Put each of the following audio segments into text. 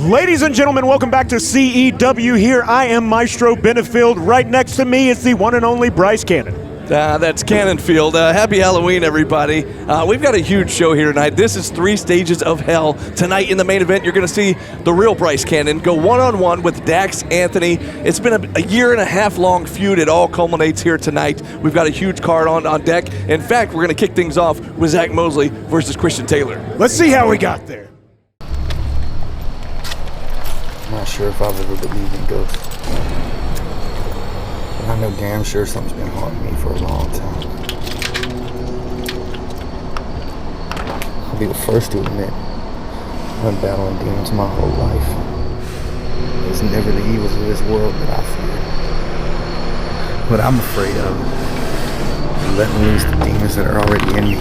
Ladies and gentlemen, welcome back to CEW. Here I am, Maestro Benefield. Right next to me is the one and only Bryce Cannon. That's Cannonfield. Happy Halloween, everybody. We've got a huge show here tonight. This is 3 Stages of Hell. Tonight in the main event, you're going to see the real Bryce Cannon go one-on-one with Dax Anthony. It's been a year-and-a-half-long feud. It all culminates here tonight. We've got a huge card on deck. In fact, we're going to kick things off with Zach Mosley versus Christian Taylor. Let's see how we got there. I'm not sure if I've ever believed in ghosts. But I know damn sure something's been haunting me for a long time. I'll be the first to admit I've been battling demons my whole life. It's never the evils of this world that I fear. What I'm afraid of is letting loose the demons that are already in me.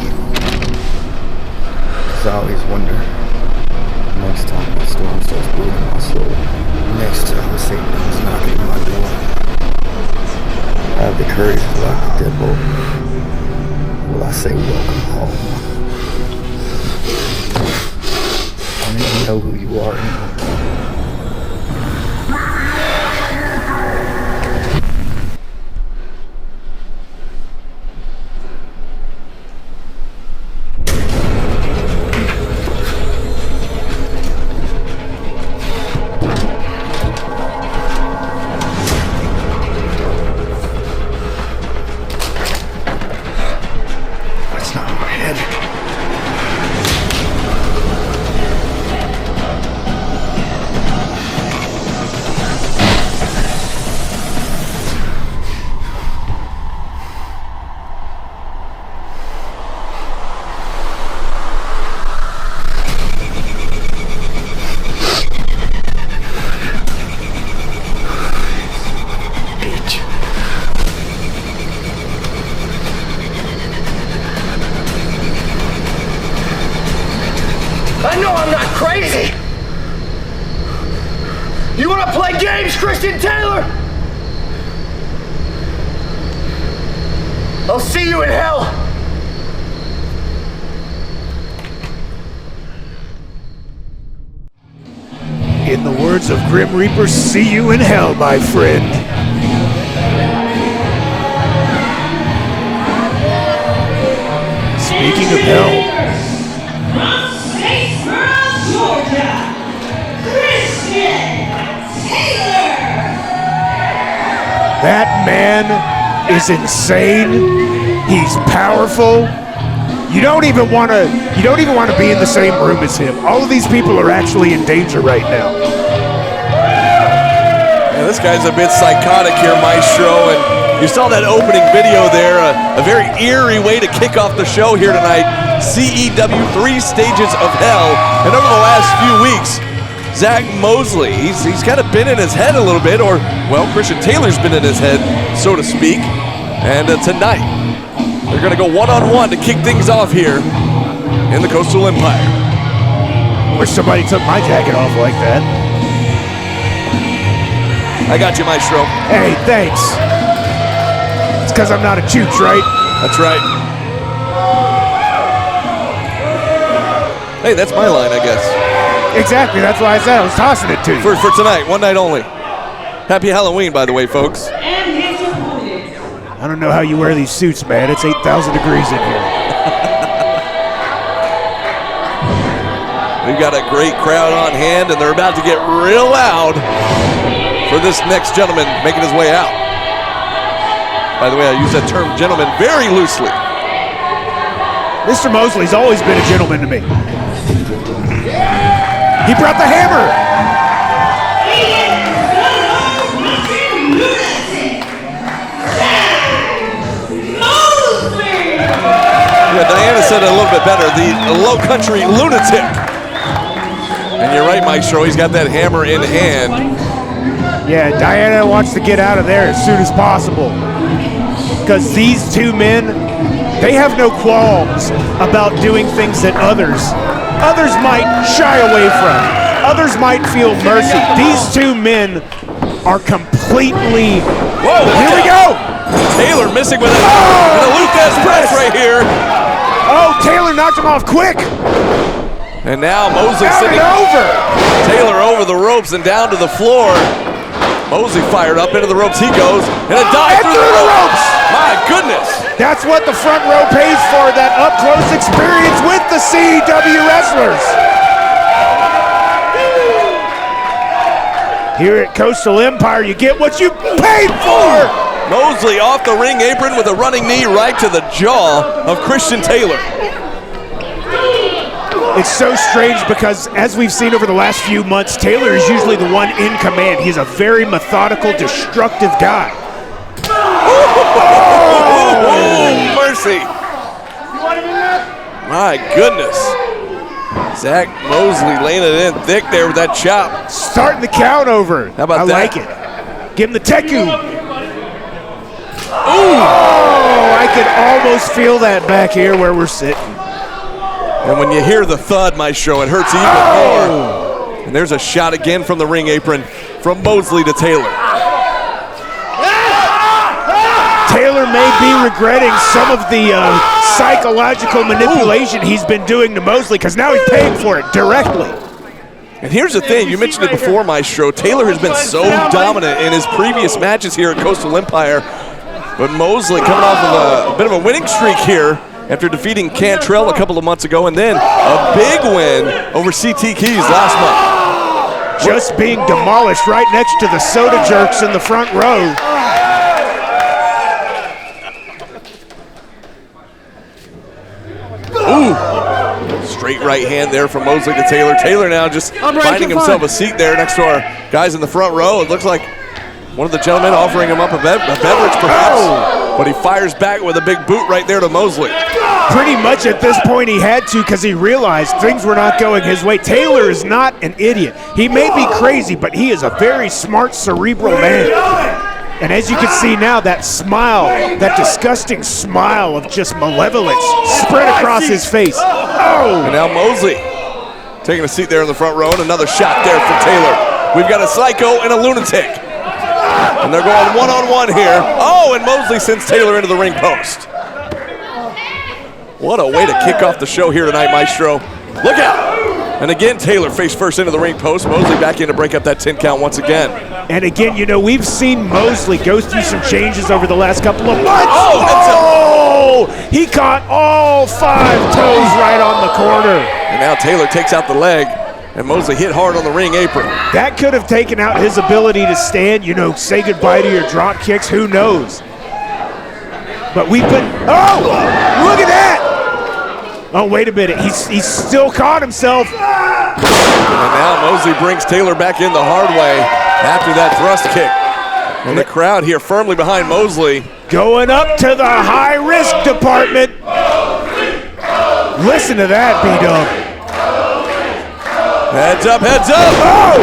Because I always wonder, next time the storm starts brewing my soul, next time Satan comes knocking at my door, I have the courage to lock the deadbolt. Will I say welcome home? I don't even know who you are anymore. Christian Taylor! I'll see you in hell! In the words of Grim Reaper, see you in hell, my friend. Speaking of hell, that man is insane. He's powerful. You don't even want to be in the same room as him. All of these people are actually in danger right now. Yeah, this guy's a bit psychotic here, Maestro, and you saw that opening video there, a very eerie way to kick off the show here tonight. CEW 3 Stages of Hell, and over the last few weeks, Zach Mosley, he's kind of been in his head a little bit, or, well, Christian Taylor's been in his head, so to speak. And tonight, they're going to go one-on-one to kick things off here in the Coastal Empire. Wish somebody took my jacket off like that. I got you, Maestro. Hey, thanks. It's because I'm not a chooch, right? That's right. Hey, that's my line, I guess. Exactly, that's why I said I was tossing it to you. For tonight, one night only. Happy Halloween, by the way, folks. I don't know how you wear these suits, man. It's 8,000 degrees in here. We've got a great crowd on hand, and they're about to get real loud for this next gentleman making his way out. By the way, I use that term gentleman very loosely. Mr. Mosley's always been a gentleman to me. He brought the hammer! Yeah, Diana said it a little bit better, the low country lunatic. And you're right, Maestro, he's got that hammer in hand. Yeah, Diana wants to get out of there as soon as possible. Because these two men, they have no qualms about doing things that others might shy away from. Others might feel mercy. These two men are completely... Whoa! Here we go! Taylor missing with a Lucas press right here. Oh, Taylor knocked him off quick. And now Mosley sitting over. Taylor over the ropes and down to the floor. Mosley fired up into the ropes. He goes, and a dive through the ropes. My goodness. That's what the front row pays for, that up-close experience with the CEW wrestlers. Here at Coastal Empire, you get what you paid for. Mosley off the ring apron with a running knee right to the jaw of Christian Taylor. It's so strange because, as we've seen over the last few months, Taylor is usually the one in command. He's a very methodical, destructive guy. Oh, mercy. My goodness. Zach Mosley laying it in thick there with that chop. Starting the count over. How about I that? like it. Give him the Teku. Oh, I could almost feel that back here where we're sitting. And when you hear the thud, Maestro, it hurts even more. And there's a shot again from the ring apron from Mosley to Taylor. Taylor may be regretting some of the psychological manipulation he's been doing to Mosley, because now he's paying for it directly. And here's the thing, you mentioned it before, Maestro. Taylor has been so dominant in his previous matches here at Coastal Empire, but Mosley coming off of a bit of a winning streak here after defeating Kantrell a couple of months ago, and then a big win over CT Keys last month. Just being demolished right next to the soda jerks in the front row. Ooh, straight right hand there from Mosley to Taylor. Taylor now just finding himself a seat there next to our guys in the front row. It looks like one of the gentlemen offering him up a beverage perhaps, but he fires back with a big boot right there to Mosley. Pretty much at this point he had to, because he realized things were not going his way. Taylor is not an idiot. He may be crazy, but he is a very smart, cerebral man. And as you can see now, that smile, that disgusting smile of just malevolence spread across his face. Oh! And now Mosley taking a seat there in the front row, and another shot there from Taylor. We've got a psycho and a lunatic. And they're going one-on-one here. Oh, and Mosley sends Taylor into the ring post. What a way to kick off the show here tonight, Maestro. Look out! And again, Taylor face first into the ring post. Mosley back in to break up that 10 count once again. And again, you know, we've seen Mosley go through some changes over the last couple of months. Oh, he caught all 5 toes right on the corner. And now Taylor takes out the leg, and Mosley hit hard on the ring apron. That could have taken out his ability to stand, you know, say goodbye to your drop kicks, who knows. But we've been, oh, look at that. Oh, wait a minute, he's still caught himself. And now Mosley brings Taylor back in the hard way after that thrust kick. And the crowd here firmly behind Mosley. Going up to the high-risk department. Listen to that, B-Dub. Heads up, heads up! Oh!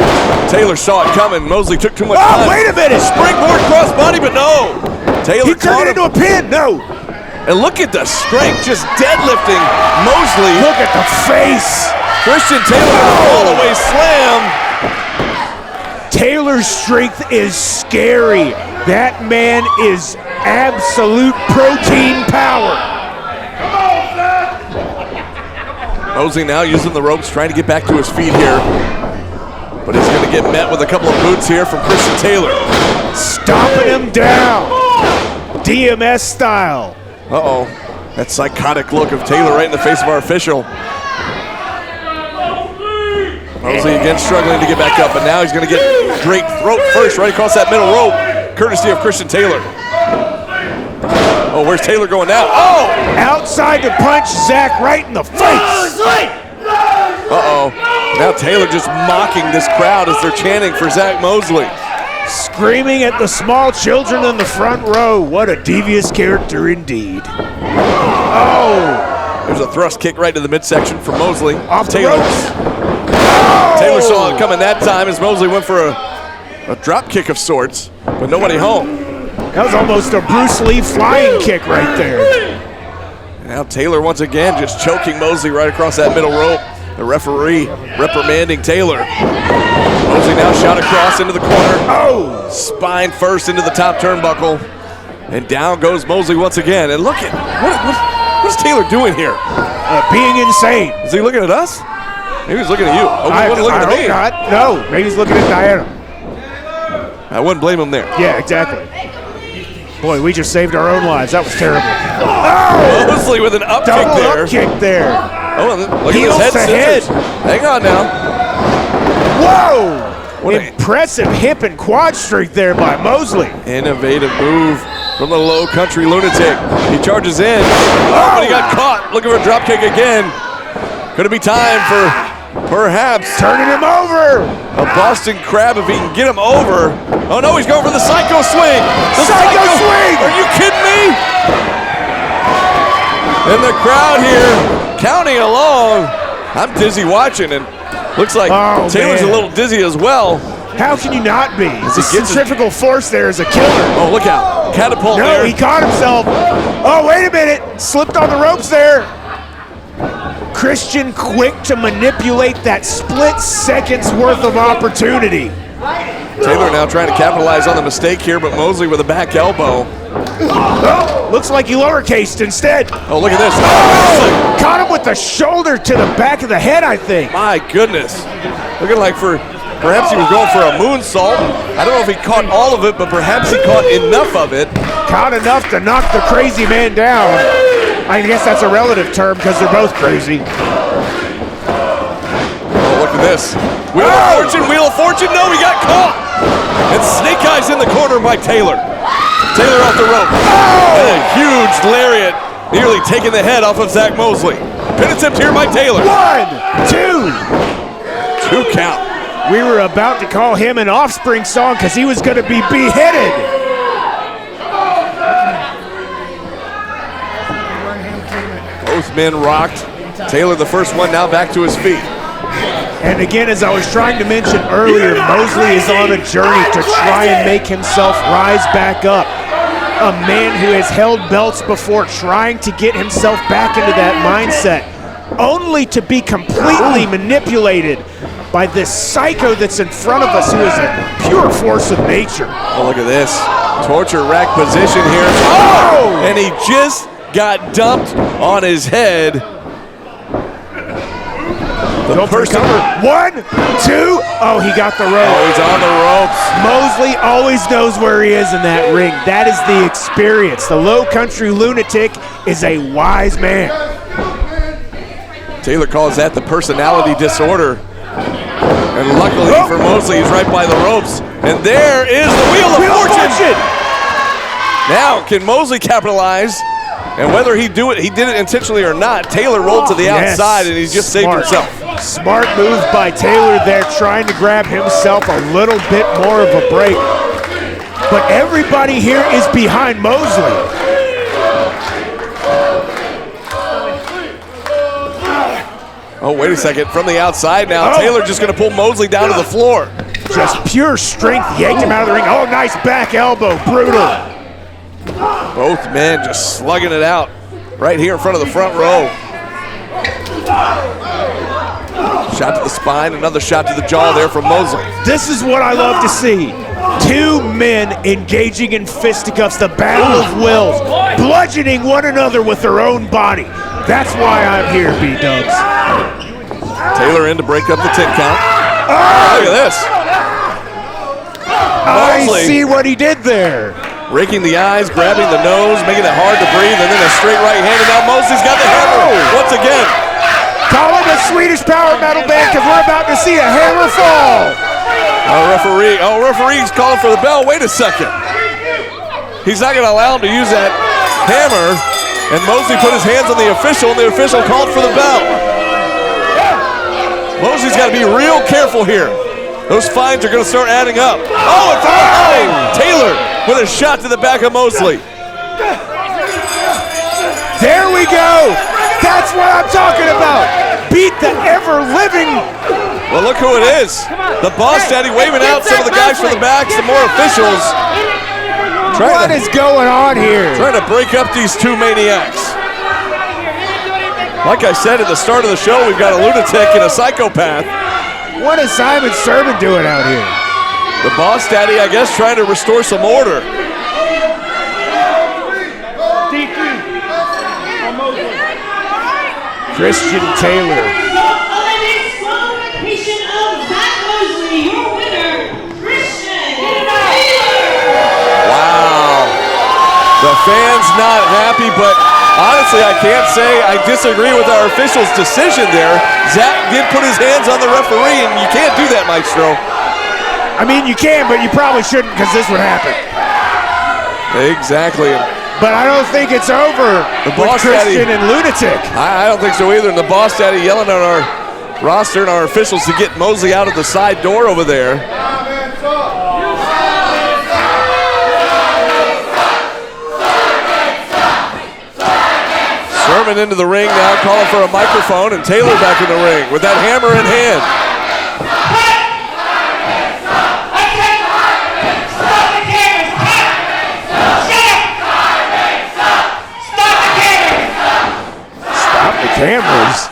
Taylor saw it coming. Mosley took too much time. Oh, wait a minute! Springboard crossbody, but no! Taylor He turned it into a pin, no! And look at the strength, just deadlifting Mosley. Look at the face! Christian Taylor with a fall-away slam. Taylor's strength is scary. That man is absolute protein power. Mosley now using the ropes, trying to get back to his feet here. But he's going to get met with a couple of boots here from Christian Taylor. Stomping him down. DMS style. Uh-oh. That psychotic look of Taylor right in the face of our official. Mosley again struggling to get back up, but now he's going to get draped throat first right across that middle rope, courtesy of Christian Taylor. Oh, where's Taylor going now? Oh! Outside to punch Zach right in the face. Uh-oh. Now Taylor just mocking this crowd as they're chanting for Zach Mosley. Screaming at the small children in the front row. What a devious character indeed. Oh! There's a thrust kick right to the midsection from Mosley. Off the Taylor. ropes. Taylor saw it coming that time as Mosley went for a drop kick of sorts, but nobody home. That was almost a Bruce Lee flying kick right there. Now Taylor once again just choking Mosley right across that middle rope. The referee reprimanding Taylor. Mosley now shot across into the corner. Oh! Spine first into the top turnbuckle. And down goes Mosley once again. And look at, what is Taylor doing here? Being insane. Is he looking at us? Maybe he's looking at you. Oh, he wasn't looking at me. Not. No, maybe he's looking at Diana. I wouldn't blame him there. Yeah, exactly. Boy, we just saved our own lives. That was terrible. Oh! Mosley with an up kick Double there. up kick there. Oh, and look Heels at his to head head. scissors. Hang on now. Whoa! What Impressive hip and quad streak there by Mosley. Innovative move from the low country lunatic. He charges in. Oh, but he got caught. Looking for a drop kick again. Could it be time for perhaps Turning him over. a Boston Crab if he can get him over? Oh no, he's going for the psycho swing. The Psycho swing! Are you kidding me? And the crowd here counting along. I'm dizzy watching, and looks like Taylor's a little dizzy as well. How can you not be? The He gets centrifugal force there is a killer. Oh, look out. Catapult No, there. he caught himself. Oh, wait a minute. Slipped on the ropes there. Christian quick to manipulate that split seconds worth of opportunity. Taylor now trying to capitalize on the mistake here, but Mosley with a back elbow. Oh, looks like he lowercased instead. Oh, look at this. Oh, caught him with the shoulder to the back of the head, I think. My goodness. Looking like perhaps he was going for a moonsault. I don't know if he caught all of it, but perhaps he caught enough of it. Caught enough to knock the crazy man down. I guess that's a relative term because they're both crazy. Oh, look at this. Wheel of Fortune, Wheel of Fortune. No, he got caught. And Snake Eyes in the corner by Taylor. Taylor off the rope. And a huge lariat, nearly taking the head off of Zach Mosley. Pin attempt here by Taylor. 1, 2. 2 count. We were about to call him an Offspring song because he was going to be beheaded. Both men rocked. Taylor, the first one, now back to his feet. And again, as I was trying to mention earlier, Mosley is on a journey to try and make himself rise back up. A man who has held belts before, trying to get himself back into that mindset, only to be completely manipulated by this psycho that's in front of us, who is a pure force of nature. Oh, look at this. Torture rack position here. Oh! And he just got dumped on his head. Go for cover. 1, 2. Oh, he got the rope. Oh, he's on the ropes. Mosley always knows where he is in that ring. That is the experience. The low country lunatic is a wise man. Taylor calls that the personality disorder. And luckily for Mosley, he's right by the ropes. And there is the Wheel of Fortune. Now, can Mosley capitalize? And whether he did it intentionally or not, Taylor rolled to the outside and he just saved himself. Smart move by Taylor there, trying to grab himself a little bit more of a break. But everybody here is behind Mosley. Oh, wait a second. From the outside now, Taylor just going to pull Mosley down to the floor. Just pure strength, yanked him out of the ring. Oh, nice back elbow, brutal. Both men just slugging it out right here in front of the front row. Shot to the spine, another shot to the jaw there from Mosley. This is what I love to see. 2 men engaging in fisticuffs, the battle of wills, bludgeoning one another with their own body. That's why I'm here, B-dubs. Taylor in to break up the 10 count. Oh! Look at this. Mosley, I see what he did there. raking the eyes, grabbing the nose, making it hard to breathe, and then a straight right hand, and now Mosley's got the hammer once again. Call him a Swedish power metal band because we're about to see a hammer fall. Referee's calling for the bell. Wait a second. He's not going to allow him to use that hammer, and Mosley put his hands on the official, and the official called for the bell. Mosley's got to be real careful here. Those fines are going to start adding up. Oh, and from behind, Taylor with a shot to the back of Mosley. There we go. That's what I'm talking about. Beat the ever-living. Well, look who it is. The Boss Daddy waving out some of the guys from the back, some more officials. What is going on here? Trying to break up these 2 maniacs. Like I said at the start of the show, we've got a lunatic and a psychopath. What is Simon Sermon doing out here? The Boss Daddy, I guess, trying to restore some order. Christian Taylor Fans not happy, but honestly, I can't say I disagree with our official's decision there. Zach did put his hands on the referee, and you can't do that, Maestro. I mean, you can, but you probably shouldn't because this would happen. Exactly. But I don't think it's over with Christian and Lunatic. I don't think so either. And the boss daddy yelling at our roster and our officials to get Mosley out of the side door over there. Sermon into the ring now, calling for a microphone, and Taylor back in the ring with that hammer in hand. Cameras.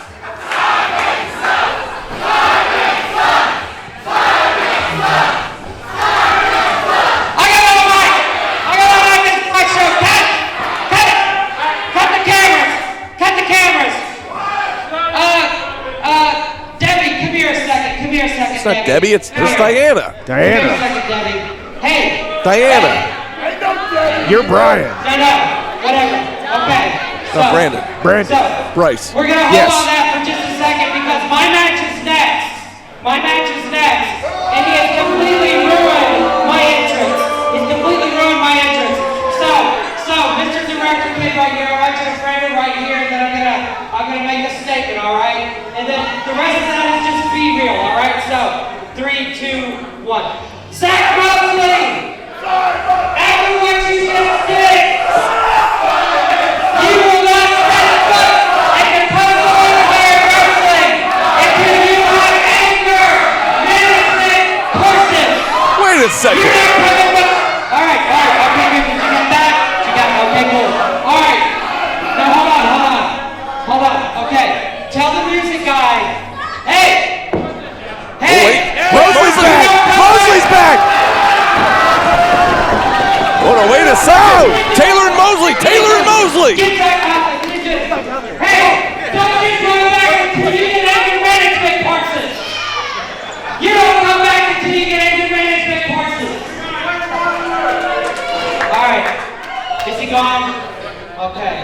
It's not Debbie, it's just Diana. Diana. Hey. Diana. You're Brian. No, whatever. Okay. Not Brandon. Brandon. Bryce. We're going to hold on that for just a second because my match is next. My match is next. And he has completely ruined my entrance. He's completely ruined my entrance. So, Mr. Director Kid right here, I want you to frame it right here, and then I'm gonna make a statement, all right? And then the rest of that is just be real, all right? So, 3, 2, 1. Zach Mosley! After what you just did, you will not step foot in the console of wrestling until you have anger management courses. Wait a second. All right, okay, good. Did you get that? Okay, cool. All right. Now hold on. Okay. Tell the music guy. Hey. Mosley's back. Mosley's back. What a way to sound. Taylor and Mosley. Get back out. Hey, don't you go back until you get anger management courses. You don't come back until you get anger management courses. All right. Is he gone? Okay.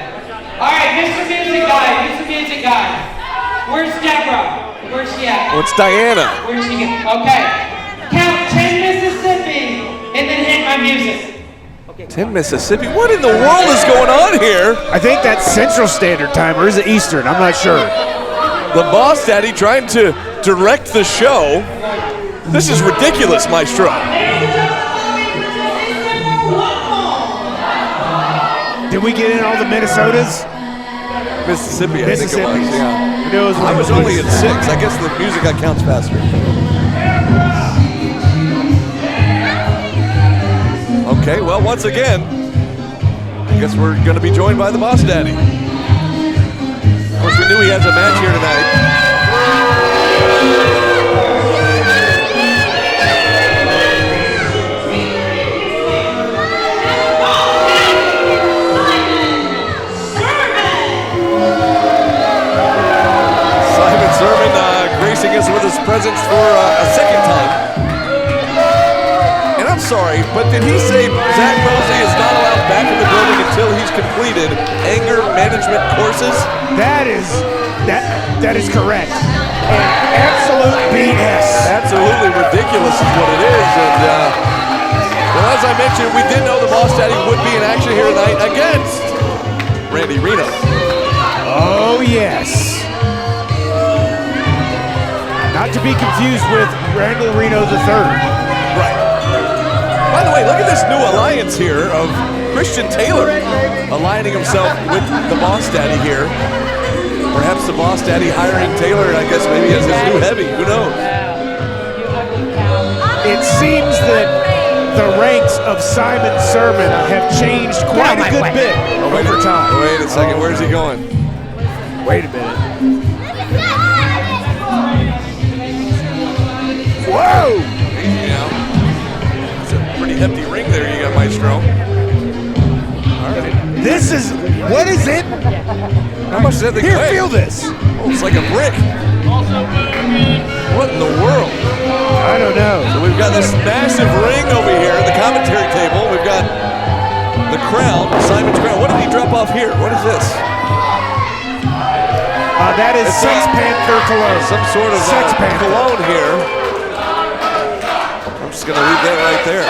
All right, Mr. Music Guy. Where's Deborah? Where's she at? What's Diana? Where's she at? Okay. Count 10 Mississippi and then hit my music. 10 Mississippi? What in the world is going on here? I think that's Central Standard Time, or is it Eastern? I'm not sure. The boss daddy trying to direct the show. This is ridiculous, Maestro. Did we get in all the Minnesotas? Mississippi, I think it was. Yeah. I knew it was I was only at 6. I guess the music counts faster. Okay, well, once again, I guess we're going to be joined by the boss daddy. Of course, we knew he has a match here tonight. Gracing us with his presence for a second time. And I'm sorry, but did he say Zach Mosley is not allowed back in the building until he's completed anger management courses? That is correct. And absolute BS. Absolutely ridiculous is what it is. And well, as I mentioned, we did know the boss daddy would be in action here tonight against Reno. Oh yes. Not to be confused with Randall Reno III. Right. By the way, look at this new alliance here of Christian Taylor aligning himself with the boss daddy here. Perhaps the boss daddy hiring Taylor, I guess maybe as his new heavy. Who knows? It seems that the ranks of Simon Sermon have changed quite a good bit over time. Wait a second, where's he going? Wait a minute. Whoa! Yeah. It's a pretty hefty ring there you got, Maestro. All right. This is, what is it? How much does that thing Here, weigh? feel this. Oh, it's like a brick. What in the world? I don't know. So we've got this massive ring over here at the commentary table. We've got the crown, Simon's crown. What did he drop off here? What is this? That is Sex Panther cologne. Some sort of Sex Panther cologne here. I'm just going to leave that right there.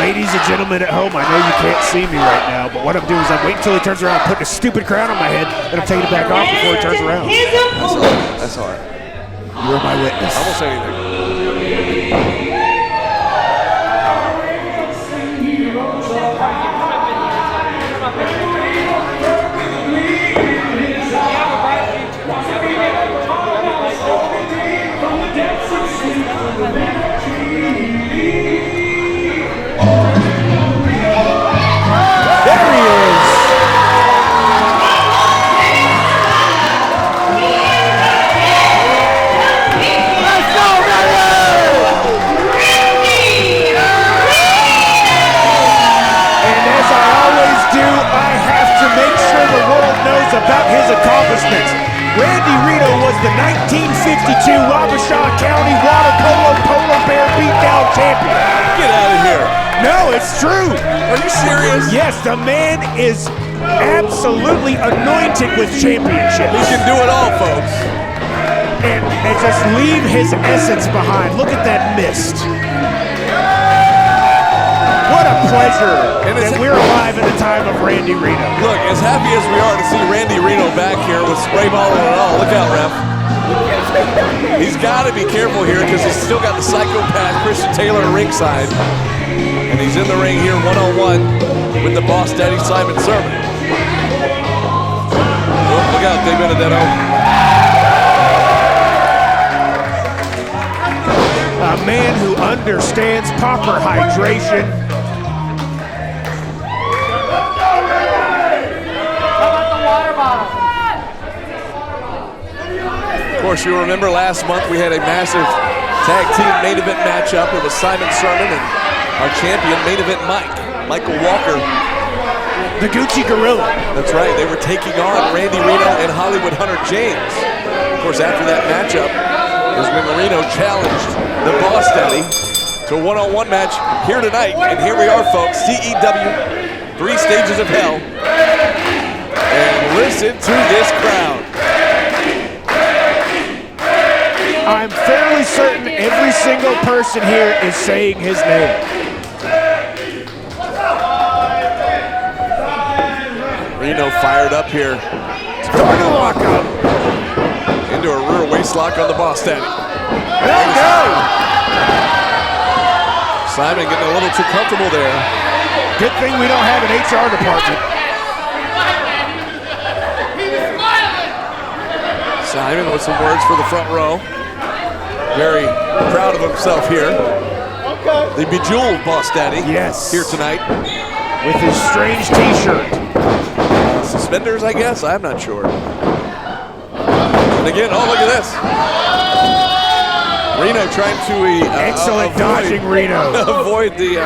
Ladies and gentlemen at home, I know you can't see me right now, but what I'm doing is I'm waiting until he turns around, putting a stupid crown on my head, and I'm taking it back off before he turns around. That's all right. You are my witness. I won't say anything. About his accomplishments. Randy Reno was the 1952 Wabasha County Water Polo Polar Bear Beatdown Champion. Get out of here. No, it's true. Are you serious? Yes, the man is absolutely anointed with championships. He can do it all, folks. And just leave his essence behind. Look at that mist. What a pleasure that we're alive in the time of Randy Reno. Look, as happy as we are to see Randy Reno back here with spray ball and all, look out, ref. He's got to be careful here because he's still got the psychopath Christian Taylor ringside. And he's in the ring here one-on-one with the boss daddy Simon Sermon. Oh, look out, Dave Benedetto. A man who understands proper hydration. Of course, you remember last month we had a massive tag team main event matchup. It was Simon Sermon and our champion, main event Michael Walker. The Gucci Gorilla. That's right, they were taking on Randy Reno and Hollywood Hunter James. Of course, after that matchup is when Reno challenged the Boss Daddy to a one-on-one match here tonight. And here we are, folks, CEW, 3 stages of hell. And listen to this crowd. I'm fairly certain every single person here is saying his name. Reno fired up here. Starting to lock up. Into a rear waist lock on the Boss Daddy. There we go. Simon getting a little too comfortable there. Good thing we don't have an HR department. Simon with some words for the front row. Very proud of himself here. The bejeweled Boss Daddy. Yes. Here tonight. With his strange t-shirt. Suspenders, I guess? I'm not sure. And again, oh, look at this. Reno trying to excellent dodging Reno. Avoid the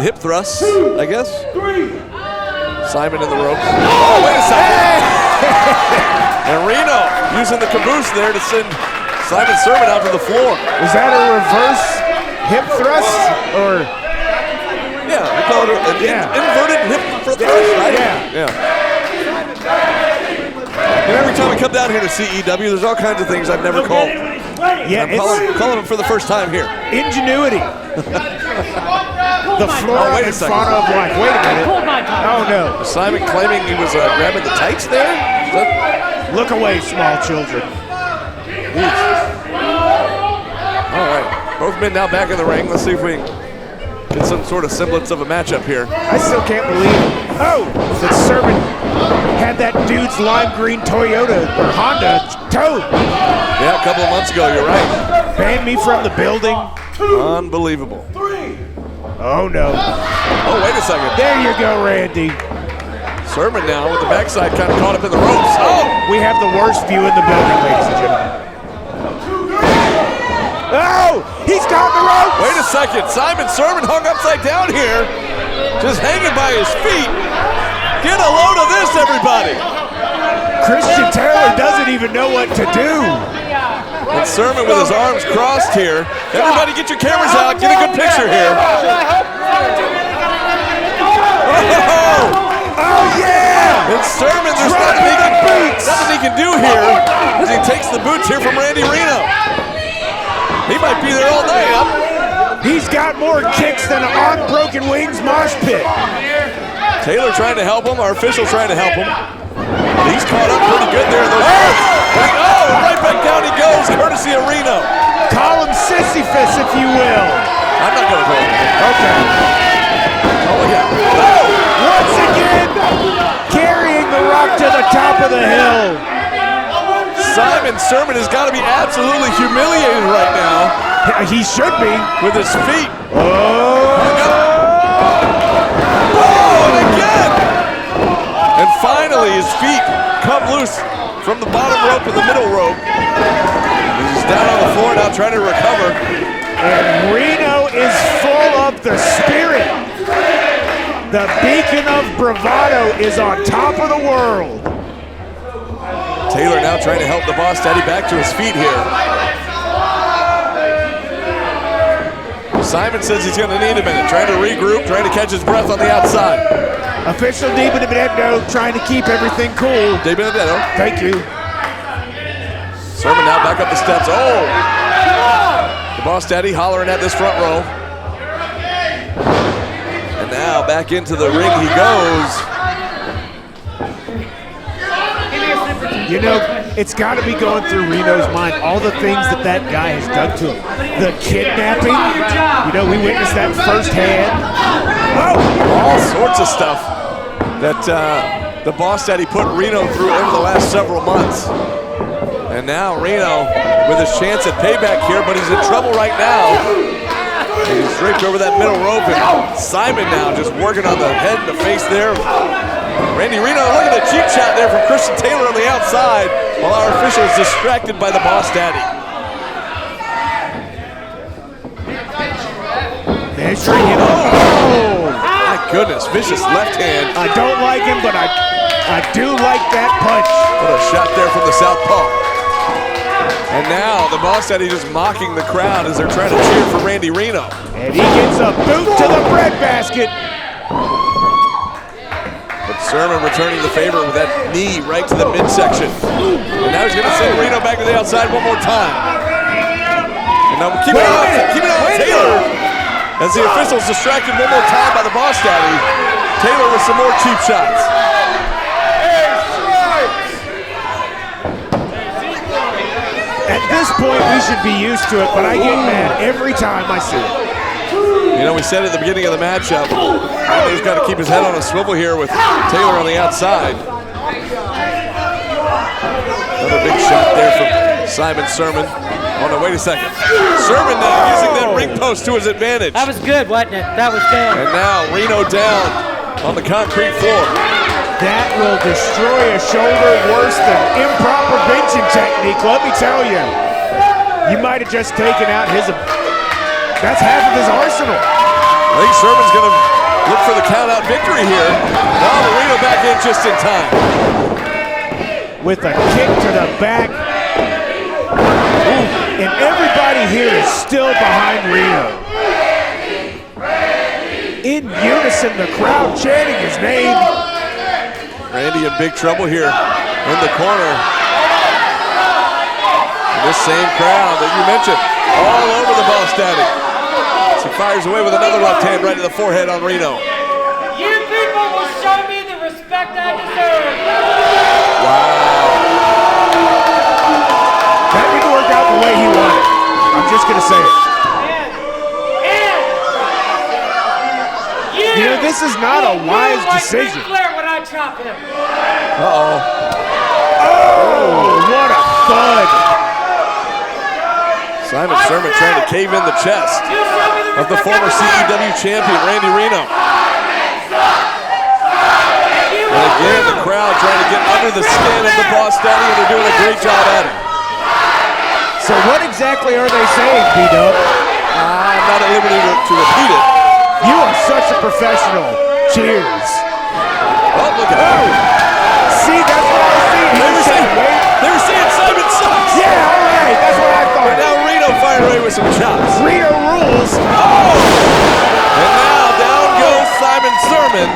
hip thrusts, I guess. Simon in the ropes. Oh, wait a second. And Reno using the caboose there to send Simon Sermon out to the floor. Was that a reverse hip thrust or? Yeah, we call it an inverted hip thrust, right? Yeah. And every time I come down here to CEW, there's all kinds of things I've never called. Yeah, I'm calling them for the first time here. Ingenuity. The flora and fauna of life. Wait a minute. Oh no. Simon claiming he was grabbing the tights there? Look away, small children. All right, both men now back in the ring. Let's see if we can get some sort of semblance of a matchup here. I still can't believe that Sermon had that dude's lime green Toyota or Honda towed. Yeah, a couple of months ago, you're right. Banned me from the building. Unbelievable. Oh no. Oh, wait a second. There you go, Randy. Sermon now with the backside kind of caught up in the ropes. Oh! We have the worst view in the building, ladies and gentlemen. Oh! He's got the ropes! Wait a second. Simon Sermon hung upside down here, just hanging by his feet. Get a load of this, everybody. Christian Taylor doesn't even know what to do. And Sermon with his arms crossed here. Everybody get your cameras out, get a good picture here. Oh, yeah! And Sermon, there's nothing he can do here as he takes the boots here from Randy Reno. He might be there all night, huh? He's got more kicks than an on Broken Wings mosh pit. Taylor trying to help him, our official trying to help him. He's caught up pretty good there in those right back down he goes, courtesy of Reno. Call him Sisyphus, if you will. I'm not going to call him. Okay. Oh, look out. Once again, carrying the rock to the top of the hill. Simon Sermon has got to be absolutely humiliated right now. He should be. With his feet. Oh! And again! And finally, his feet come loose from the bottom rope and the middle rope. He's down on the floor now trying to recover. And Reno is full of the spirit. The beacon of bravado is on top of the world. Taylor now trying to help the Boss Daddy back to his feet here. Simon says he's going to need a minute, trying to regroup, trying to catch his breath on the outside. Official Di Benedetto trying to keep everything cool. Di Benedetto. Thank you. Sermon now back up the steps. Oh! The Boss Daddy hollering at this front row. And now back into the ring he goes. You know, it's got to be going through Reno's mind, all the things that guy has done to him. The kidnapping, you know, we witnessed that firsthand. Oh! All sorts of stuff that the Boss Daddy put Reno through over the last several months. And now Reno with his chance at payback here, but he's in trouble right now. He's draped over that middle rope, and Simon now just working on the head and the face there. Randy Reno, look at the cheap shot there from Christian Taylor on the outside, while our official is distracted by the Boss Daddy. Oh! My goodness, vicious left hand. I don't like him, but I do like that punch. What a shot there from the southpaw. And now the Boss Daddy just mocking the crowd as they're trying to cheer for Randy Reno. And he gets a boot to the breadbasket. But Sermon returning the favor with that knee right to the midsection. And now he's going to send Reno back to the outside one more time. And now keep it on Taylor. As the official's distracted one more time by the Boss Daddy. Taylor with some more cheap shots. At this point, we should be used to it, but I get mad every time I see it. You know, we said at the beginning of the matchup, Taylor's got to keep his head on a swivel here with Taylor on the outside. Another big shot there from Simon Sermon. Oh no, wait a second. Sermon now using that ring post to his advantage. That was good, wasn't it? That was good. And now Reno down on the concrete floor. That will destroy a shoulder worse than improper benching technique, let me tell you. You might have just taken out his, that's half of his arsenal. I think Sermon's going to look for the count-out victory here. Now Reno back in just in time. With a kick to the back. Ooh. And everybody here is still behind Reno. In unison, the crowd chanting his name. Randy in big trouble here in the corner. And this same crowd that you mentioned, all over the Boss Daddy. As he fires away with another left hand right to the forehead on Reno. You people will show me the respect I deserve. Wow. That didn't work out the way he wanted. I'm just going to say it. You know, this is not a wise decision. Chop him. Uh-oh. Oh, what a thud. Simon Sermon trying to cave in the chest of the former CEW champion, Randy Reno. And again, the crowd trying to get under the skin of the Boss Daddy, and they're doing a great job at it. So what exactly are they saying, B-Dub? I'm not at liberty to repeat it. You are such a professional. Cheers. Oh, look at that. See, that's what I was saying. They were saying Simon sucks. Yeah, all right. right, that's what I And thought. now Reno firing away with some chops. Reno rules. Oh! And now down goes Simon Sermon.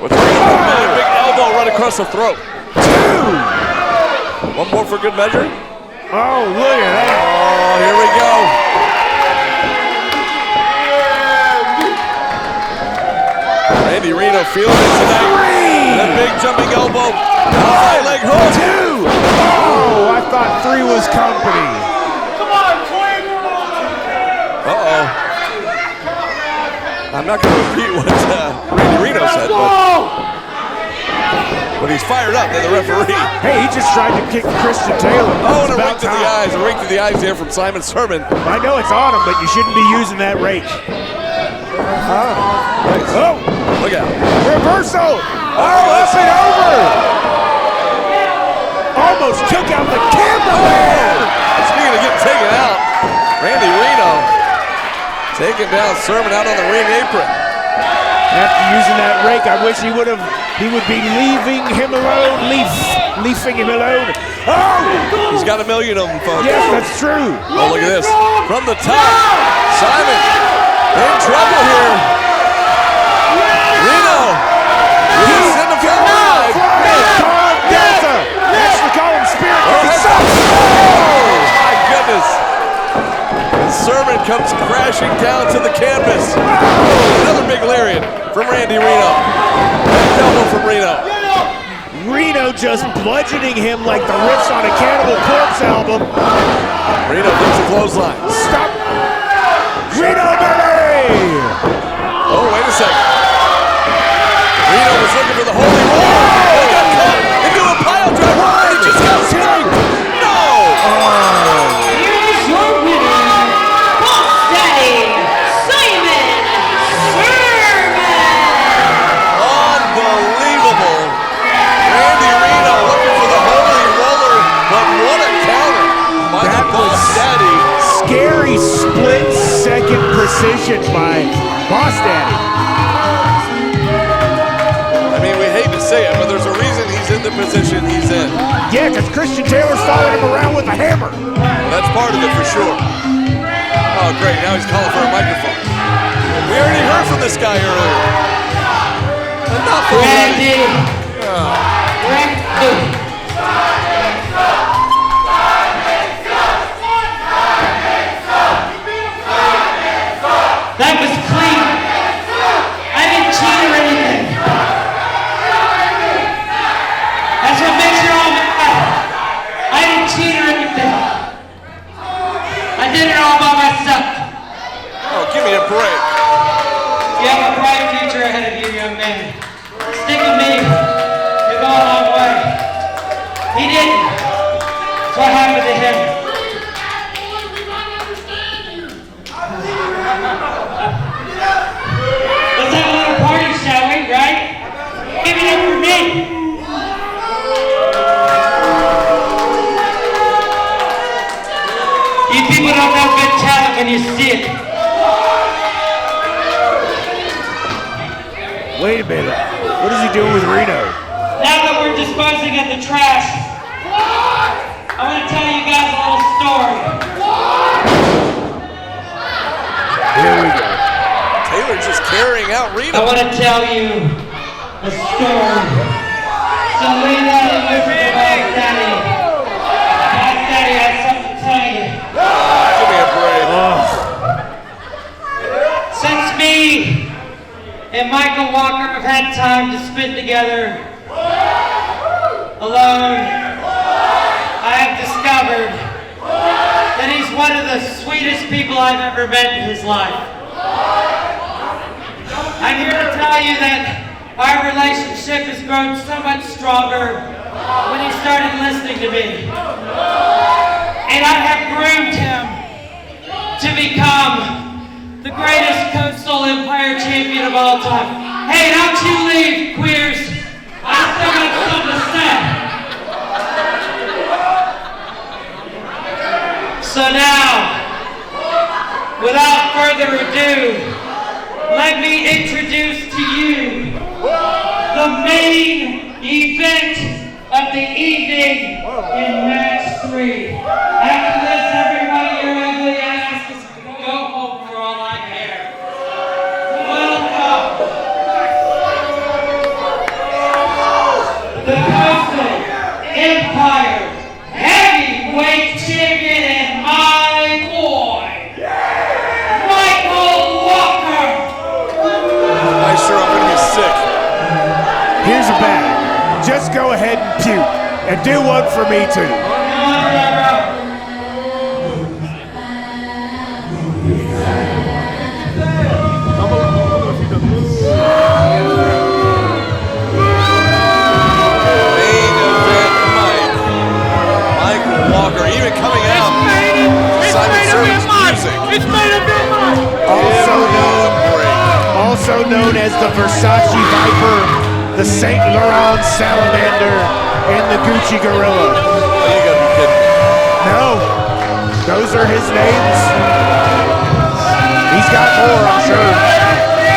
With a big elbow right across the throat. 2. One more for good measure. Oh, look at that. Oh, here we go. Randy Reno feeling it tonight. 3. That big jumping elbow. High leg hook. 2. Oh, I thought 3 was company. Uh-oh. I'm not going to repeat what Randy Reno said, but he's fired up than the referee. Hey, he just tried to kick Christian Taylor. Oh, It's and a about rake to the time. eyes. A rake to the eyes there from Simon Sermon. I know it's on him, but you shouldn't be using that rake. Nice. Oh, Look out. reversal. Oh, up and over. Almost took out the cameraman. Speaking of getting taken out, Randy Reno taking down Sermon out on the ring apron. After using that rake, I wish he would be leaving him alone, leaving him alone. Oh! He's got a million of them, folks. Yes, that's true. Oh, look at this. From the top, Simon in trouble here. Reno. He's in the front line. Colin Delta. Actually call him Spirit. Oh, my goodness. And Sermon comes crashing down to the canvas. Another big lariat from Randy Reno. Back elbow from Reno. Reno just bludgeoning him like the riffs on a Cannibal Corpse album. Reno gets a clothesline. Stop. Reno, baby! Oh, wait a second. Reno was looking for the holy roll. He got caught into a pile driver. He just got stuck. No! Here's your winner, Boss Daddy, Simon Sermon. Unbelievable. Randy Reno looking for the holy roller, but what a counter by the That Boss was Daddy. scary split-second precision by Boss Daddy. I mean, we hate to say it, but there's a reason he's in the position he's in. Yeah, because Christian Taylor's following him around with a hammer. That's part of it for sure. Oh, great. Now he's calling for a microphone. We already heard from this guy earlier. Enough already. Randy. That was clean. I didn't cheat or anything. That's what makes you all mad. I didn't cheat or anything. I did it all by myself. Oh, give me a break. You have a bright future ahead of you, young man. Stick with me. You'll go a long way. He didn't. That's what happened to him. Let's have a little party, shall we, right? Give it up for me. You people don't know good talent when you see it. Wait a minute. What is he doing with Reno? Now that we're disposing of the trash, I want to tell you guys a little story. Here we go. Taylor just carrying out I Reno. want to tell you a story. So lay that and listen to Boss Daddy. Boss Daddy has something to tell you. Give me a break. Since me and Michael Walker have had time to spend together alone, I have discovered that he's one of the sweetest people I've ever met in his life. I'm here to tell you that our relationship has grown so much stronger when he started listening to me. And I have groomed him to become the greatest Coastal Empire champion of all time. Hey, don't you leave, queers. I still got something to say. So now, without further ado, let me introduce to you the main event of the evening in match 3. 3. After this, every one of your ugly asses can go home for all I care. Welcome. The Coastal Empire Heavyweight Champion and my boy, Michael Walker. I'm sure I'm gonna be sick. Here's a bag. Just go ahead and puke. And do one for me too. Michael Walker, even coming out. Simon Sermon's music. It's made of your mind. Also known as the Versace Viper, the St. Laurent Salamander, and the Gucci Gorilla. Oh, you gotta be kidding me. No, those are his names. He's got more, I'm sure. You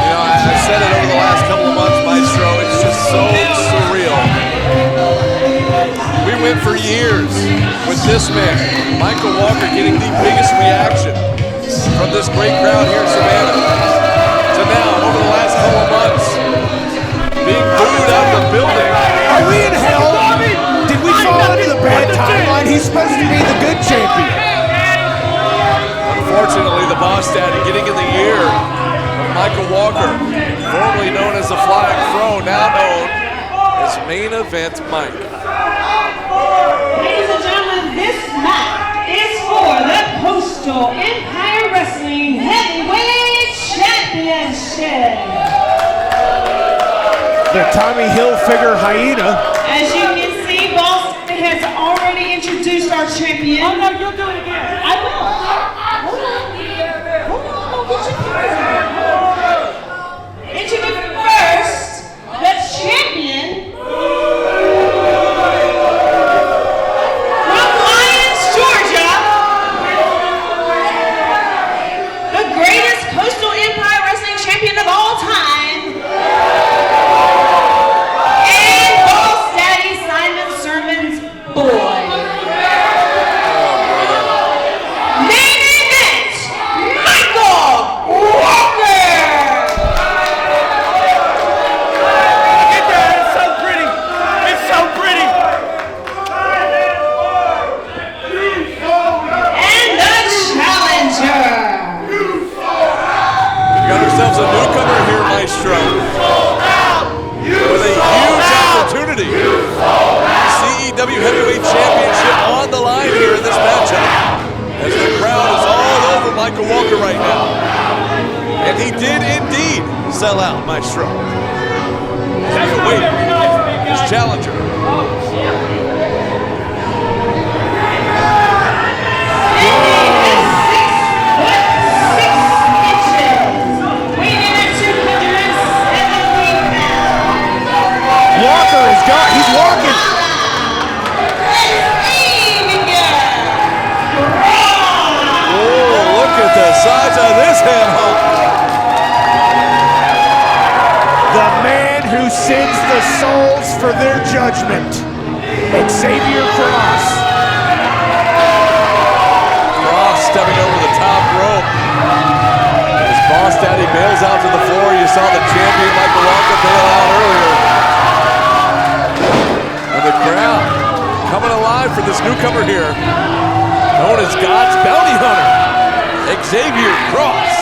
know, I've said it over the last couple of months, Maestro. It's just so surreal. We went for years with this man, Michael Walker, getting the biggest reaction from this great crowd here in Savannah. To now, over the last couple of months, being booed out of the building. Are we in hell? Did we fall into the bad timeline? He's supposed to be the good champion. Unfortunately, the boss daddy getting in the ear of Michael Walker, formerly known as the Flying Fro, now known as Main Event Mike. Ladies and gentlemen, this match is for the Coastal Empire Wrestling Heavyweight Championship. The Tommy Hilfiger hyena. As you can see, Boss has already introduced our champion. Oh no, you'll do it again. I will. Hold on. Hold on. Get your cards. Introduce first the champion from Lyons, Georgia. The greatest Coastal Empire Wrestling champion of all time. A newcomer here, Maestro, with a huge opportunity. CEW Heavyweight Championship on the line here in this matchup, as the crowd is all over Michael Walker right now. And he did indeed sell out, Maestro. As we await his challenger. Walker is gone. He's walking. Oh, look at the size of this ham hock. The man who sends the souls for their judgment. Xavier Cross. Cross stepping over the top rope. As Boss Daddy bails out to the floor, you saw the champion Michael Walker bail out earlier. And the crowd coming alive for this newcomer here, known as God's Bounty Hunter, Xavier Cross.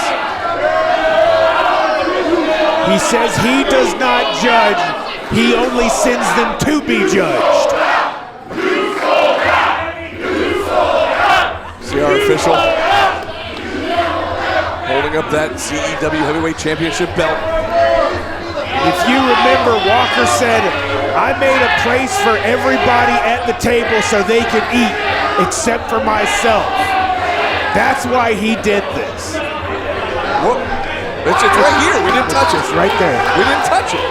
He says he does not judge, he only sends them to be judged. See our official holding up that CEW Heavyweight Championship belt. If you remember, Walker said, I made a place for everybody at the table so they could eat, except for myself. That's why he did this. Whoa. It's right here. We didn't touch it. It's right there. We didn't touch it.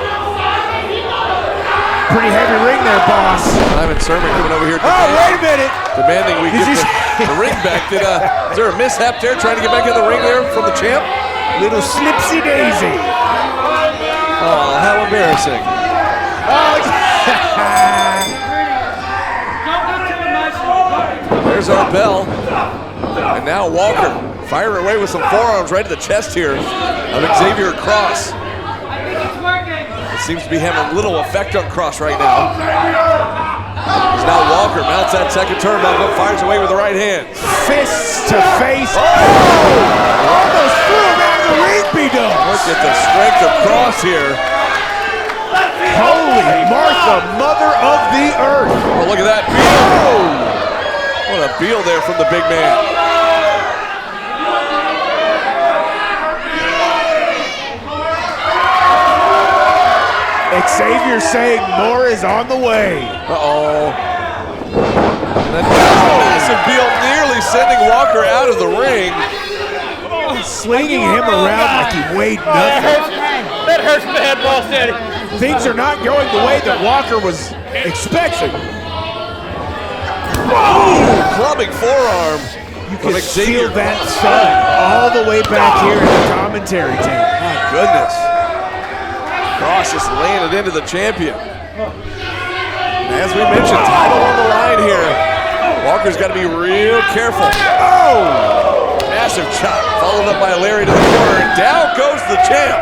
Pretty heavy ring there, boss. Simon Sermon coming over here. Oh, wait a minute. Demanding we get the ring back. Is there a mishap there trying to get back in the ring there from the champ? Little slipsy daisy. Oh, how embarrassing. There's our bell. And now Walker firing away with some forearms right to the chest here of Xavier Cross. It seems to be having a little effect on Cross right now. As now Walker mounts that second turnbuckle, fires away with the right hand. Fists to face. Almost flew him out of the ring, B-Dubs. Look at the strength of Cross here. Holy Martha, mother of the earth. Oh, look at that Beal. What a Beal there from the big man. Xavier saying more is on the way. Uh-oh. And then massive Beal nearly sending Walker out of the ring. Slinging him around like he weighed nothing. That hurts bad, Boss Daddy. Things are not going the way that Walker was expecting. Clubbing forearm. You can feel that sun all the way back here in the commentary team. My goodness. Cross just laying it into the champion. And as we mentioned, title on the line here. Walker's got to be real careful. Oh! Massive chop, followed up by a lariat to the corner, and down goes the champ.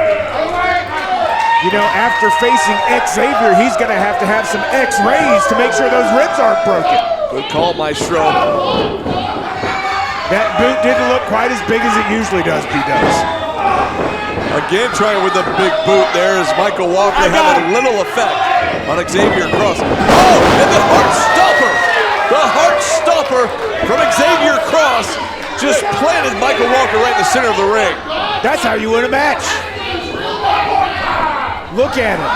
You know, after facing Xavier, he's going to have some X-rays to make sure those ribs aren't broken. Good call, Maestro. That boot didn't look quite as big as it usually does, B-Dubs. Again, trying with the big boot there is Michael Walker having little effect on Xavier Cross. Oh, and the heart stopper! The heart stopper from Xavier Cross just planted Michael Walker right in the center of the ring. That's how you win a match. Look at him.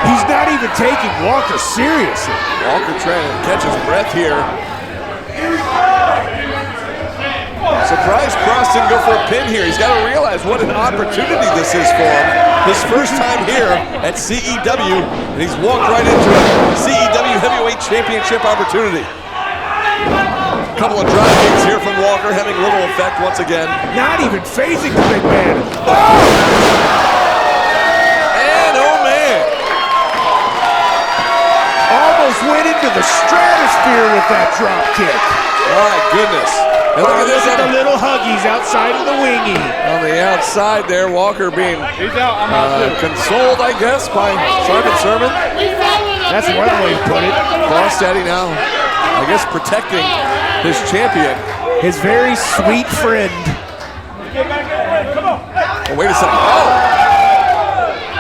He's not even taking Walker seriously. Walker trying to catch his breath here. Surprised Cross didn't go for a pin here. He's got to realize what an opportunity this is for him. His first time here at CEW, and he's walked right into a CEW Heavyweight Championship opportunity. A couple of drop kicks here from Walker, having little effect once again. Not even phasing the big man. And oh man! Almost went into the stratosphere with that drop kick. My goodness. And look at this. Look at the little huggies outside of the wingy. On the outside there, Walker being consoled, I guess, by Simon Sermon. That's one way to put it. Boss Daddy now, I guess, protecting his champion. His very sweet friend. Oh, wait a second. Oh!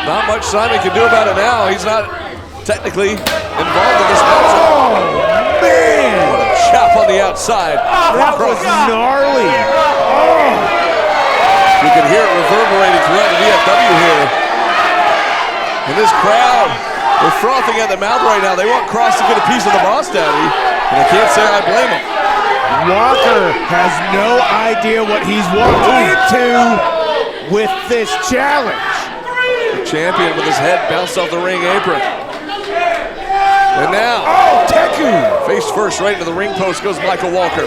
Not much Simon can do about it now. He's not technically involved in this match. Oh, man! What a chop on the outside. That was gnarly. Oh! You can hear it reverberating throughout the VFW here. And this crowd, they're frothing at the mouth right now. They want Cross to get a piece of the Boss Daddy, and I can't say I blame him. Walker has no idea what he's walked into with this challenge. The champion with his head bounced off the ring apron. And now, oh, Teku! Face first right into the ring post goes Michael Walker.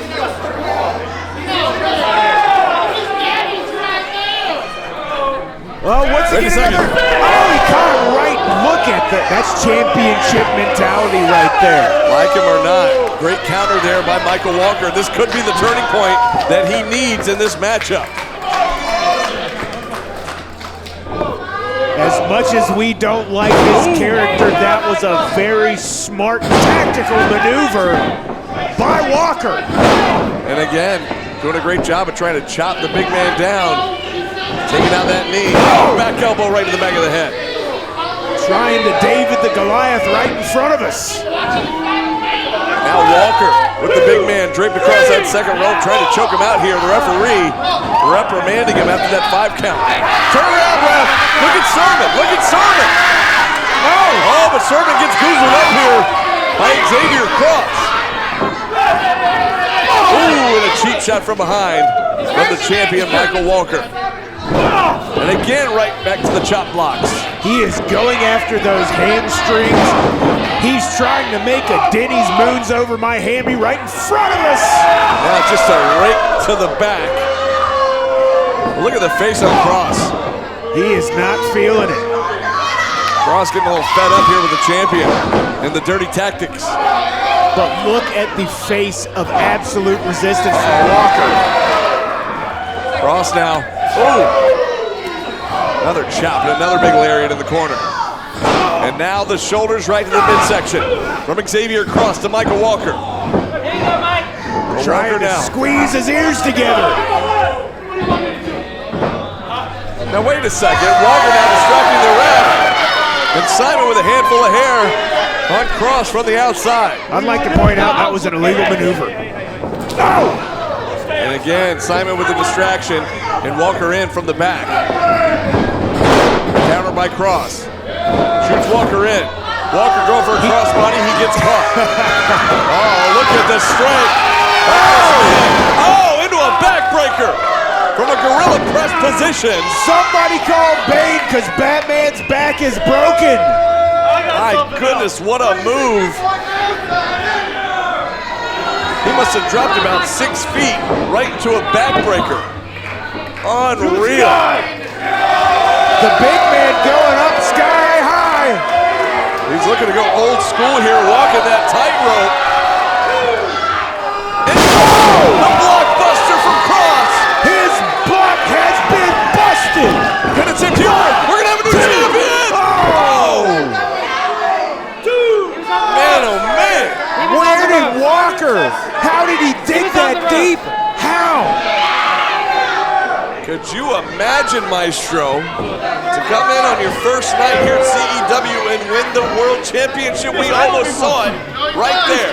Oh, what's he getting? Oh, he caught him right. Look at that. That's championship mentality right there. Like him or not, great counter there by Michael Walker. This could be the turning point that he needs in this matchup. As much as we don't like his character, that was a very smart tactical maneuver by Walker. And again, doing a great job of trying to chop the big man down. Taking out that knee. Oh, back elbow right to the back of the head. Trying to David the Goliath right in front of us. Now Walker with the big man draped across that second rope, trying to choke him out here. The referee reprimanding him after that 5 count. Turn around, ref. Look at Sermon. Look at Sermon. Oh, but Sermon gets goozled up here by Xavier Cross. Ooh, and a cheap shot from behind from the champion, Michael Walker. And again, right back to the chop blocks. He is going after those hamstrings. He's trying to make a Denny's Moons over my hammy right in front of us. Now just a rake to the back. Look at the face on Cross. He is not feeling it. Cross getting a little fed up here with the champion and the dirty tactics. But look at the face of absolute resistance from Walker. Cross now. Oh! Another chop and another big lariat in the corner. And now the shoulders right to the midsection. From Xavier Cross to Michael Walker. Trying to squeeze his ears together. Now wait a second. Walker now distracting the ref. And Simon with a handful of hair on Cross from the outside. I'd like to point out that was an illegal maneuver. Oh! And again, Simon with the distraction and Walker in from the back. Countered by Cross. Shoots Walker in. Walker going for a crossbody, he gets caught. Oh, look at the strength. Oh, into a backbreaker from a gorilla press position. Somebody call Bane because Batman's back is broken. My goodness, what a move. He must have dropped about 6 feet right into a backbreaker. Unreal. The big man going up sky high. He's looking to go old school here, walking that tightrope. And a blockbuster from Cross. His block has been busted. And it's empty. We're gonna have a new champion. Man, oh man. Where did Walker? How did he dig that deep? How? Could you imagine, Maestro, to come in on your first night here at CEW and win the World Championship? We almost saw it right there.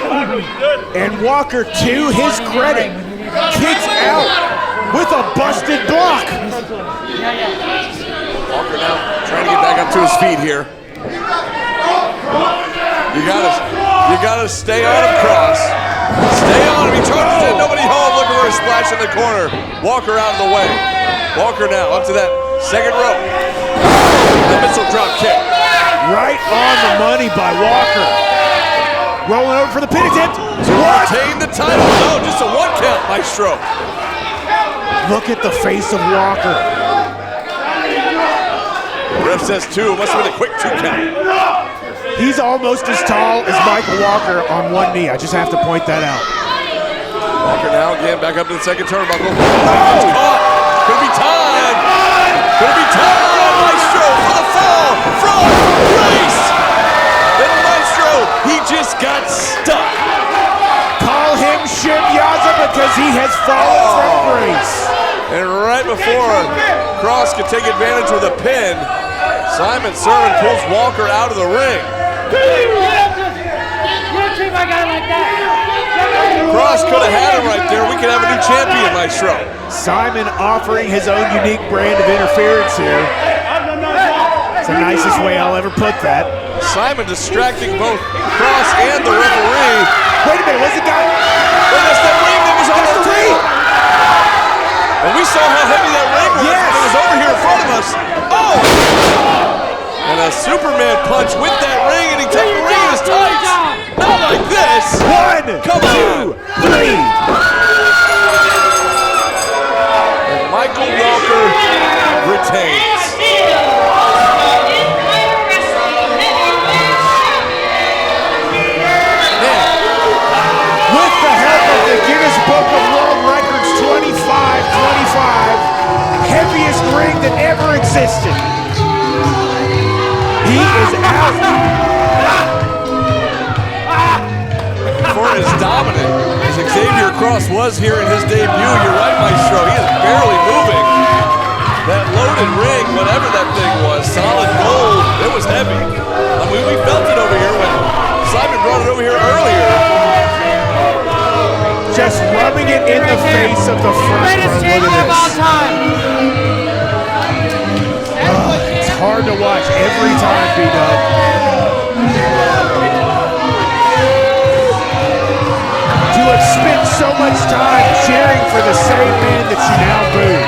And Walker, to his credit, kicks out with a busted block. Walker now trying to get back up to his feet here. You gotta stay on him, Cross. Stay on him. He charges in. Nobody home. Looking for a splash in the corner. Walker out of the way. Walker now up to that second rope. The missile drop kick. Right on the money by Walker. Rolling over for the pin attempt. To retain the title. No, just a 1 count, Maestro. Look at the face of Walker. Ref says 2. Must have been a quick 2 count. He's almost as tall as Michael Walker on one knee. I just have to point that out. Walker now again back up to the second turnbuckle. Caught. Could it be time? Could it be time? Maestro for the fall from Bryce. And Maestro, he just got stuck. Call him Shimyaza because he has fallen from grace. And right before Cross could take advantage with a pin, Simon Sermon pulls Walker out of the ring. You don't treat my guy like that. Cross could have had him right there. We could have a new champion, Maestro. Simon offering his own unique brand of interference here. It's the nicest way I'll ever put that. Simon distracting both Cross and the referee. Wait a minute, what's the guy? Wait, that's that ring that was on our table. And we saw how heavy that ring was. Yes. It was over here in front of us. Oh! And a Superman punch with that ring, and he took the ring in his tights. Not like this. 1, Come 2, 3. And Michael Walker retains. Man, With the help of the Guinness Book of World Records 25, heaviest ring that ever existed. He is out. for as dominant as Xavier Cross was here in his debut, you're right, Maestro, he is barely moving. That loaded ring, whatever that thing was, solid gold, it was heavy. I mean, we felt it over here when Simon brought it over here earlier. Just rubbing it in the face of the first Greatest row. champion Look of at all this. time. It's hard to watch every time, B-Dub. To have spent so much time cheering for the same man that you now boo.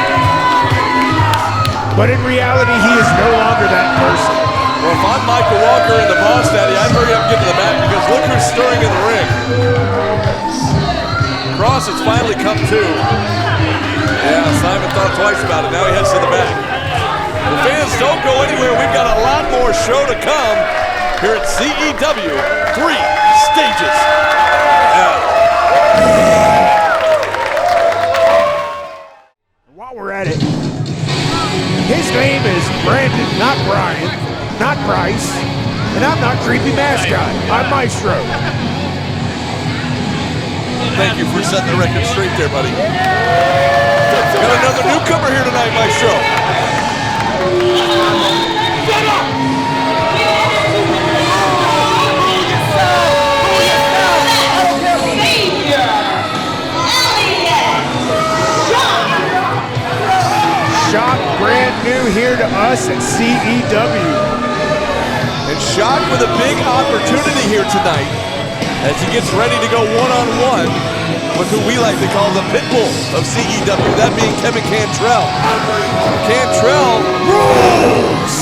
But in reality, he is no longer that person. Well, if I'm Michael Walker in the Boss Daddy, I'd hurry up and get to the mat because look who's stirring in the ring. Cross has finally come to. Yeah, Simon thought twice about it. Now he heads to the back. The fans don't go anywhere. We've got a lot more show to come here at CEW 3 Stages. While we're at it, his name is Brandon, not Brian, not Bryce, and I'm not Creepy Mascot. I'm Maestro. Thank you for setting the record straight there, buddy. Got another newcomer here tonight, Maestro. Shock, brand new here to us at CEW. And Shock with a big opportunity here tonight as he gets ready to go one-on-one with who we like to call the pitbull of CEW, that being Kevin Kantrell. Kantrell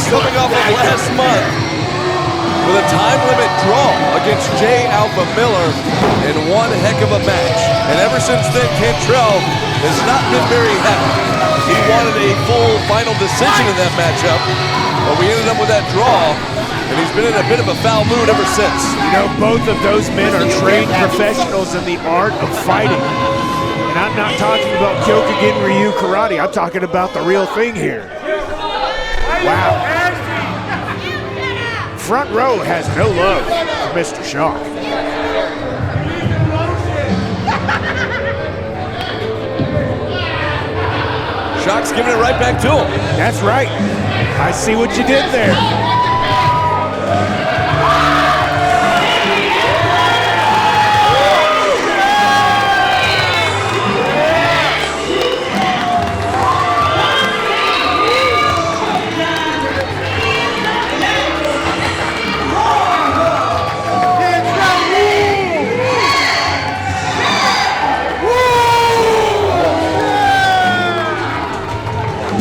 coming off of last month with a time limit draw against J. Alpha Miller in one heck of a match. And ever since then, Kantrell has not been very happy. He wanted a full final decision in that matchup, but we ended up with that draw, and he's been in a bit of a foul mood ever since. You know, both of those men are trained professionals in the art of fighting. And I'm not talking about Kyokugen Ryu Karate. I'm talking about the real thing here. Wow. Front row has no love for Mr. Shock. Shock's giving it right back to him. That's right. I see what you did there.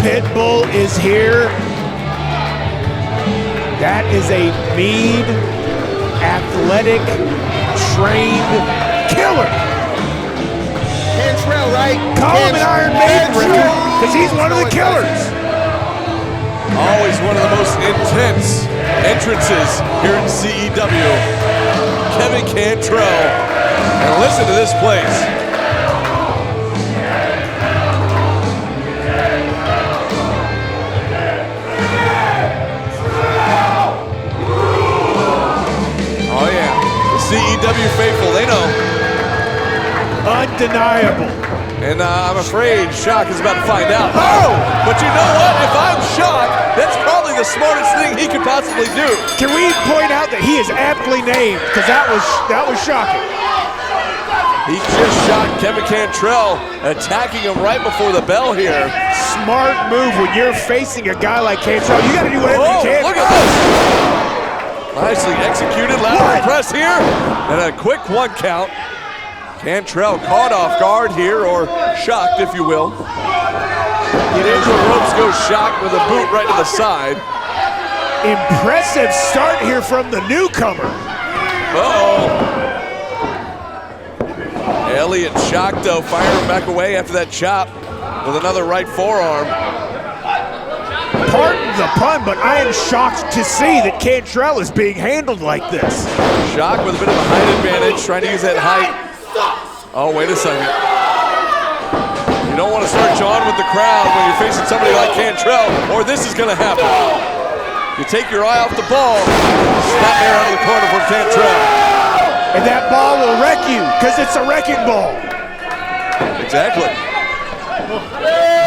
Pitbull is here. That is a mean, athletic, trained killer. Kantrell, right? Call him an Iron Maiden, Ricky, because he's one of the killers. Always one of the most intense entrances here at CEW. Kevin Kantrell. And listen to this place. CEW faithful, they know. Undeniable. And I'm afraid Shock is about to find out. Oh! But you know what? If I'm Shock, that's probably the smartest thing he could possibly do. Can we point out that he is aptly named? Because that was shocking. He just shot Kevin Kantrell, attacking him right before the bell here. Smart move when you're facing a guy like Kantrell. You got to do whatever you can. Look at this! Nicely executed lateral press here, and a quick one count. Kantrell caught off guard here, or shocked, if you will. Get into the ropes, goes Shock with a boot right to the side. Impressive start here from the newcomer. Uh-oh. Elliot Shock, though, firing back away after that chop with another right forearm. Pardon the pun, but I am shocked to see that Kantrell is being handled like this. Shock with a bit of a height advantage, trying to use that height. Oh, wait a second. You don't want to start jawing with the crowd when you're facing somebody like Kantrell, or this is going to happen. You take your eye off the ball, snap there out of the corner from Kantrell. And that ball will wreck you, because it's a wrecking ball. Exactly.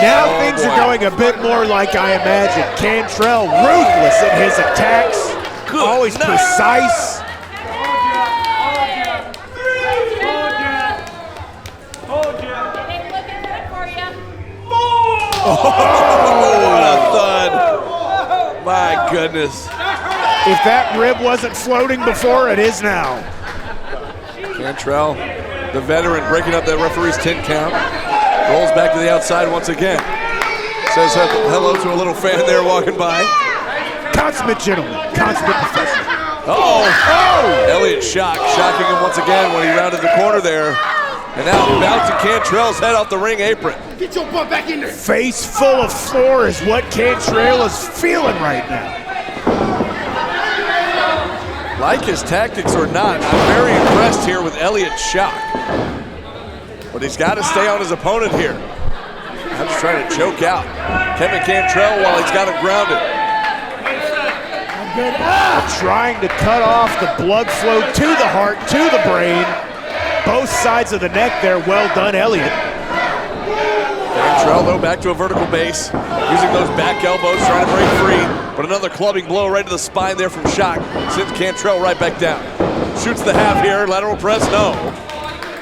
Now things are going a bit more like I imagined. Kantrell ruthless in his attacks, always precise. Oh, what a thud. My goodness. If that rib wasn't floating before, it is now. Kantrell, the veteran, breaking up that referee's 10 count. Rolls back to the outside once again. Says hello to a little fan there walking by. Consummate gentleman, consummate professional. Uh-oh. Elliot shocking him once again when he rounded the corner there. And now bouncing Kantrell's head off the ring apron. Get your butt back in there. Face full of floor is what Kantrell is feeling right now. Like his tactics or not, I'm very impressed here with Elliot Shock. But he's got to stay on his opponent here. I'm just trying to choke out Kevin Kantrell while he's got him grounded. Trying to cut off the blood flow to the heart, to the brain. Both sides of the neck there, well done, Elliot. Kantrell, though, back to a vertical base, using those back elbows, trying to break free. But another clubbing blow right to the spine there from Shock. Sends Kantrell right back down. Shoots the half here, lateral press, no.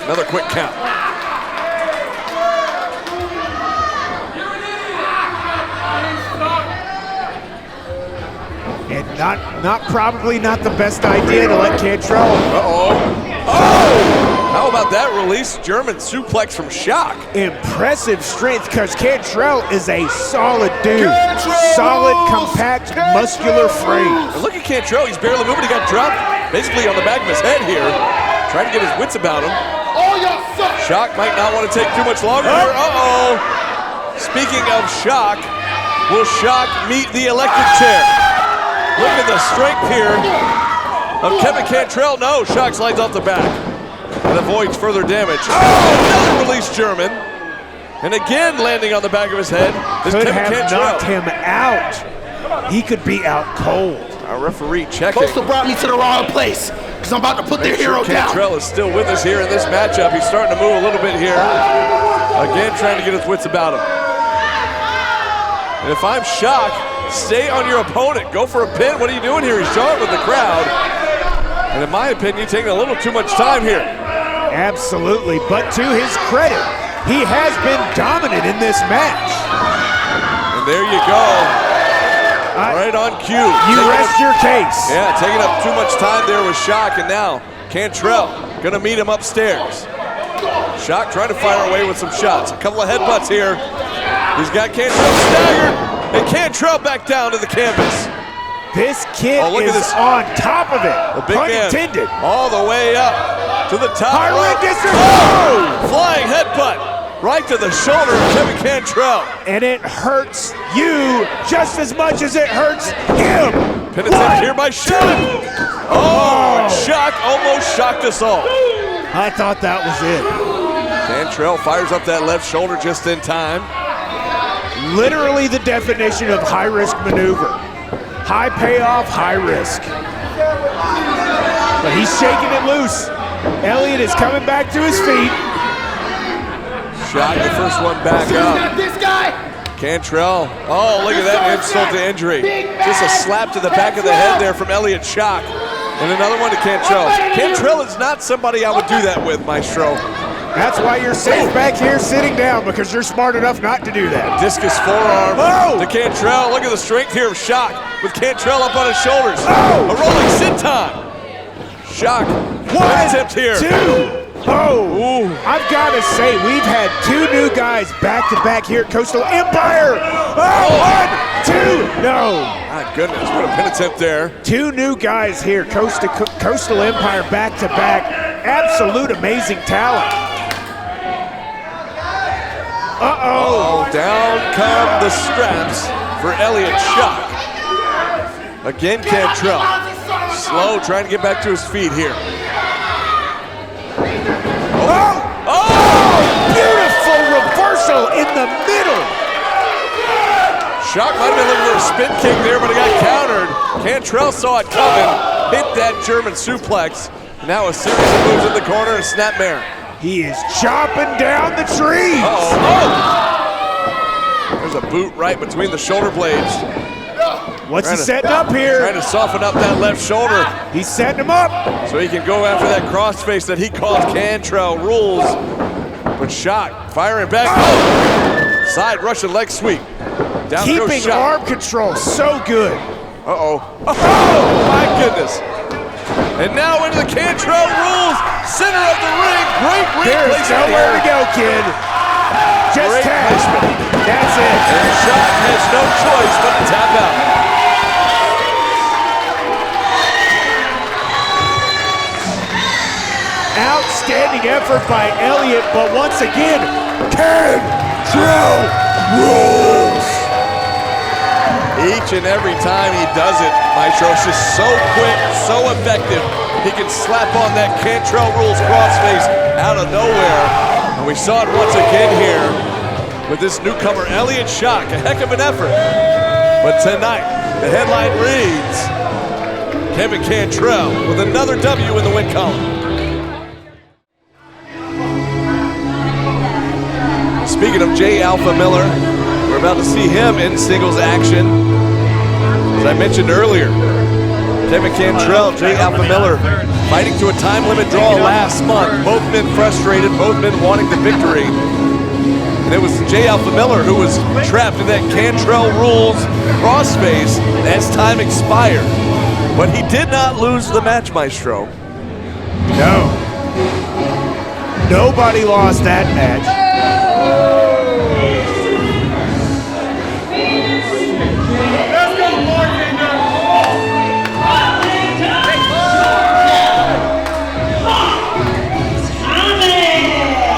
Another quick count. And probably not the best idea to let Kantrell. Uh-oh. Oh! How about that release German suplex from Shock? Impressive strength, because Kantrell is a solid dude. Solid, compact, muscular frame. And look at Kantrell, he's barely moving. He got dropped basically on the back of his head here. Trying to get his wits about him. Shock might not want to take too much longer here. Uh-oh. Speaking of Shock, will Shock meet the electric chair? Look at the strength here of Kevin Kantrell. No, Shock slides off the back and avoids further damage. Oh, another release German. And again landing on the back of his head. Could have knocked him out. He could be out cold. Our referee checking. Folks have brought me to the wrong place, because I'm about to put their hero down. Kantrell is still with us here in this matchup. He's starting to move a little bit here. Again, trying to get his wits about him. And if I'm Shock, stay on your opponent. Go for a pin. What are you doing here? He's showing with the crowd. And in my opinion, taking a little too much time here. Absolutely, but to his credit, he has been dominant in this match. And there you go. Right on cue. You rest your case. Yeah, taking up too much time there with Shock, and now Kantrell gonna meet him upstairs. Shock trying to fire away with some shots. A couple of headbutts here. He's got Kantrell staggered, and Kantrell back down to the canvas. This kid is on top of it. The big Pun man intended. all the way up to the top. High leg Flying headbutt right to the shoulder of Kevin Kantrell. And it hurts you just as much as it hurts him. Pin attempt here by Shock. Oh, Shock almost shocked us all. I thought that was it. Kantrell fires up that left shoulder just in time. Literally the definition of high-risk maneuver. High payoff, high risk. But he's shaking it loose. Elliot is coming back to his feet. Shock the first one back up. This guy. Kantrell, oh, look at that insult to injury. Just a slap to the back of the head there from Elliot Shock. And another one to Kantrell. Kantrell is not somebody I would do that with, Maestro. That's why you're safe back here sitting down, because you're smart enough not to do that. Discus forearm to Kantrell. Look at the strength here of Shock with Kantrell up on his shoulders. A rolling senton. Shock, one attempt here. Two. I've got to say, we've had two new guys back-to-back here at Coastal Empire. One, two, no. My goodness, what a pin attempt there. Two new guys here, Coastal Empire back-to-back. Absolute amazing talent. Down come the straps for Elliot Shock. Again, Kantrell. Slow, trying to get back to his feet here. Beautiful reversal in the middle. Shock might have been looking for a spin kick there, but it got countered. Kantrell saw it coming, hit that German suplex. Now a series of moves in the corner and snapmare. He is chopping down the trees. There's a boot right between the shoulder blades. What's he setting up here? Trying to soften up that left shoulder. He's setting him up. So he can go after that crossface that he calls Kantrell rules. But Shock firing back. Side Russian leg sweep. Down keeping goes Shock. Arm control so good. Oh, my goodness. And now into the Kantrell rules. Center of the ring. Great ring There's placement nowhere here. to go, kid. Just Great tap. placement. That's it. And Shock has no choice but to tap out. outstanding effort by Elliot, but once again, Kantrell rules. Each and every time he does it, Maestro, it's just so quick, so effective. He can slap on that Kantrell rules crossface out of nowhere. And we saw it once again here with this newcomer, Elliot Shock. A heck of an effort. But tonight, the headline reads, Kevin Kantrell with another W in the win column. Speaking of J. Alpha Miller, we're about to see him in singles action. As I mentioned earlier, Kevin Kantrell, J. Alpha Miller fighting to a time limit draw last month. Both men frustrated, both men wanting the victory. And it was J. Alpha Miller who was trapped in that Kantrell rules crossface as time expired. But he did not lose the match, Maestro. No. Nobody lost that match.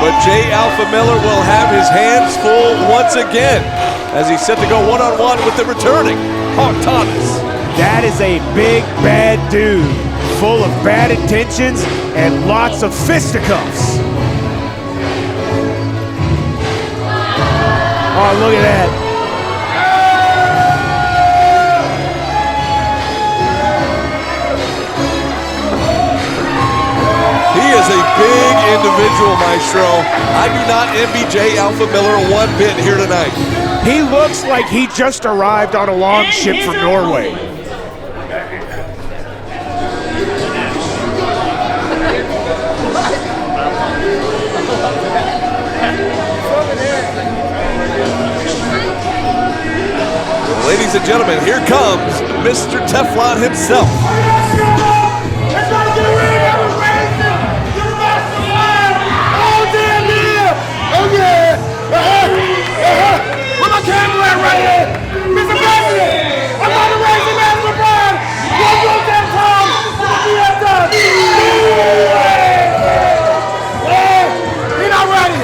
But J. Alpha Miller will have his hands full once again as he's set to go one-on-one with the returning Hawk Thomas. That is a big, bad dude, full of bad intentions and lots of fisticuffs. Oh, look at that. He is a big individual, Maestro. I do not envy J. Alpha Miller one bit here tonight. He looks like he just arrived on a long ship from Norway. Ladies and gentlemen, here comes Mr. Teflon himself. Where my camera at right here? Mr. President, I'm about to raise the man for Brian. One more damn time. He's not ready.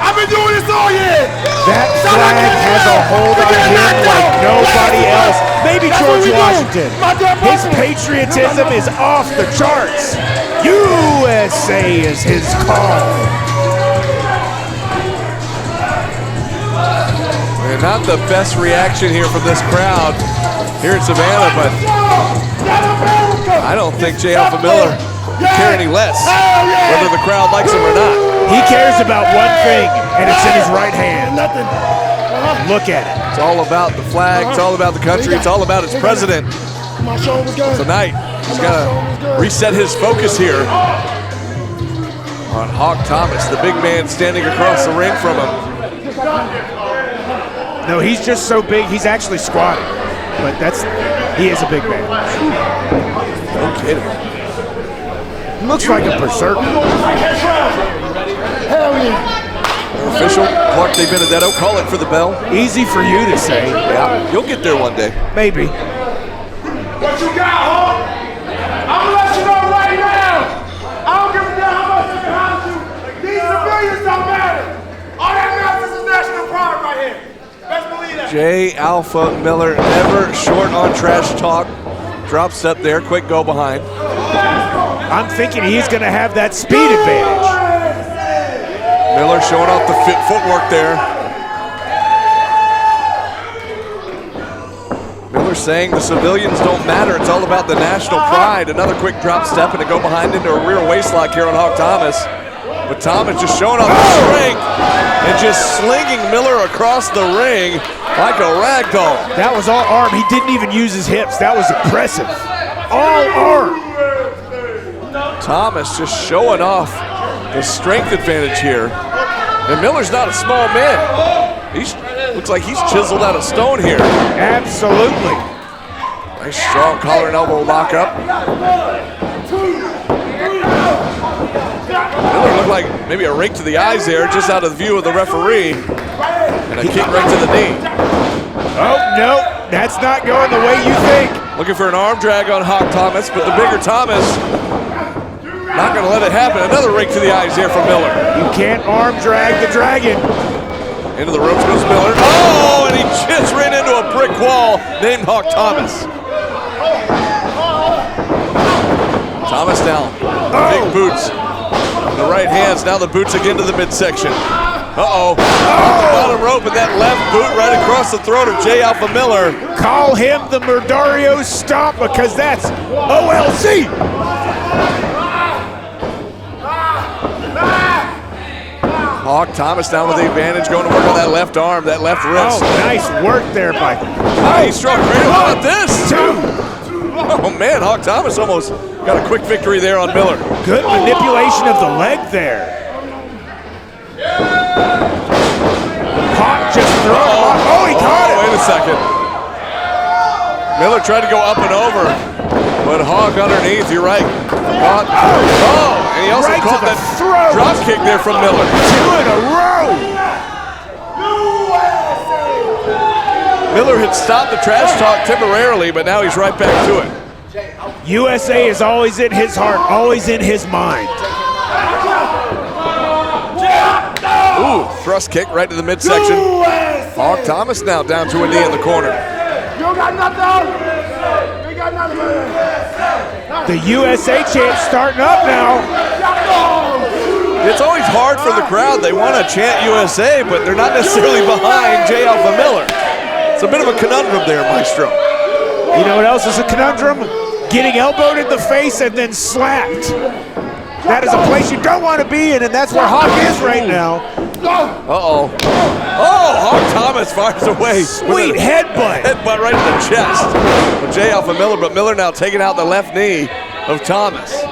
I've been doing this all year. That flag has a hold on him like nobody else. Maybe George Washington. His patriotism is off the charts. USA is his call. And not the best reaction here from this crowd here in Savannah, but I don't think J. Alpha Miller can care any less whether the crowd likes him or not. He cares about one thing, and it's in his right hand. Look at it. It's all about the flag, it's all about the country, it's all about its president. Tonight, he's got to reset his focus here on Hawk Thomas, the big man standing across the ring from him. No, he's just so big, he's actually squatting. But he is a big man. No kidding. Looks like a berserker. Hell yeah. Official Clark De Benedetto calling for the bell. Easy for you to say. Yeah, you'll get there one day. Maybe. What you got, Hawk? I'm gonna let you know right now. I don't give a damn how much is behind you. These civilians don't matter. All that matters is national pride right here. Best believe that. J. Alpha Miller never short on trash talk. Drop step there, quick go behind. I'm thinking he's going to have that speed advantage. Miller showing off the footwork there. Miller saying the civilians don't matter. It's all about the national pride. Another quick drop step and a go behind into a rear waistlock here on Hawk Thomas. But Thomas just showing off the strength and just slinging Miller across the ring like a rag doll. That was all arm. He didn't even use his hips. That was impressive. All arm. Thomas just showing off the strength advantage here. And Miller's not a small man. Looks like he's chiseled out of stone here. Absolutely. Nice strong collar and elbow lock up. Miller looked like maybe a rake to the eyes there, just out of the view of the referee. And a kick right to the knee. Oh, no, that's not going the way you think. Looking for an arm drag on Hawk Thomas, but the bigger Thomas Not gonna let it happen. Another rake to the eyes there from Miller. You can't arm drag the dragon. Into the ropes goes Miller. Oh, and he just ran into a brick wall named Hawk Thomas. Thomas down. Big boots. The right hands, now the boots again to the midsection. Uh-oh. Bottom rope and that left boot right across the throat of J. Alpha Miller. Call him the Murdario Stomp because that's OLC. Hawk Thomas down with the advantage, going to work on that left arm, that left wrist. Oh, nice work there by. He struck Reno. How about this? Oh man, Hawk Thomas almost got a quick victory there on Miller. Good manipulation of the leg there. Hawk just threw him off. Oh, he caught it. Wait a second. Miller tried to go up and over, but Hawk underneath, you're right. Caught. Oh, and he also Right caught to the that throat. drop kick there from Miller. 2 in a row. Miller had stopped the trash talk temporarily, but now he's right back to it. USA is always in his heart, always in his mind. Ooh, thrust kick right to the midsection. Hawk Thomas now down to a knee in the corner. You got nothing. You got nothing. The USA chant starting up now. It's always hard for the crowd. They want to chant USA, but they're not necessarily behind J. Alpha Miller. It's a bit of a conundrum there, Maestro. You know what else is a conundrum? Getting elbowed in the face and then slapped. That is a place you don't want to be in, and that's where Hawk is right now. Uh-oh. Oh, Hawk Thomas fires away. Sweet headbutt. Headbutt right in the chest of J. Alpha Miller, but Miller now taking out the left knee of Thomas.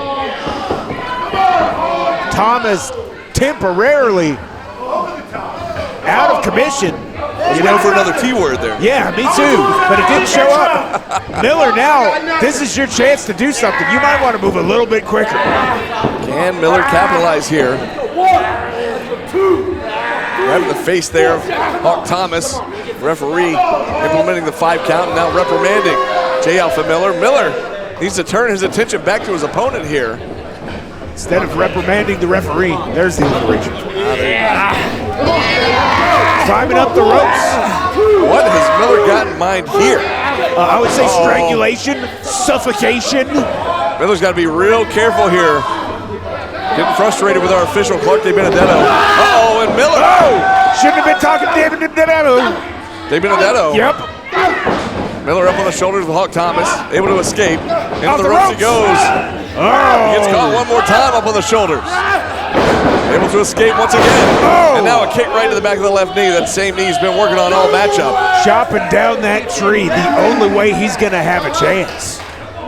Thomas temporarily out of commission. You know, for another T word there. Yeah, me too, but it didn't show up. Miller, now, this is your chance to do something. You might want to move a little bit quicker. Can Miller capitalize here? Right in the face there of Hawk Thomas. Referee implementing the 5 count and now reprimanding J. Alpha Miller. Miller needs to turn his attention back to his opponent here. Instead of reprimanding the referee, there's the alliteration. Climbing up the ropes. What has Miller got in mind here? I would say strangulation, suffocation. Miller's got to be real careful here. Getting frustrated with our official, Clark De Benedetto. Uh-oh, and Miller. Oh, shouldn't have been talking to David Benedetto. De Benedetto. Yep. Miller up on the shoulders with Hawk Thomas, able to escape. Into Off the the ropes he ropes. goes. Oh. Gets caught one more time up on the shoulders. Able to escape once again. Oh. And now a kick right to the back of the left knee. That same knee he's been working on all matchup. Chopping down that tree, the only way he's going to have a chance.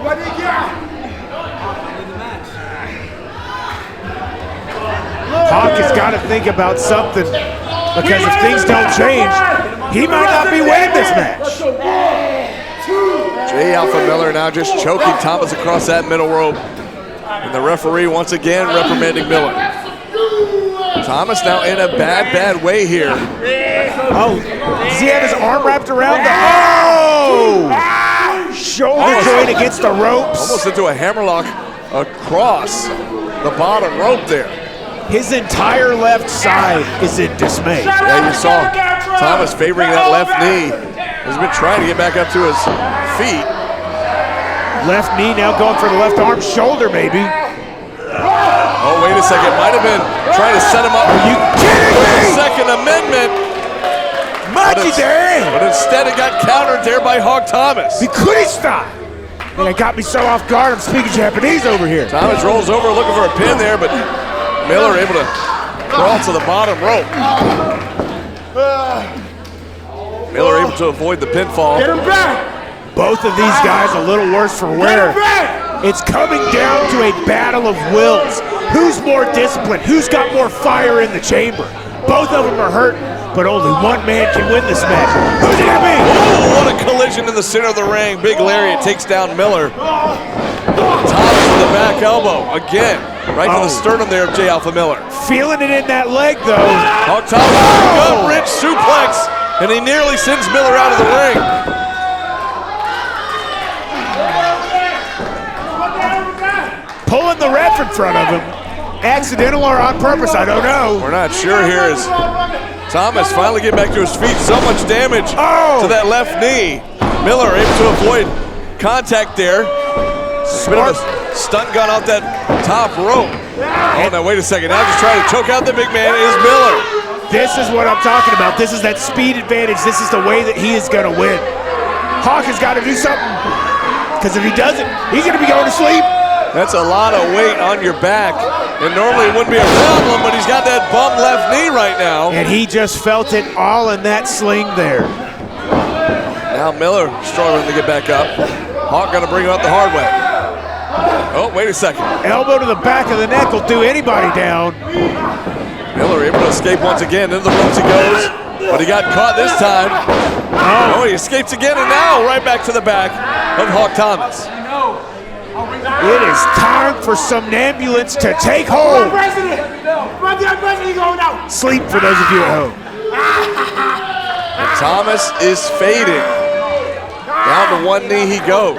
What do you got? Hawk has got to think about something because if things don't change, he might not be winning this match. J. Alpha Miller now just choking Thomas across that middle rope. And the referee once again reprimanding Miller. Thomas now in a bad way here. Oh, does he have his arm wrapped around the... Oh! Shoulder joint against the ropes. Almost into a hammerlock across the bottom rope there. His entire left side is in dismay. Yeah, you saw Thomas favoring that left knee. He's been trying to get back up to his feet. Left knee now going for the left arm, shoulder maybe. Oh, wait a second. Might have been trying to set him up. Are you kidding me? Second Amendment. Machi there. But instead it got countered there by Hawk Thomas. He couldn't stop. Man, it got me so off guard. I'm speaking Japanese over here. Thomas rolls over looking for a pin there, but Miller able to crawl to the bottom rope. Miller able to avoid the pinfall. Get him back. Both of these guys a little worse for wear. It's coming down to a battle of wills. Who's more disciplined? Who's got more fire in the chamber? Both of them are hurt, but only one man can win this match. Who's it gonna be? Oh, what a collision in the center of the ring. Big Lariat takes down Miller. Thomas with the back elbow again, right to the sternum there of J. Alpha Miller. Feeling it in that leg though. Hawk Thomas with a gut-rich suplex, and he nearly sends Miller out of the ring. Pulling the ref in front of him. Accidental or on purpose, I don't know. We're not sure here as Thomas finally getting back to his feet. So much damage to that left knee. Miller able to avoid contact there. Bit of a stun gun off that top rope. Oh, now wait a second. Now just trying to choke out the big man is Miller. This is what I'm talking about. This is that speed advantage. This is the way that he is going to win. Hawk has got to do something, because if he doesn't, he's going to be going to sleep. That's a lot of weight on your back, and normally it wouldn't be a problem, but he's got that bum left knee right now. And he just felt it all in that sling there. Now Miller struggling to get back up. Hawk going to bring him up the hard way. Oh, wait a second. Elbow to the back of the neck will do anybody down. Miller able to escape once again. Into the ropes he goes, but he got caught this time. Oh, he escapes again, and now right back to the back of Hawk Thomas. It is time for somnambulance to take hold. Sleep for those of you at home. And Thomas is fading. Down to one knee he goes.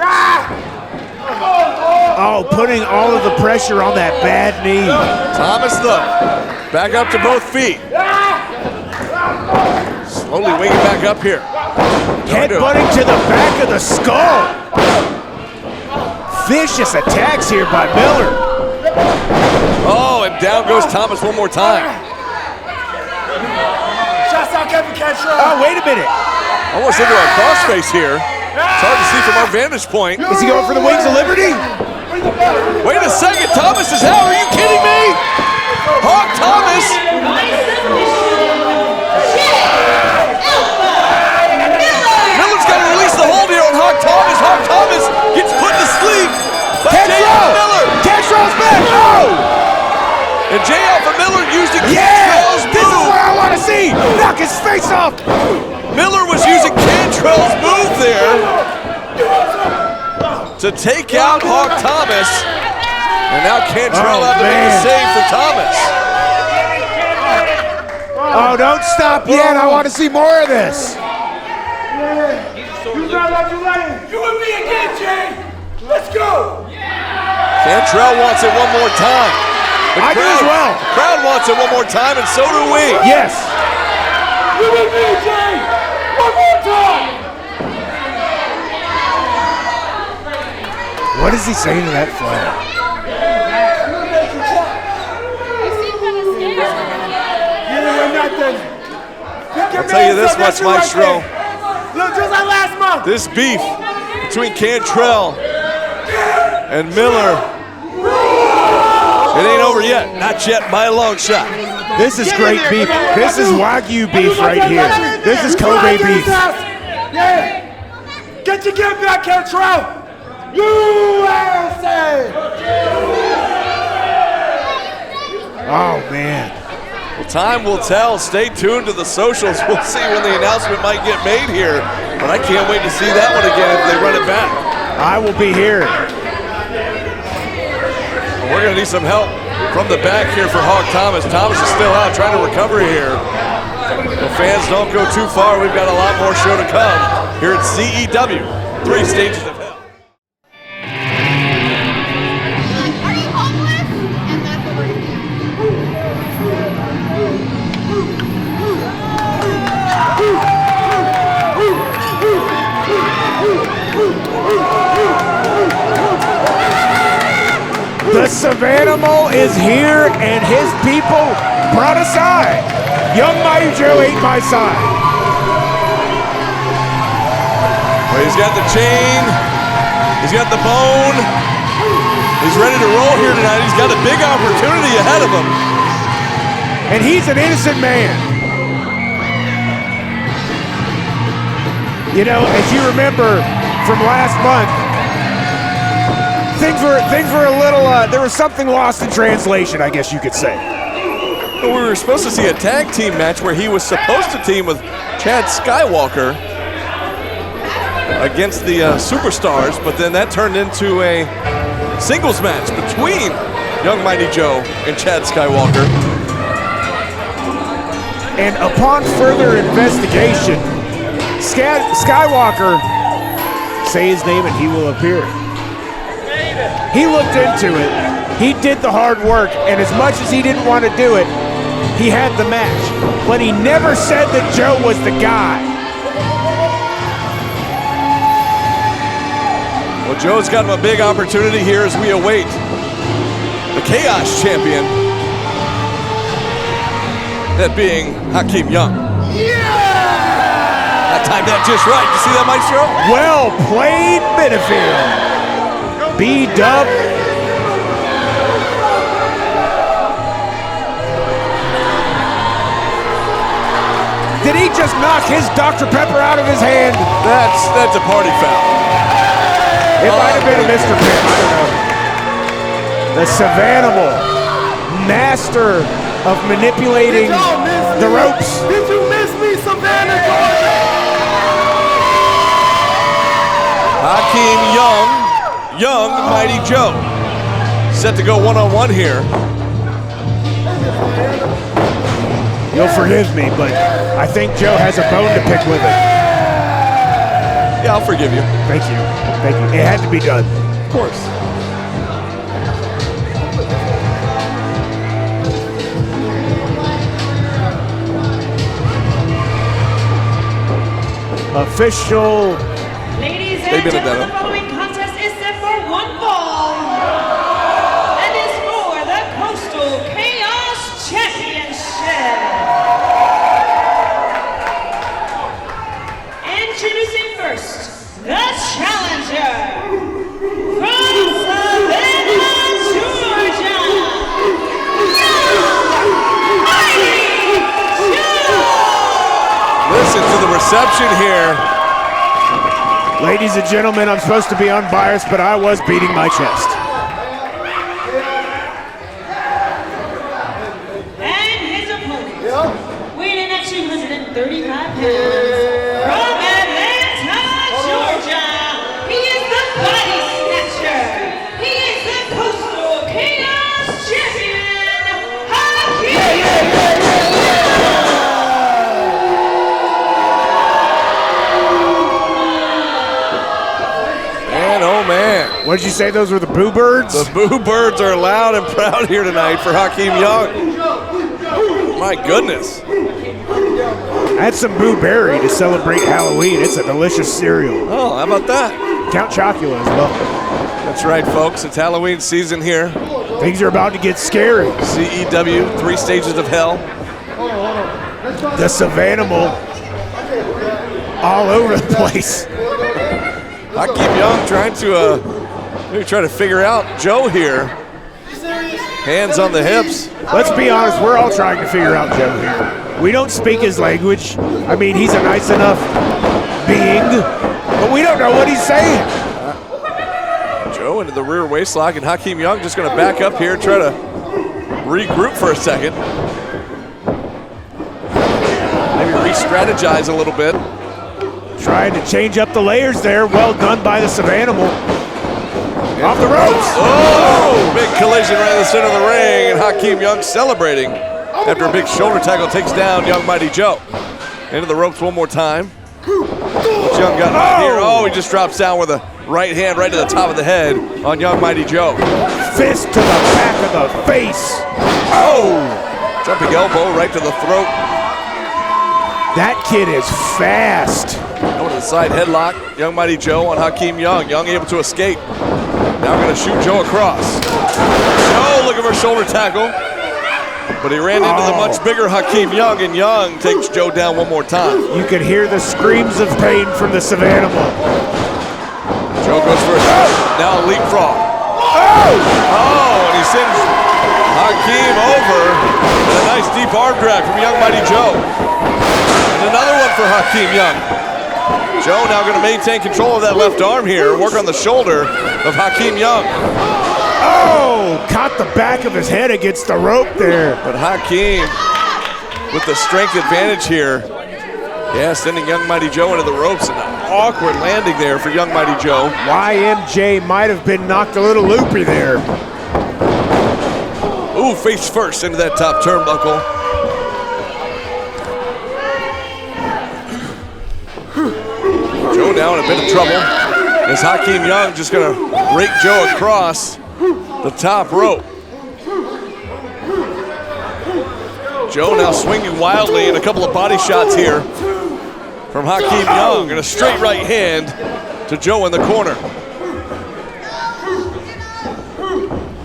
Oh, putting all of the pressure on that bad knee. Thomas, though, back up to both feet. Slowly winging back up here. Headbutting to the back of the skull. Vicious attacks here by Miller. Oh, and down goes Thomas one more time. Oh, wait a minute. Almost into our crossface here. It's hard to see from our vantage point. Is he going for the Wings of Liberty? Wait a second, Thomas is out. Are you kidding me? Hawk Thomas. Miller's got to release the hold here on Hawk Thomas. Hawk Thomas gets put to sleep by J. Miller. Kantrell's back. Oh! And J. Miller using Yeah! Kantrell's This is move. what I want to see. Knock his face off. Miller was using Kantrell's move there to take out Hawk Thomas. And now Kantrell out to make a save for Thomas. Oh, don't stop yet. I want to see more of this. You and me again, Jay. Let's go. Kantrell wants it one more time. I do as well. The crowd wants it one more time, and so do we. Yes. You and me, Jay. One more time. What is he saying to that flag? I'll tell you this much, Maestro. Look, just like last month. This beef between Kantrell and Miller, it ain't over yet. Not yet by a long shot. This is great beef. This is Wagyu beef right here. This is Kobe beef. Yeah. Get your get back, Kantrell. USA. Oh, man. Well, time will tell. Stay tuned to the socials. We'll see when the announcement might get made here. But I can't wait to see that one again if they run it back. I will be here. Well, we're going to need some help from the back here for Hawk Thomas. Thomas is still out trying to recover here. Well, fans, don't go too far. We've got a lot more show to come here at CEW, 3 Stages of Hell. The Savannah Mole is here, and his people brought a side. Young Mighty Joe ain't my side. Well, he's got the chain. He's got the bone. He's ready to roll here tonight. He's got a big opportunity ahead of him. And he's an innocent man. You know, as you remember from last month, things were a little, there was something lost in translation, I guess you could say. Well, we were supposed to see a tag team match where he was supposed to team with Chad Skywalker against the Superstars, but then that turned into a singles match between Young Mighty Joe and Chad Skywalker. And upon further investigation, Skywalker, say his name and he will appear. He looked into it, He did the hard work, and as much as he didn't want to do it, he had the match. But he never said that Joe was the guy. Well, Joe's got him a big opportunity here as we await the Chaos Champion, that being Hakeem Young. That timed that just right. You see that, Maestro? Well played, Benefield. B-Dub. Did he just knock his Dr. Pepper out of his hand? That's a party foul. It might have been a Mr. Pimp, I don't know. The Savannah, master of manipulating the ropes. Did you miss me, Savannah, Georgia? Hakeem Young, Mighty Joe. Set to go one-on-one here. You'll forgive me, but I think Joe has a bone to pick with it. Yeah, I'll forgive you. Thank you. Thank you. It had to be done. Of course. Official. Ladies They've and been a gentlemen, demo. the following contest is set for one fall and is for the Coastal Chaos Championship. Introducing first, the challenger from Savannah, Georgia, Mighty Joe. Listen to the reception here. Ladies and gentlemen, I'm supposed to be unbiased, but I was beating my chest. And his opponent, weighing in at 235 pounds, from Atlanta, Georgia, he is the Body Snatcher. He is the Coastal Chaos Champion, Hakeem And oh man, What did you say? Those were the Boo Birds? the Boo Birds are loud and proud here tonight for Hakeem Young. My goodness. I had some Boo Berry to celebrate Halloween. It's a delicious cereal. Oh, how about that? Count Chocula as well. That's right, folks. It's Halloween season here. Things are about to get scary. CEW, 3 stages of hell. The Savannah all over the place. Hakeem Young trying to maybe try to figure out Joe here. Hands on the hips. Let's be honest, we're all trying to figure out Joe here. We don't speak his language. I mean, he's a nice enough being, but we don't know what he's saying. Joe into the rear waistlock, and Hakeem Young just going to back up here, try to regroup for a second. Maybe re-strategize a little bit. Trying to change up the layers there. Well done by the Savannah. Off the ropes. Oh, big collision right in the center of the ring, and Hakeem Young celebrating after a big shoulder tackle takes down Young Mighty Joe. Into the ropes one more time. What's Young got here? Oh, he just drops down with a right hand right to the top of the head on Young Mighty Joe. Fist to the back of the face. Oh, jumping elbow right to the throat. That kid is fast. Going to the side headlock. Young Mighty Joe on Hakeem Young. Young able to escape. Now going to shoot Joe across. Joe looking for a shoulder tackle. But he ran into the much bigger Hakeem Young, and Young takes Joe down one more time. You could hear the screams of pain from the Savannah. Joe goes for a shot. Now a leapfrog. Oh, and he sends Hakeem over. And a nice deep arm drag from Young Mighty Joe. And another one for Hakeem Young. Joe now going to maintain control of that left arm here, work on the shoulder of Hakeem Young. Oh, caught the back of his head against the rope there. But Hakeem with the strength advantage here. Yeah, sending Young Mighty Joe into the ropes, and an awkward landing there for Young Mighty Joe. YMJ might have been knocked a little loopy there. Ooh, face first into that top turnbuckle. Joe now in a bit of trouble. Is Hakeem Young just gonna rake Joe across? the top rope. Joe now swinging wildly, and a couple of body shots here from Hakeem Young, and a straight right hand to Joe in the corner.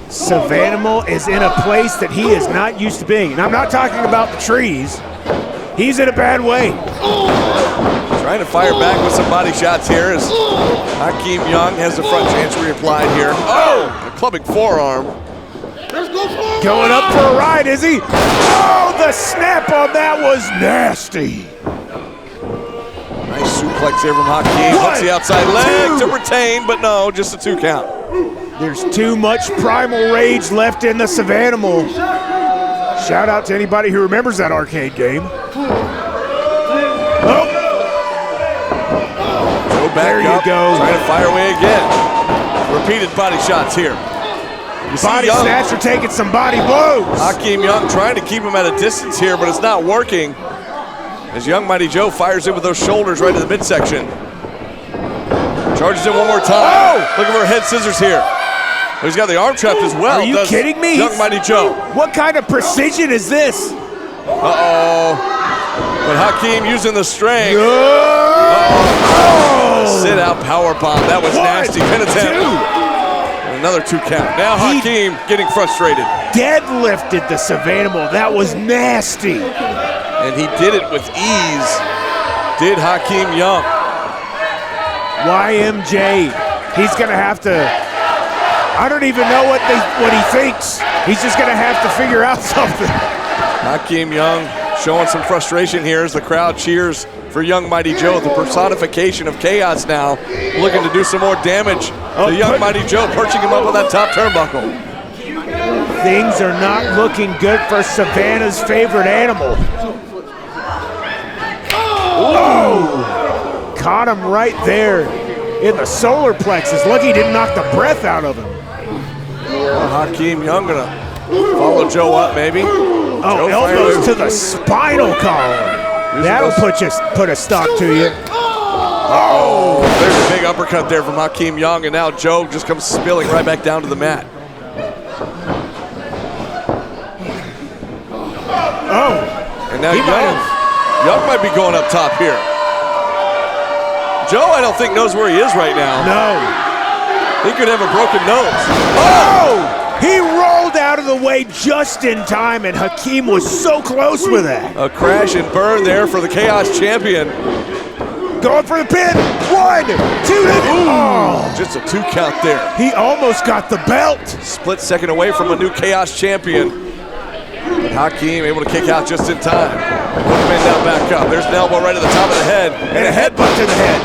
Savannah is in a place that he is not used to being. And I'm not talking about the trees. He's in a bad way. Trying to fire back with some body shots here as Hakeem Young has the front chancery applied here. Oh, a clubbing forearm. Going up for a ride, is he? Oh, the snap on that was nasty. Nice suplex here from Hakeem. Hooks the outside leg to retain, but no, just a 2 count. There's too much primal rage left in the Savannah. Shout out to anybody who remembers that arcade game. Oh. Joe back there you up, go. Trying to fire away again. Repeated body shots here. Body snatcher taking some body blows. Hakeem Young trying to keep him at a distance here, but it's not working. As Young Mighty Joe fires in with those shoulders right in the midsection. Charges in one more time. Oh! Looking for head scissors here. He's got the arm trapped as well. Are you kidding me? Young Mighty Joe. What kind of precision is this? Uh-oh. But Hakeem using the strength. Sit out power bomb. That was nasty. Pin attempt. Another 2 count. Now Hakeem getting frustrated. Deadlifted the Savannah. That was nasty. And he did it with ease. Did Hakeem Young. YMJ. He's going to have to, I don't even know what he thinks. He's just going to have to figure out something. Hakeem Young showing some frustration here as the crowd cheers for Young Mighty Joe, the personification of chaos now, looking to do some more damage. The Young Mighty Joe perching him up on that top turnbuckle. Things are not looking good for Savannah's favorite animal. Oh! Caught him right there in the solar plexus. Lucky he didn't knock the breath out of him. Well, Hakeem Young gonna follow Joe up, maybe. Oh, elbows to the spinal column. That'll put a stop to you. Oh, there's a big uppercut there from Hakeem Young, and now Joe just comes spilling right back down to the mat. Oh, and now Young might be going up top here. Joe, I don't think, knows where he is right now. No. He could have a broken nose. Oh! He rolled out of the way just in time, and Hakeem was so close with that. A crash and burn there for the Chaos Champion. Going for the pin. 1, 2, oh! Just a 2 count there. He almost got the belt. Split second away from a new Chaos Champion. But Hakeem able to kick out just in time. Put him in now, back up. There's an elbow right at the top of the head. And a headbutt to the head.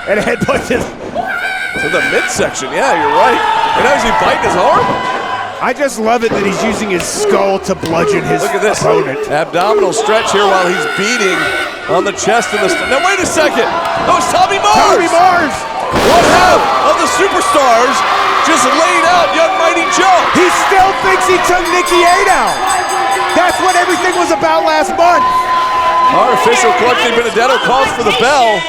And a headbutt to the midsection. Yeah, you're right. And now is he biting his arm? I just love it that he's using his skull to bludgeon his opponent. Abdominal stretch here while he's beating on the chest and the now wait a second. That was Tommy Mars. Tommy Mars. One half of the superstars just laid out Young Mighty Joe. He still thinks he took Nikki Eight out. That's what everything was about last month. Our official Collective Benedetto calls for the bell.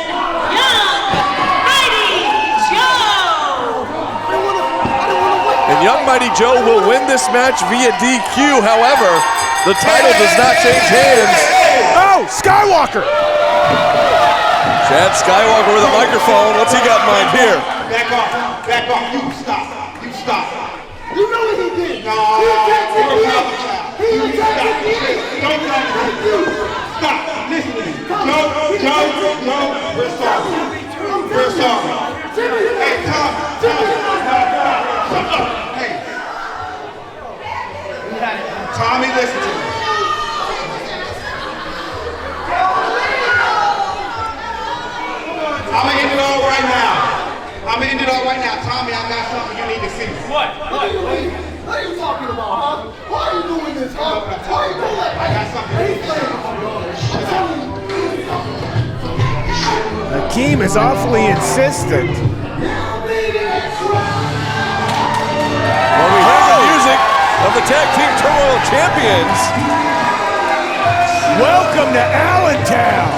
And Young Mighty Joe will win this match via DQ. However, the title does not change hands. Oh, Skywalker. Chad Skywalker with a microphone. What's he got in mind here? Back off. You stop. You know what he did. No. He attacked me. Don't stop. Listen to me. Joe. We're sorry. Hey, Tom. Shut up. Hey. Tommy, listen to me. I'm gonna end it all right now. Tommy, I got something you need to see. What? What are you talking about, huh? Why are you doing this, huh? Why are you doing that? I got something you need to see. Hakeem is awfully insistent. Well, we heard the music of the Tag Team Turmoil Champions. Welcome to Allentown.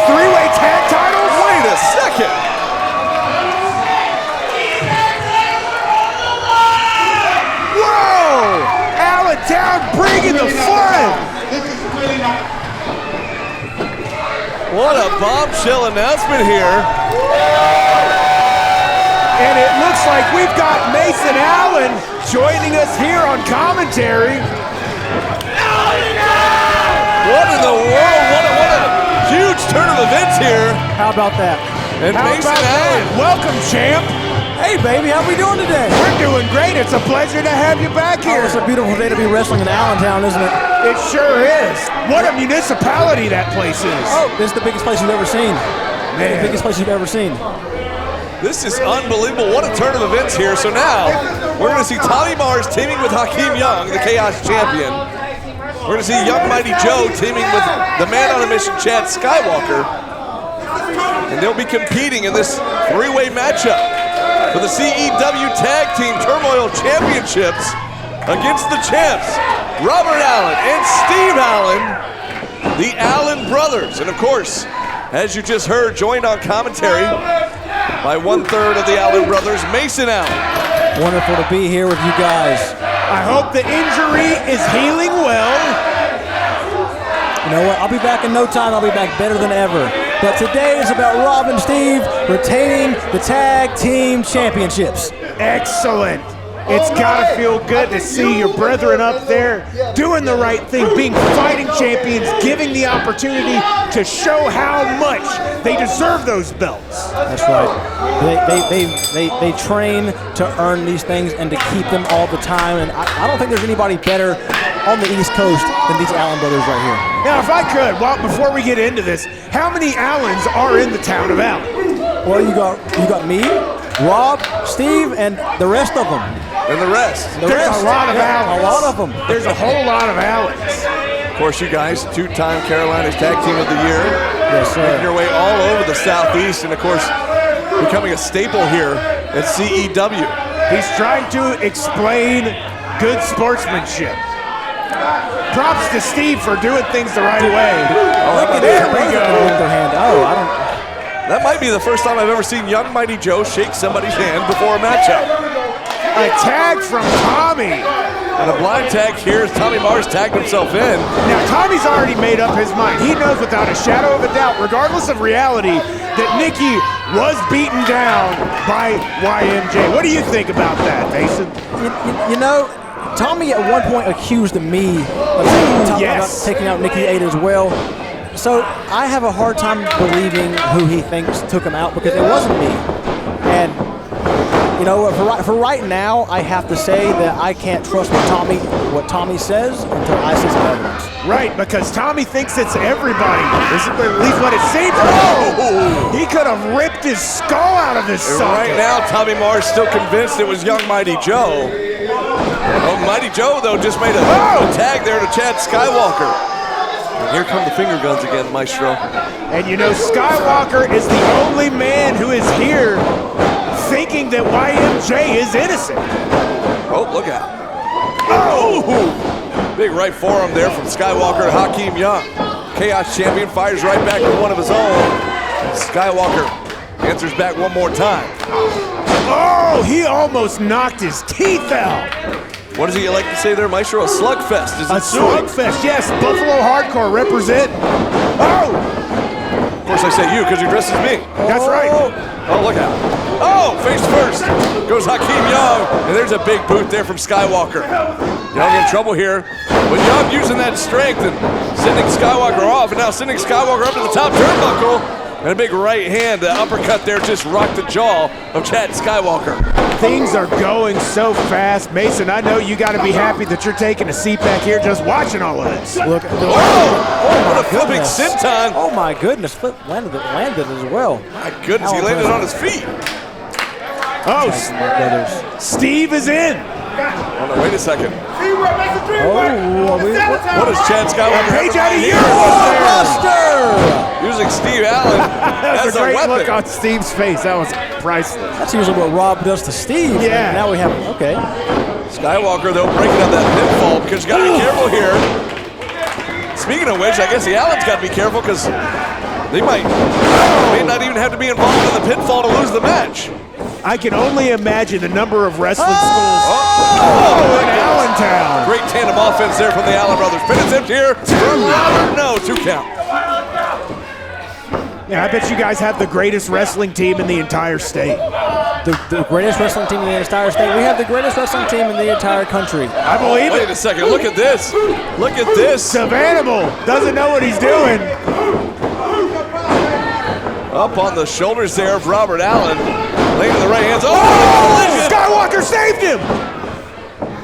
Three-way tag titles? Wait a second. Whoa! Allen down, bringing the flood. What a bombshell announcement here. And it looks like we've got Mason Allen joining us here on commentary. What in the world? What a huge turn of events here. How about that? And How Mason about Allen. that? Welcome, champ. Hey, baby, how we doing today? We're doing great. It's a pleasure to have you back Oh, here. it's a beautiful day to be wrestling in Allentown, isn't it? It sure is. What a municipality that place is. Oh, this is the biggest place you've ever seen. Man. The biggest place you've ever seen. This is unbelievable. What a turn of events here. So now we're going to see Tommy Mars teaming with Hakeem Young, the Chaos Champion. We're going to see Young Mighty Joe teaming with the man on a mission, Chad Skywalker. And they'll be competing in this three-way matchup for the CEW Tag Team Turmoil Championships against the champs, Robert Allen and Steve Allen, the Allen brothers. And of course, as you just heard, joined on commentary by 1/3 of the Allen brothers, Mason Allen. Wonderful to be here with you guys. I hope the injury is healing well. You know what? I'll be back in no time. I'll be back better than ever. But today is about Rob and Steve retaining the Tag Team Championships. Excellent. It's got to feel good to see your brethren up there doing the right thing, being fighting champions, giving the opportunity to show how much they deserve those belts. That's right. They train to earn these things and to keep them all the time. And I don't think there's anybody better on the East Coast than these Allen brothers right here. Now, if I could, well, before we get into this, how many Allens are in the town of Allen? Well, you got me, Rob, Steve, and the rest of them. And the rest. There's a lot of Allens. A lot of them. There's a whole lot of Allens. Of course, you guys, two-time Carolina's Tag Team of the Year. Yes, sir. Making your way all over the Southeast, and of course, becoming a staple here at CEW. He's trying to explain good sportsmanship. Props to Steve for doing things the right way. Oh, There we go. Their hand. Oh, I don't. that might be the first time I've ever seen Young Mighty Joe shake somebody's hand before a matchup. A tag from Tommy. And a blind tag here as Tommy Mars tagged himself in. Now, Tommy's already made up his mind. He knows without a shadow of a doubt, regardless of reality, that Nikki was beaten down by YMJ. What do you think about that, Mason? You know, Tommy at one point accused me of about taking out Nikki Eight as well. So I have a hard time believing who he thinks took him out because it wasn't me. And you know, for right now, I have to say that I can't trust what Tommy says until I see some evidence. Right, because Tommy thinks it's everybody. This is at least what it seems like. Oh! He could have ripped his skull out of his And socket. right now, Tommy Mars still convinced it was Young Mighty Joe. Oh, Mighty Joe, though, just made a tag there to Chad Skywalker. And here come the finger guns again, Maestro. And you know, Skywalker is the only man who is here thinking that YMJ is innocent. Oh, look out. Oh! Big right forearm there from Skywalker to Hakeem Young. Chaos Champion fires right back with one of his own. Skywalker answers back one more time. Oh, he almost knocked his teeth out. What does he like to say there, Maestro? A slugfest. Is A slugfest, yes. Buffalo Hardcore represent. Oh! Of course I say you because you're dressed as me. That's right. Oh, look out. Oh, face first goes Hakeem Young. And there's a big boot there from Skywalker. Young in trouble here. But Young using that strength and sending Skywalker off. And now sending Skywalker up to the top turnbuckle. And a big right hand, the uppercut there just rocked the jaw of Chad Skywalker. Things are going so fast. Mason, I know you got to be happy that you're taking a seat back here just watching all of this. Look, What a flipping senton. Oh my goodness, landed as well. My goodness, he landed on his feet. Oh, Brothers. Steve is in. Oh, no, wait a second. What What is Chad Skywalker? Page out of here? here. Buster! Using Steve Allen That's as a a great weapon. look on Steve's face. That was priceless. That's usually what Rob does to Steve. Yeah. Now we have, okay. Skywalker, though, breaking up that pinfall because you got to be careful here. speaking of which, I guess the Allens got to be careful because they may not even have to be involved in the pinfall to lose the match. I can only imagine the number of wrestling schools in Allentown. Great tandem offense there from the Allen brothers. Pin attempt here from Robert. No, 2 count. Yeah, I bet you guys have the greatest wrestling team in the entire state. The greatest wrestling team in the entire state. We have the greatest wrestling team in the entire country. I believe it. Wait a second. Look at this. Look at this. Savannah doesn't know what he's doing. Up on the shoulders there of Robert Allen. Laying to the right hands. Oh! Skywalker saved him!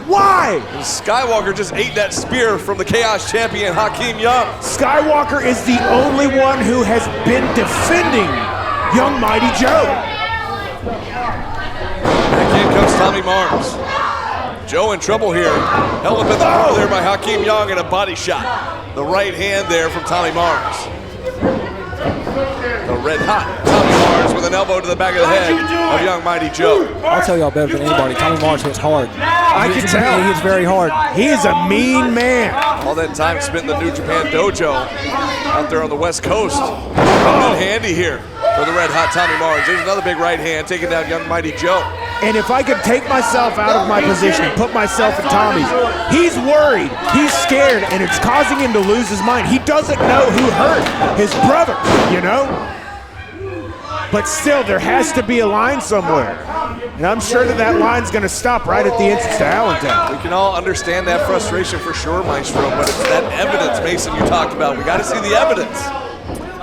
Why? Skywalker just ate that spear from the Chaos champion, Hakeem Young. Skywalker is the only one who has been defending Young Mighty Joe. Back in comes Tommy Mars. Joe in trouble here. Held up in the corner there by Hakeem Young and a body shot. The right hand there from Tommy Mars. The red hot Tommy Mars with an elbow to the back of the head of Young Mighty Joe. I'll tell y'all better than anybody, Tommy Mars hits hard. I can tell. He hits very hard. He is a mean man. All that time spent in the New Japan Dojo out there on the West Coast. Coming in handy here for the red hot Tommy Mars. There's another big right hand taking down Young Mighty Joe. And if I could take myself out of my position and put myself in Tommy's, he's worried, he's scared, and it's causing him to lose his mind. He doesn't know who hurt his brother, you know? But still, there has to be a line somewhere. And I'm sure that line's going to stop right at the entrance to Allentown. We can all understand that frustration for sure, Maestro, but it's that evidence, Mason, you talked about. We got to see the evidence.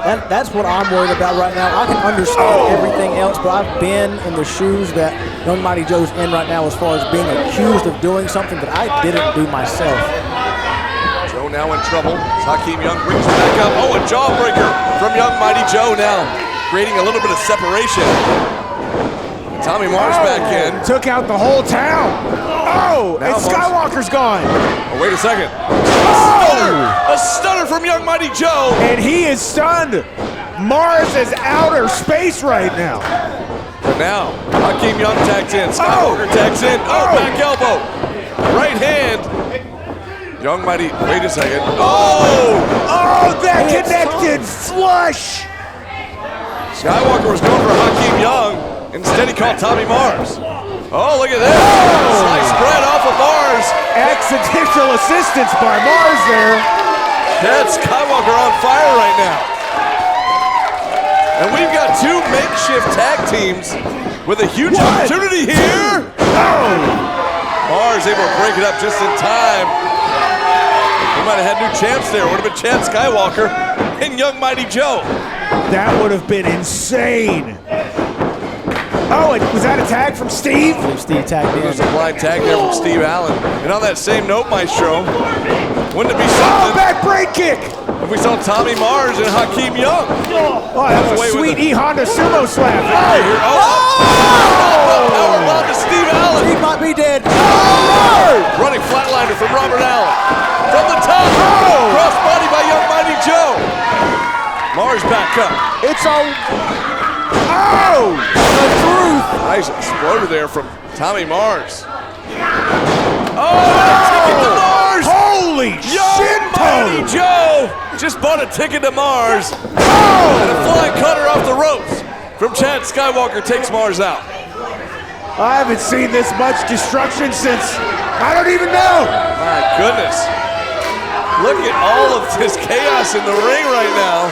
That's what I'm worried about right now. I can understand everything else, but I've been in the shoes that Young Mighty Joe's in right now as far as being accused of doing something that I didn't do myself. Joe now in trouble. Hakeem Young brings him back up. Oh, a jawbreaker from Young Mighty Joe now, creating a little bit of separation. Tommy Mars back in. Took out the whole town. Oh, now and Skywalker's gone. Oh, wait a second. A stunner from Young Mighty Joe. And he is stunned. Mars is outer space right now. But now, Hakeem Young tags in. Skywalker tags in. Oh, back elbow. Right hand. Young Mighty, wait a second. Oh, that connected flush. Skywalker was going for Hakeem Young. Instead, he called Tommy Mars. Oh, look at this. Slice spread off of Mars. Accidental assistance by Mars there. That's Skywalker on fire right now. And we've got 2 makeshift tag teams with a huge opportunity here. Mars able to break it up just in time. We might have had new champs there. Would have been Chad Skywalker and Young Mighty Joe. That would have been insane. Oh, and was that a tag from Steve? Steve tagged in. There's a blind tag there from Steve Allen. And on that same note, Maestro, wouldn't it be something back break kick if we saw Tommy Mars and Hakeem Young? Oh, that was a sweet E Honda sumo slap. Power bomb to Steve Allen. He might be dead. Running flatliner from Robert Allen. From the top. Cross body by Young Mighty Joe. Mars back up. It's a... The truth. Nice exploder there from Tommy Mars. Ticket to Mars. Holy Young Mighty Joe just bought a ticket to Mars. And a flying cutter off the ropes from Chad Skywalker takes Mars out. I haven't seen this much destruction since... I don't even know. My goodness. Look at all of this chaos in the ring right now.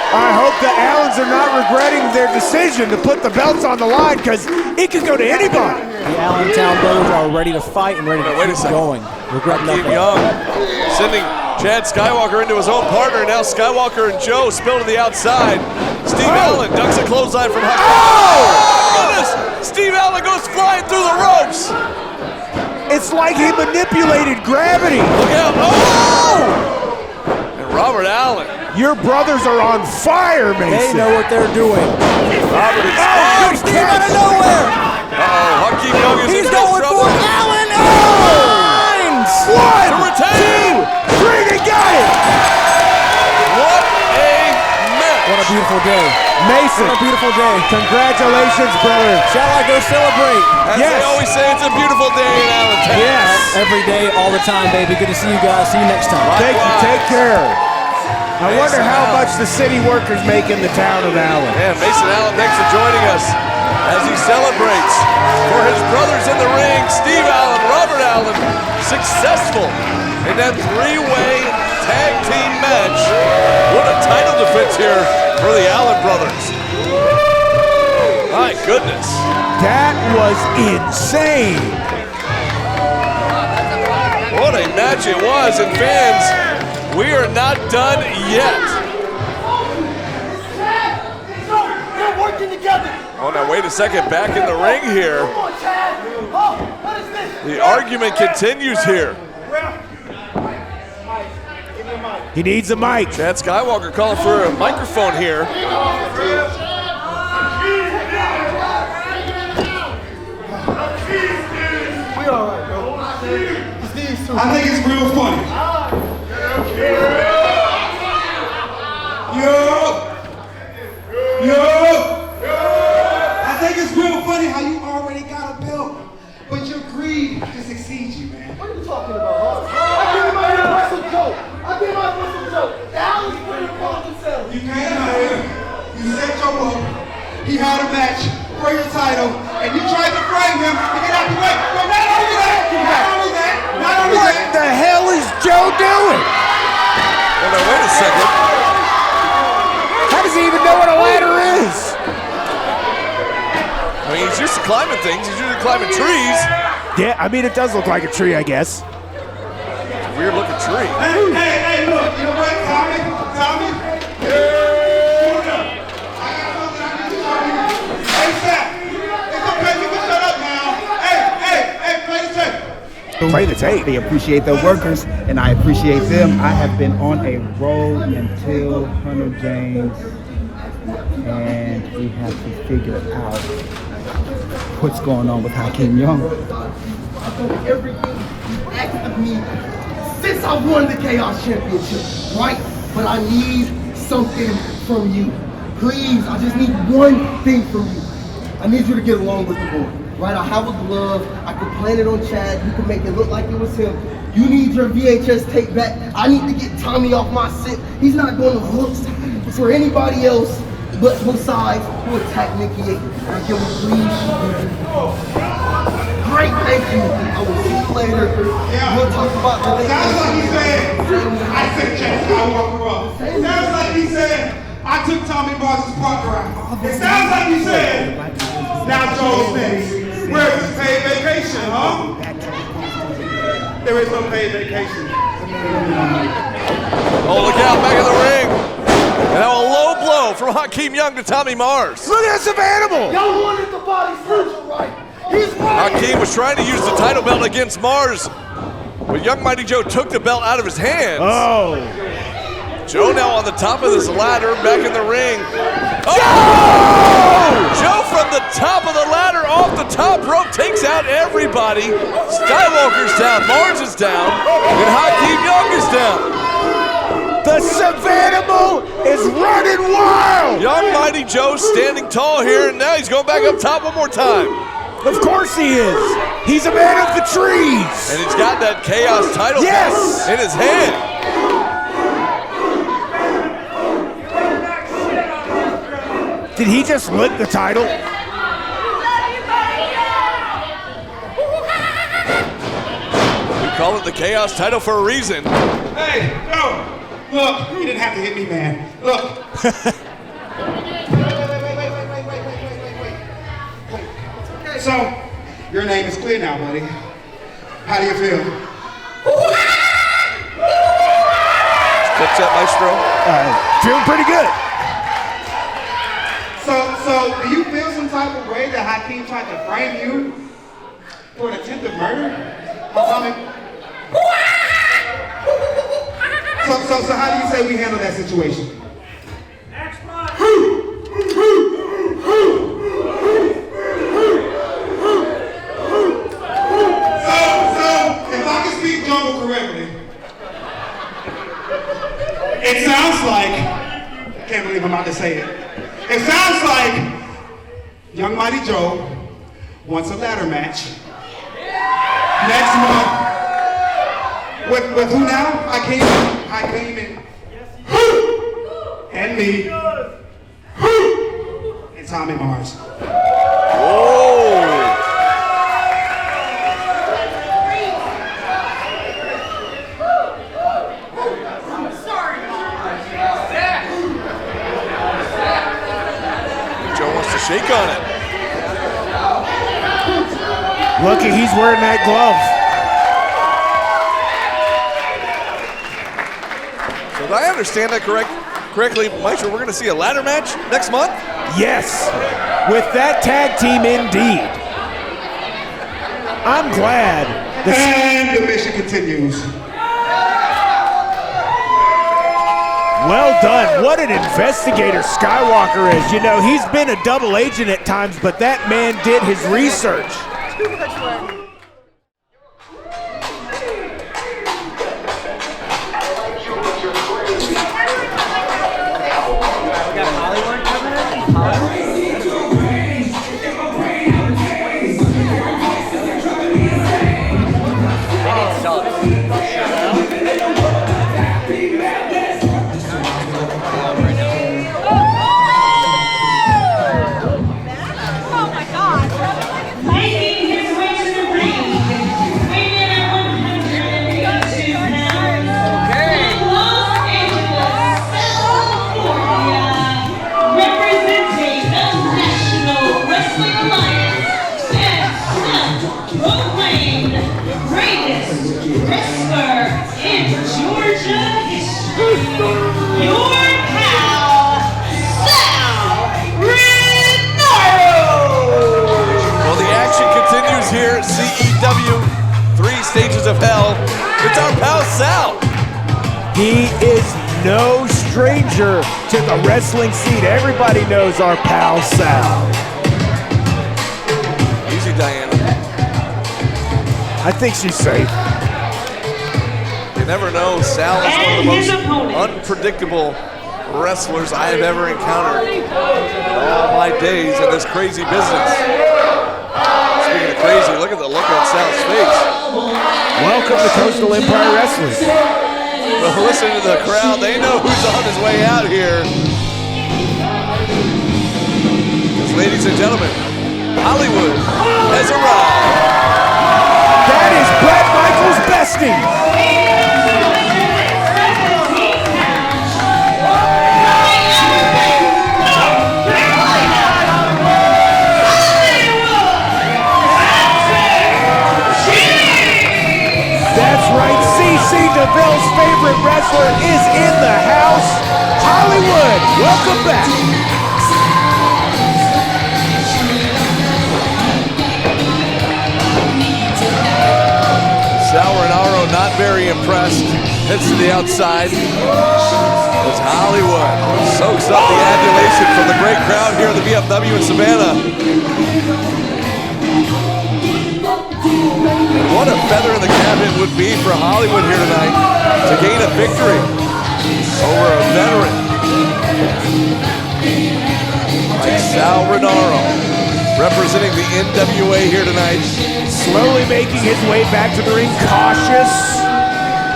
I hope the Allens are not regretting their decision to put the belts on the line, because it could go to anybody. The Allentown brothers are ready to fight and ready to keep going. Regret Hakeem nothing. Young sending Chad Skywalker into his own partner. Now Skywalker and Joe spill to the outside. Steve Allen ducks a clothesline from Hakeem. Oh! Goodness! Steve Allen goes flying through the ropes. It's like he manipulated gravity. Look out. Oh! And Robert Allen. Your brothers are on fire, Mason. They know what they're doing. Robert is Steve out of nowhere. Hakeem Young is He's in going trouble. for Allen. Lines. 1, To retain. 2, 3, they got it. What a match. What a beautiful day. Mason, What a beautiful day. congratulations, brother. Shall I go celebrate? As Yes. they always say, it's a beautiful day in Allentown. Yes. Every day, all the time, baby. Good to see you guys. See you next time. Thank you. Take care. I wonder how much the city workers make in the town of Allen. Yeah, Mason Allen, thanks for joining us as he celebrates for his brothers in the ring, Steve Allen, Robert Allen, successful in that three-way tag team match. What a title defense here for the Allen brothers. My goodness. That was insane. What a match it was, and fans, we are not done yet. They're working together. Oh, now wait a second, back in the ring here. Come on, Chad. Oh, what is this? The argument continues here. He needs a mic. Chad Skywalker calling for a microphone here. We all right, bro. I think it's real funny. Yo! I think it's real funny how you already got a belt, but your greed just exceeds you, man. What are you talking about? I give him my wrestle joke. The Allen's put it upon themselves. You came out here, you set Joe up, he had a match for your title, and you tried to frame him to get out the way. But not only that, What the hell is Joe doing? Oh, now wait a second. How does he even know what a ladder is? I mean, he's used to climbing things. He's used to climbing trees. Yeah, I mean, it does look like a tree, I guess. It's a weird looking tree. Hey, look, you know what, Tommy? Play the tape. They appreciate the workers, and I appreciate them. I have been on a roll until Hunter James, and we have to figure out what's going on with Hakeem Young. I've done everything asked of me since I won the Chaos Championship, right? But I need something from you. Please, I just need one thing from you. I need you to get along with the board. Right, I have a glove, I can plant it on Chad, you can make it look like it was him. You need your VHS tape back. I need to get Tommy off my scent. He's not going to look for anybody else but besides who attacked Nikki Eight. Can we please? Great, thank you. I will see you later. We'll talk about the Sounds like he said, I said Chad Skywalker up. Sounds like he said, I took Tommy Mars' partner out. It sounds like he said, now Joel's next. Where's his paid vacation, huh? There is no paid vacation. Oh, look out, back in the ring. And now a low blow from Hakeem Young to Tommy Mars. Look at some animal. Y'all wanted the body surgery, right? He's right. Hakeem was trying to use the title belt against Mars, but Young Mighty Joe took the belt out of his hands. Oh. Joe now on the top of this ladder, back in the ring. Oh! Joe from the top of the ladder, off the top rope, takes out everybody. Skywalker's down, Mars is down, and Hakeem Young is down. The Savannah is running wild. Young Mighty Joe standing tall here, and now he's going back up top one more time. Of course he is. He's a man of the trees. And he's got that Chaos title Yes. in his hand. Did he just lick the title? We call it the Chaos title for a reason. Hey, no. Look, you didn't have to hit me, man. Look. Wait. So, your name is clear now, buddy. How do you feel? Catch that, Maestro? Feeling pretty good. So do you feel some type of way that Hakeem tried to frame you for an attempted murder? So how do you say we handle that situation? So if I can speak jungle correctly, it sounds like, I can't believe I'm about to say it. It sounds like Young Mighty Joe wants a ladder match next month. With who now? Hakeem and and me, and Tommy Mars. Shake on it. Lucky he's wearing that glove. So did I understand that correctly, Maestro? We're going to see a ladder match next month? Yes, with that tag team indeed. I'm glad. And the mission continues. Well done. What an investigator Skywalker is. You know, he's been a double agent at times, but that man did his research. Here at CEW 3 Stages of Hell. It's our pal Sal. He is no stranger to the wrestling scene. Everybody knows our pal Sal. Easy, Diana. I think she's safe. You never know. Sal is one of the most unpredictable wrestlers I have ever encountered in all my days in this crazy business. Speaking of crazy, look at the look on Sal's face. Welcome to Coastal Empire Wrestling. But listen to the crowd. They know who's on his way out here. Because, ladies and gentlemen, Hollywood has arrived. That is Brad Michaels' bestie. DeVille's favorite wrestler is in the house. Hollywood, welcome back. Rinauro not very impressed. Heads to the outside. As Hollywood soaks up the adulation from the great crowd here at the VFW in Savannah. What a feather in the cap it would be for Hollywood here tonight to gain a victory over a veteran like Sal Rinauro, representing the NWA here tonight. Slowly making his way back to the ring, cautious,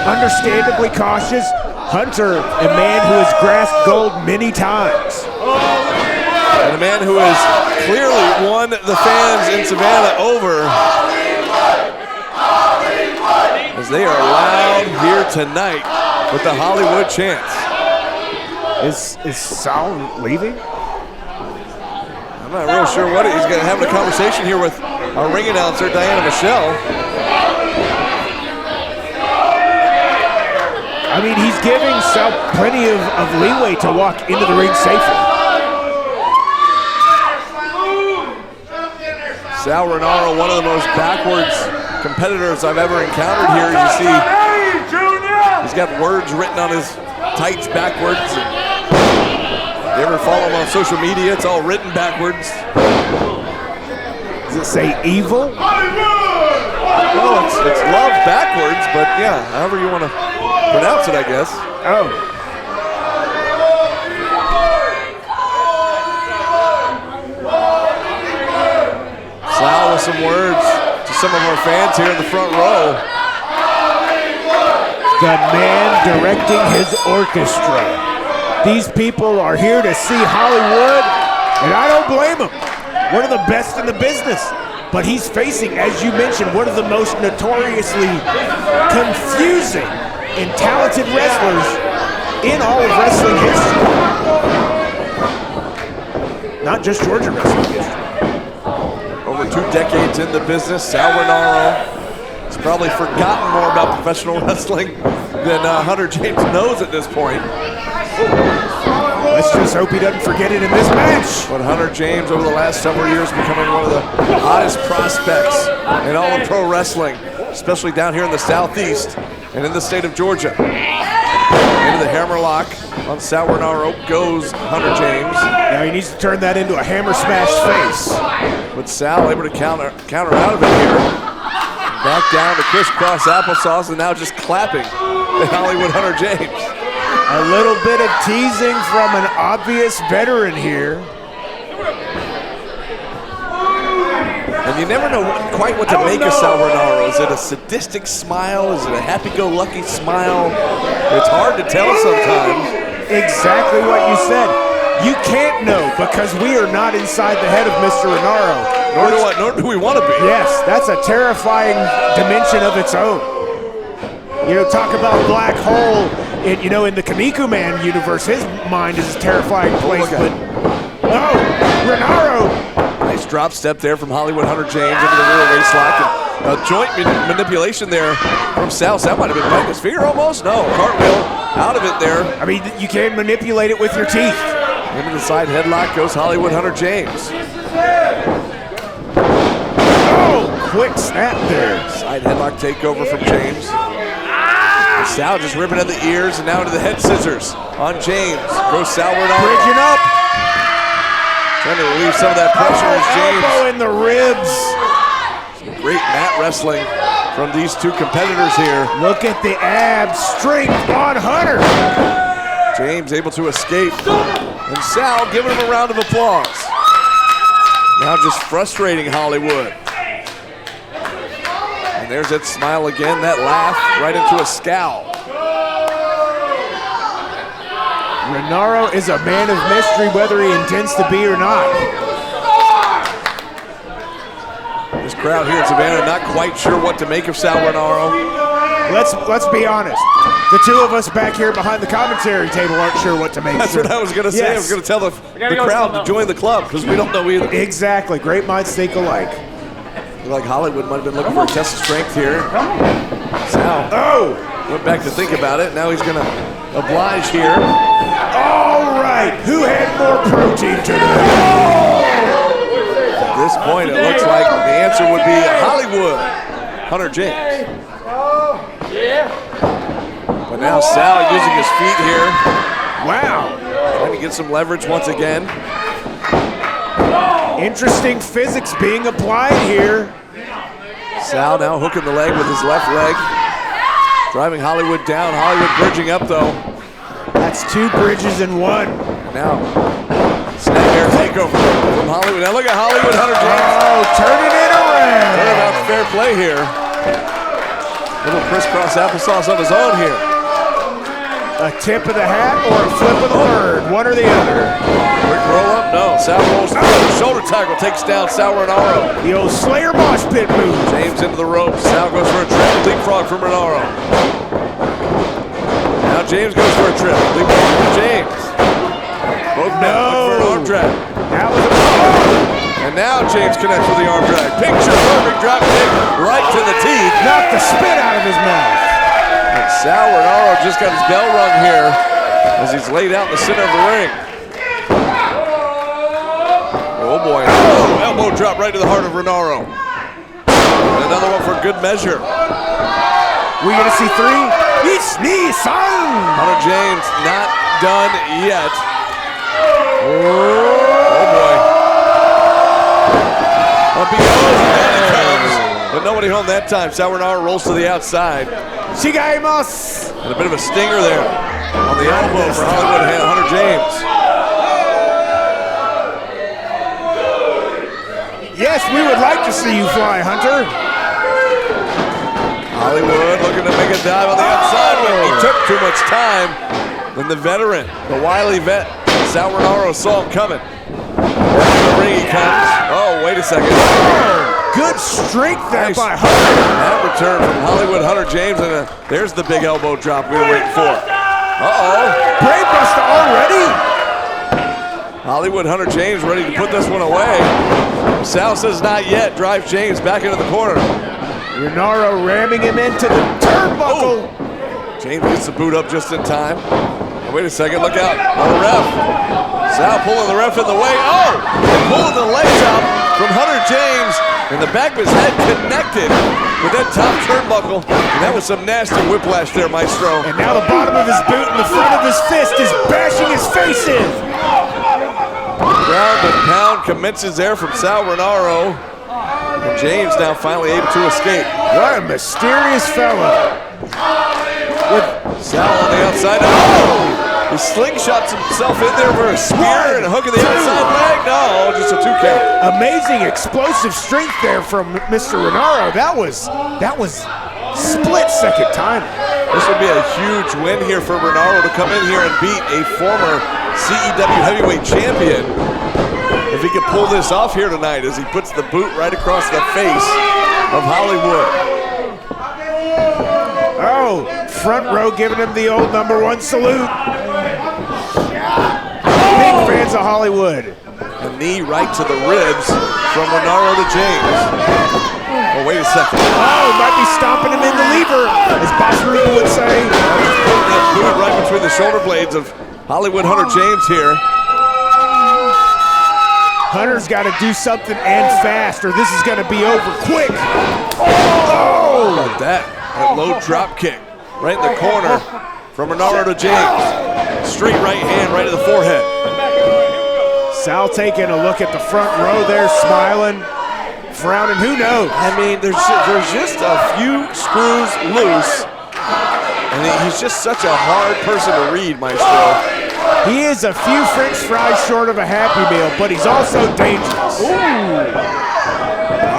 understandably cautious. Hunter, a man who has grasped gold many times. And a man who has clearly won the fans in Savannah over, as they are loud here tonight with the Hollywood chants. Is Sal leaving? I'm not real sure what he's going to have a conversation here with our ring announcer, Diana Michelle. I mean, he's giving Sal plenty of leeway to walk into the ring safely. Sal Rinauro, one of the most backwards competitors I've ever encountered here. You see, he's got words written on his tights backwards. And if you ever follow him on social media, it's all written backwards. Does it say evil? No, it's love backwards, but yeah, however you want to pronounce it, I guess. Oh. Sal with some words to some of our fans here in the front row. the man directing his orchestra. These people are here to see Hollywood, and I don't blame them. One of the best in the business. But he's facing, as you mentioned, one of the most notoriously confusing and talented wrestlers in all of wrestling history. Not just Georgia wrestling history. Over 2 decades in the business, Sal Rinauro has probably forgotten more about professional wrestling than Hunter James knows at this point. Let's just hope he doesn't forget it in this match. But Hunter James, over the last several years, becoming one of the hottest prospects in all of pro wrestling, especially down here in the Southeast and in the state of Georgia. Into the hammerlock on Sal Rinauro goes Hunter James. Now he needs to turn that into a hammer smash face. But Sal able to counter out of it here. Back down to crisscross applesauce and now just clapping at Hollywood Hunter James. A little bit of teasing from an obvious veteran here. And you never know quite what to make of Sal Rinauro. Is it a sadistic smile? Is it a happy-go-lucky smile? It's hard to tell sometimes. Exactly what you said. You can't know because we are not inside the head of Mr. Rinauro. Nor do we want to be. Yes, that's a terrifying dimension of its own. You know, talk about black hole. In the Kaneko Man universe, his mind is a terrifying place. But no, Rinauro. Nice drop step there from Hollywood Hunter James into the rear waist lock. And a joint manipulation there from Sal. That might have been biting his finger almost. No, cartwheel out of it there. I mean, you can't manipulate it with your teeth. Into the side headlock goes Hollywood Hunter James. Oh, quick snap there. Side headlock takeover from James. Sal just ripping at the ears and now into the head scissors on James. Goes Sal Rinauro. Bridging up. Trying to relieve some of that pressure as James. Elbow in the ribs. Some great mat wrestling from these two competitors here. Look at the ab strength on Hunter. James able to escape. And Sal giving him a round of applause. Now just frustrating Hollywood. And there's that smile again, that laugh right into a scowl. Rinauro is a man of mystery, whether he intends to be or not. This crowd here in Savannah not quite sure what to make of Sal Rinauro. Let's be honest. The two of us back here behind the commentary table aren't sure what to make. That's what I was going to say. Yes. I was going to tell the crowd to join the club because we don't know either. Exactly. Great minds think alike. Like Hollywood might have been looking for a test of strength here. Sal went back to think about it. Now he's going to oblige here. All right. Who had more protein today? At this point, it looks like the answer would be Hollywood Hunter James. But now Sal using his feet here. Wow. Trying to get some leverage once again. Interesting physics being applied here. Sal now hooking the leg with his left leg. Driving Hollywood down. Hollywood bridging up though. That's 2 bridges in 1. Now, snap air takeover from Hollywood. Now look at Hollywood Hunter James. Oh, turning it around. Turnabout fair play here. Little crisscross applesauce of his own here. A tip of the hat or a flip of the bird, one or the other. Quick roll up, no. Sal rolls through. Shoulder tackle takes down Sal Rinauro. The old Slayer mosh pit move. James into the ropes. Sal goes for a triple leapfrog from Rinauro. Now James goes for a trip. Leapfrog from James. Both men look for an arm drag. That was and now James connects with the arm drag. Picture perfect drop kick right to the teeth. Knocked the spit out of his mouth. And Sal Rinauro just got his bell rung here as he's laid out in the center of the ring. Oh boy, elbow drop right to the heart of Rinauro. And another one for good measure. We gonna see 3? It's knee song. Hunter James not done yet. Oh boy. Up he goes, and he comes. But nobody home that time. Sal Rinauro rolls to the outside. Sigaimas. And a bit of a stinger there on the elbow for Hollywood Hunter James. Yes, we would like to see you fly, Hunter. Hollywood looking to make a dive on the outside, but he took too much time. Then the veteran, the wily vet, Sal Rinauro saw him coming. The ring he comes. Oh, wait a second. Good strength there Nice. by Hunter. That return from Hollywood Hunter James, and there's the big elbow drop we were waiting for. Brainbuster already. Hollywood Hunter James ready to put this one away. Sal says not yet, drives James back into the corner. Rinauro ramming him into the turnbuckle. James gets the boot up just in time. Oh, wait a second, look out on the ref. Sal pulling the ref in the way. Oh, and pulling the legs out from Hunter James, and the back of his head connected with that top turnbuckle. And that was some nasty whiplash there, Maestro. And now the bottom of his boot and the front of his fist is bashing his face in. Ground and pound commences there from Sal Rinauro. And James now finally able to escape. What a mysterious fella. With Sal on the outside. Oh! He slingshots himself in there for a spear and a hook in the outside leg. No, just a 2 count. Amazing explosive strength there from Mr. Rinauro. That was split-second time. This would be a huge win here for Rinauro to come in here and beat a former CEW heavyweight champion. If he could pull this off here tonight as he puts the boot right across the face of Hollywood. Oh, front row giving him the old #1 salute. Big fans of Hollywood. A knee right to the ribs from Rinauro to James. Oh, wait a second. Oh, might be stomping him in the lever, as Boss Ruben would say. Putting that boot right between the shoulder blades of Hollywood Hunter James here. Hunter's got to do something and fast, or this is going to be over quick. Oh! Look at that. That low drop kick right in the corner from Rinauro to James. Straight right hand right to the forehead. Sal taking a look at the front row there, smiling, frowning. Who knows? I mean, there's just a few screws loose, and he's just such a hard person to read, Maestro. He is a few French fries short of a Happy Meal, but he's also dangerous. Ooh.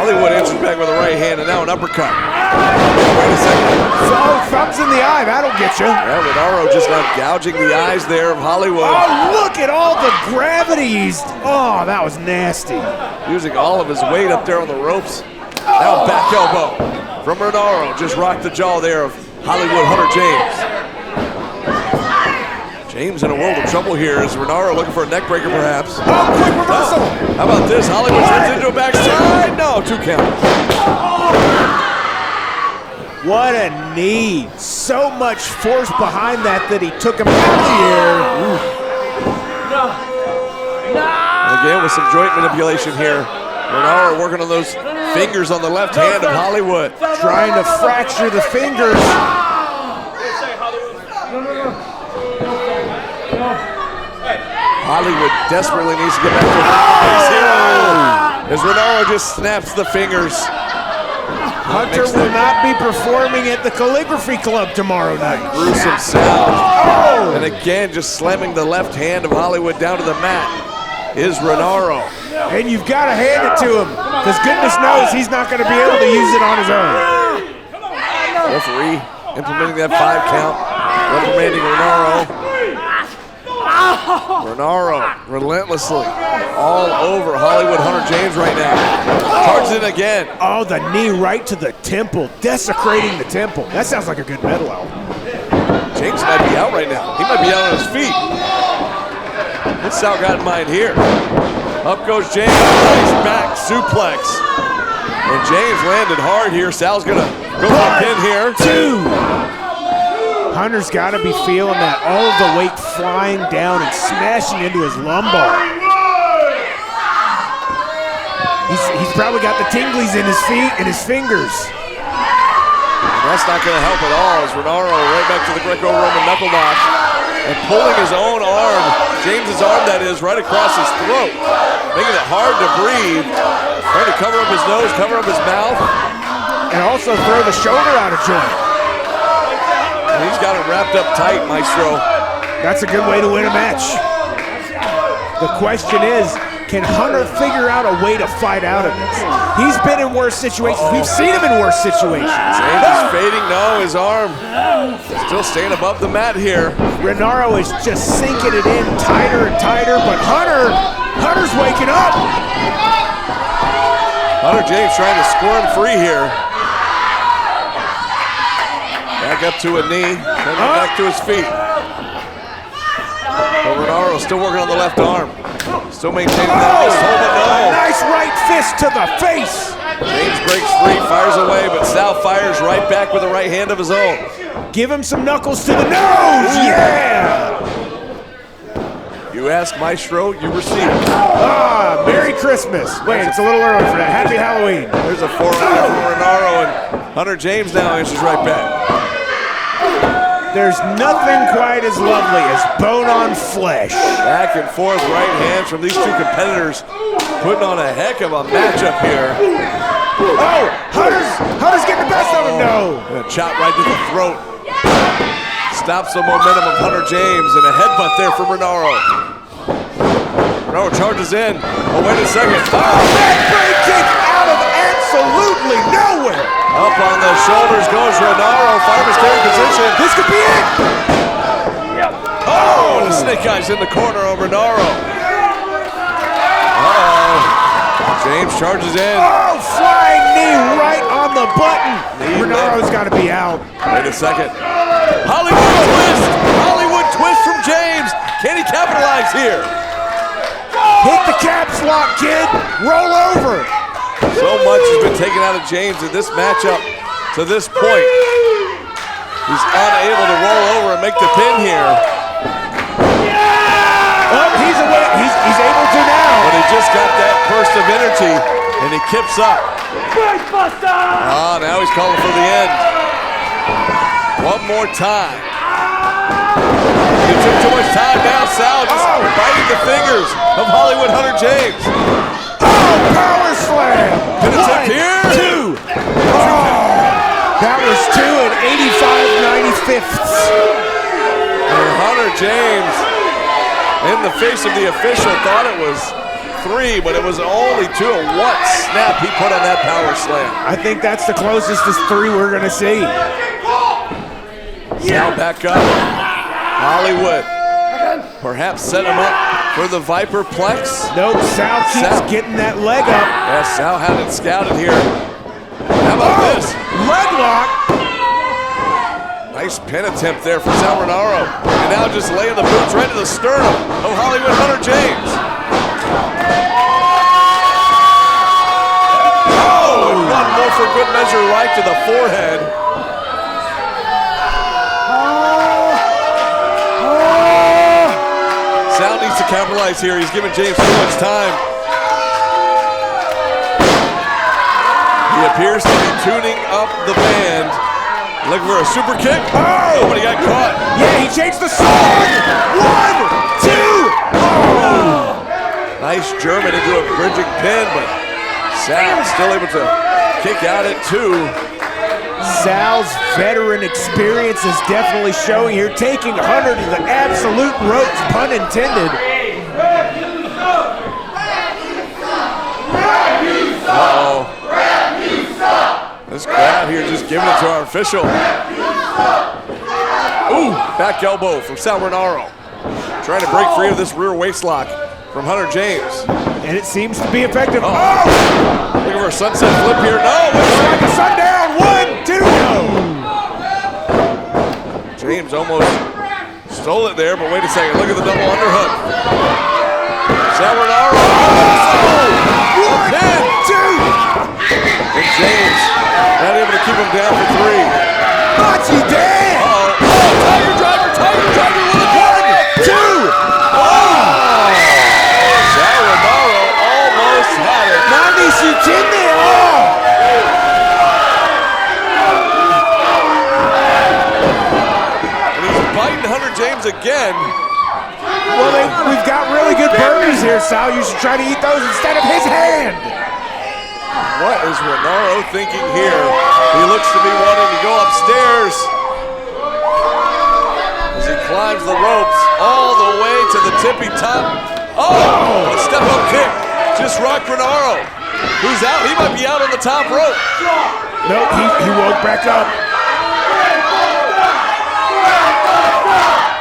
Hollywood answers back with a right hand, and now an uppercut. Wait a second. So, thumbs in the eye, that'll get you. Yeah, Rinauro just now gouging the eyes there of Hollywood. Oh, look at all the gravity. Oh, that was nasty. Using all of his weight up there on the ropes. Now back elbow from Rinauro. Just rocked the jaw there of Hollywood Hunter James. James in a world of trouble here. Is Rinauro looking for a neck breaker perhaps? Oh, quick reversal. No. How about this? Hollywood turns into a backside. No, 2 count. What a knee. So much force behind that he took him out of the air. Again with some joint manipulation here. Rinauro working on those fingers on the left hand of Hollywood. Trying to fracture the fingers. Hollywood desperately needs to get back to the as Rinauro just snaps the fingers. Hunter will not be performing at the Calligraphy Club tomorrow night. Gruesome sound. Oh! And again, just slamming the left hand of Hollywood down to the mat is Rinauro. And you've got to hand it to him, because goodness knows he's not going to be able to use it on his own. Referee implementing that 5 count, reprimanding Rinauro. Rinauro relentlessly all over Hollywood Hunter James right now. Charges in again. Oh, the knee right to the temple, desecrating the temple. That sounds like a good metal album. James might be out right now. He might be out on his feet. What's Sal got in mind here? Up goes James, nice back suplex. And James landed hard here. Sal's gonna go for a pin here. 2. Hunter's got to be feeling that, all of the weight flying down and smashing into his lumbar. He's probably got the tinglies in his feet and his fingers. And that's not going to help at all as Rinauro right back to the Greco-Roman knuckle lock and pulling his own arm, James's arm that is, right across his throat, making it hard to breathe, trying to cover up his nose, cover up his mouth. And also throw the shoulder out of joint. He's got it wrapped up tight, Maestro. That's a good way to win a match. The question is, Can Hunter figure out a way to fight out of this? He's been in worse situations. We've seen him in worse situations. James is fading. No, his arm still staying above the mat here. Rinauro is just sinking it in tighter and tighter, but Hunter's waking up. Hunter James trying to squirm free here. Back up to a knee, then back to his feet. But Rinauro still working on the left arm. Still maintaining that fist hold, but no. Nice right fist to the face. James breaks free, fires away, but Sal fires right back with a right hand of his own. Give him some knuckles to the nose, yeah! You ask Maestro, you receive. Ah, Merry Christmas. Wait, it's a little early for that. Happy Halloween. There's a forearm from Rinauro, and Hunter James now answers right back. There's nothing quite as lovely as bone on flesh. Back and forth right hands from these two competitors, putting on a heck of a matchup here. Oh, Hunter's getting the best of him, no. And a chop right to the throat. Stops the momentum of Hunter James, and a headbutt there from Rinauro. Rinauro charges in. Oh, wait a second. Backbreak kick out of absolutely nowhere. Up on the shoulders goes Rinauro. Fireman's carry position. This could be it. Oh, the snake eyes in the corner of Rinauro. Uh-oh. James charges in. Oh, flying knee right on the button. Rinauro's got to be out. Wait a second. Hollywood twist. Hollywood twist from James. Can he capitalize here? Hit the caps lock, kid. Roll over. So much has been taken out of James in this matchup to this point. He's unable to roll over and make the pin here. Oh, he's away. He's able to now. But he just got that burst of energy, and he kips up. Ah, now he's calling for the end. One more time. He took too much time now. Sal just biting the fingers of Hollywood Hunter James. Power slam. Gonna tip here. 2. That was 2 and 85/95ths. And Hunter James, in the face of the official, thought it was 3, but it was only 2. And what snap he put on that power slam. I think that's the closest to 3 we're gonna see. Sal back up. Hollywood perhaps set him up for the Viper Plex. Nope, Sal keeps getting that leg up. Yeah, Sal had it scouted here. How about this? Leg lock. Nice pin attempt there for Sal Rinauro. And now just laying the boots right to the sternum of Hollywood Hunter James. Oh, and one more for good measure right to the forehead. Sal needs to capitalize here. He's giving James too much time. He appears to be tuning up the band. Looking for a super kick. Oh, but he got caught. Yeah, he changed the sword. 1, 2. Oh. Nice German into a bridging pin, but Sal still able to kick out at 2. Sal's veteran experience is definitely showing here, taking Hunter to the absolute ropes, pun intended. Uh-oh. This crowd here just giving it to our official. Ooh, back elbow from Sal Rinauro. Trying to break free of this rear waist lock from Hunter James. And it seems to be effective. Oh! Looking for a sunset flip here. No! It's like a sundown. 1, 2, no! James almost stole it there, but wait a second. Look at the double underhook. Sal Rinauro. Oh! 1, 2! And James not able to keep him down for 3. Machi Dan! Uh-oh. Oh, Tiger Driver with a 1, 2! Oh! Sal Rinauro almost had it. Nani Shutinde! And he's biting Hunter James again. Well, we've got really good burgers here, Sal. You should try to eat those instead of his hand. What is Rinauro thinking here? He looks to be wanting to go upstairs as he climbs the ropes all the way to the tippy top. Oh, a step-up kick. just rocked Rinauro. Who's out? He might be out on the top rope. No, he woke back up.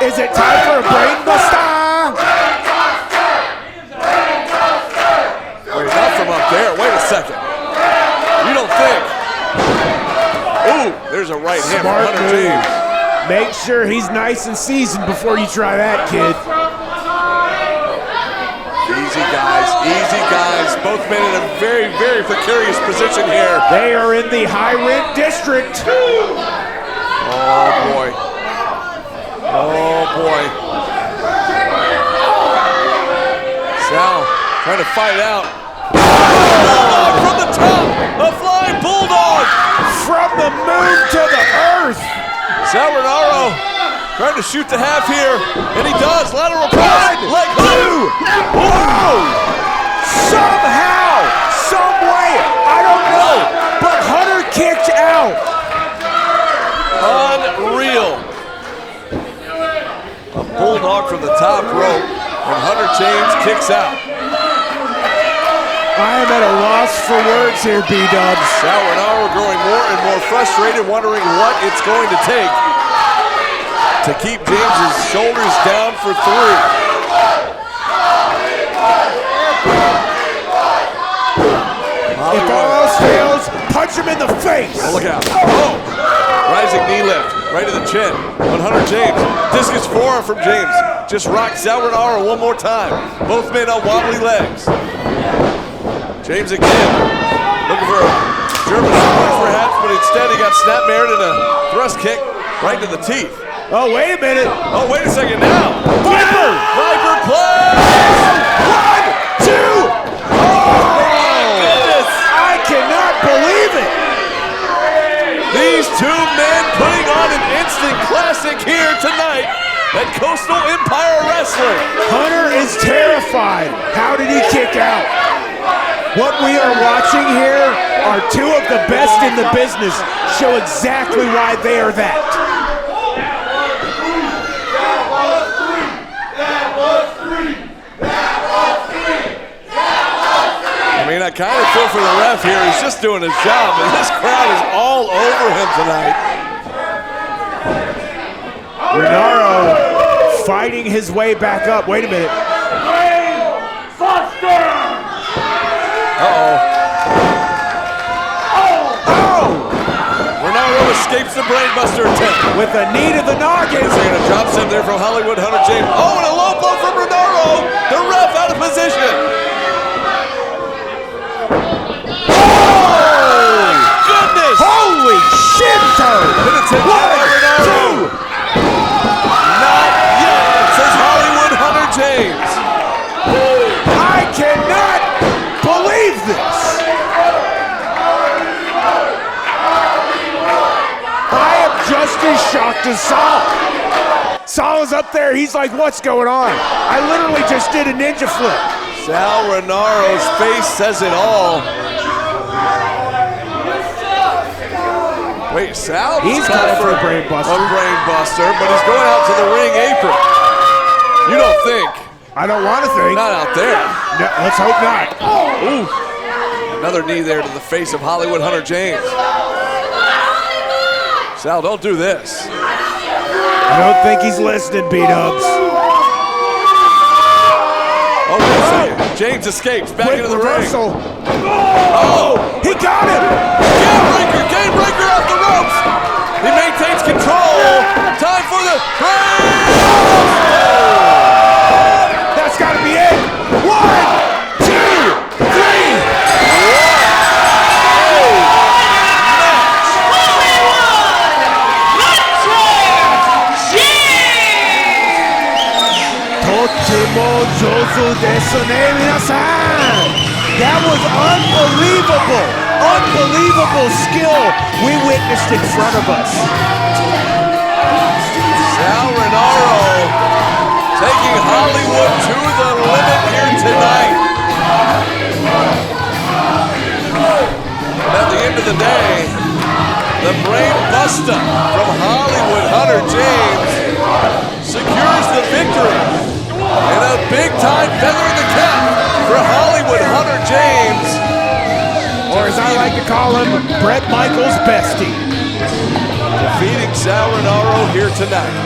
Is it time for a brain buster? Wait, not from up there. Wait a second. You don't think? Ooh, there's a right hand from Hunter James. Make sure he's nice and seasoned before you try that, kid. Easy, guys. Easy, guys. Both men in a very, very precarious position here. They are in the high-rent district. Oh, boy. Oh, boy. Sal trying to fight out. Bulldog from the top. A flying bulldog. From the moon to the earth. Sal Rinauro trying to shoot the half here, and he does. Lateral press. Leg hook. Whoa! Somehow, some way, I don't know, but Hunter kicked out. Unreal. A bulldog from the top rope, and Hunter James kicks out. I am at a loss for words here, B-Dubs. Sal Rinauro growing more and more frustrated, wondering what it's going to take to keep James's shoulders down for 3. If all else fails, punch him in the face. Oh, look out. Oh! Rising knee lift, right to the chin on Hunter James. Discus forearm from James. Just rocked Sal Rinauro one more time. Both men on wobbly legs. James again, looking for a German suplex perhaps, but instead he got snap-mared and a thrust kick right to the teeth. Oh, wait a minute. Oh, wait a second now. Viper! Viper play! 1, 2. Oh, Goodness! I cannot believe it. These two men putting on an instant classic here tonight at Coastal Empire Wrestling. Hunter is terrified. How did he kick out? What we are watching here are two of the best in the business. Show exactly why they are that. I mean, I kind of feel for the ref here. He's just doing his job, and this crowd is all over him tonight. Rinauro fighting his way back up. Wait a minute. Uh-oh. Rinauro escapes the brainbuster attempt. With a knee to the noggin. They're going to drop some there from Hollywood Hunter James. Oh, and a low blow from Rinauro. The ref out of position. Oh, goodness. Holy shit, turd. Rinauro. Not yet, says Hollywood Hunter James. I cannot believe this. I am just as shocked as Saul. Saul is up there. He's like, what's going on? I literally just did a ninja flip. Sal Rinauro's face says it all. Wait, Sal? He's going for a brain buster. A brain buster, but he's going out to the ring apron. You don't think? I don't want to think. Not out there. No, let's hope not. Ooh. Another knee there to the face of Hollywood Hunter James. Sal, don't do this. I don't think he's listening, B-Dubs. Oh, wait a second. James escapes back into the reversal. ring. Oh, he got him. Game breaker off the ropes. He maintains control. Time for the break. That's got to be it. 1, 2, 3. That was unbelievable. Unbelievable skill we witnessed in front of us. Sal Rinauro taking Hollywood to the limit here tonight. At the end of the day, the brain buster from Hollywood Hunter James secures the victory. And a big time feather in the cap for Hollywood Hunter as I like to call him, Bret Michaels' bestie. Defeating Rinauro here tonight.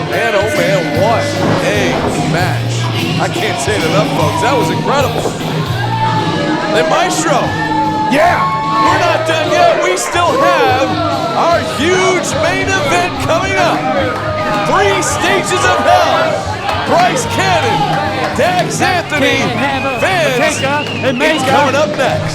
Man, oh man, what a match. I can't say it enough, folks. That was incredible. And Maestro. Yeah. We're not done yet. We still have our huge main event coming up. 3 stages of hell. Bryce Cannon, Dax Anthony, Vance, is coming up next.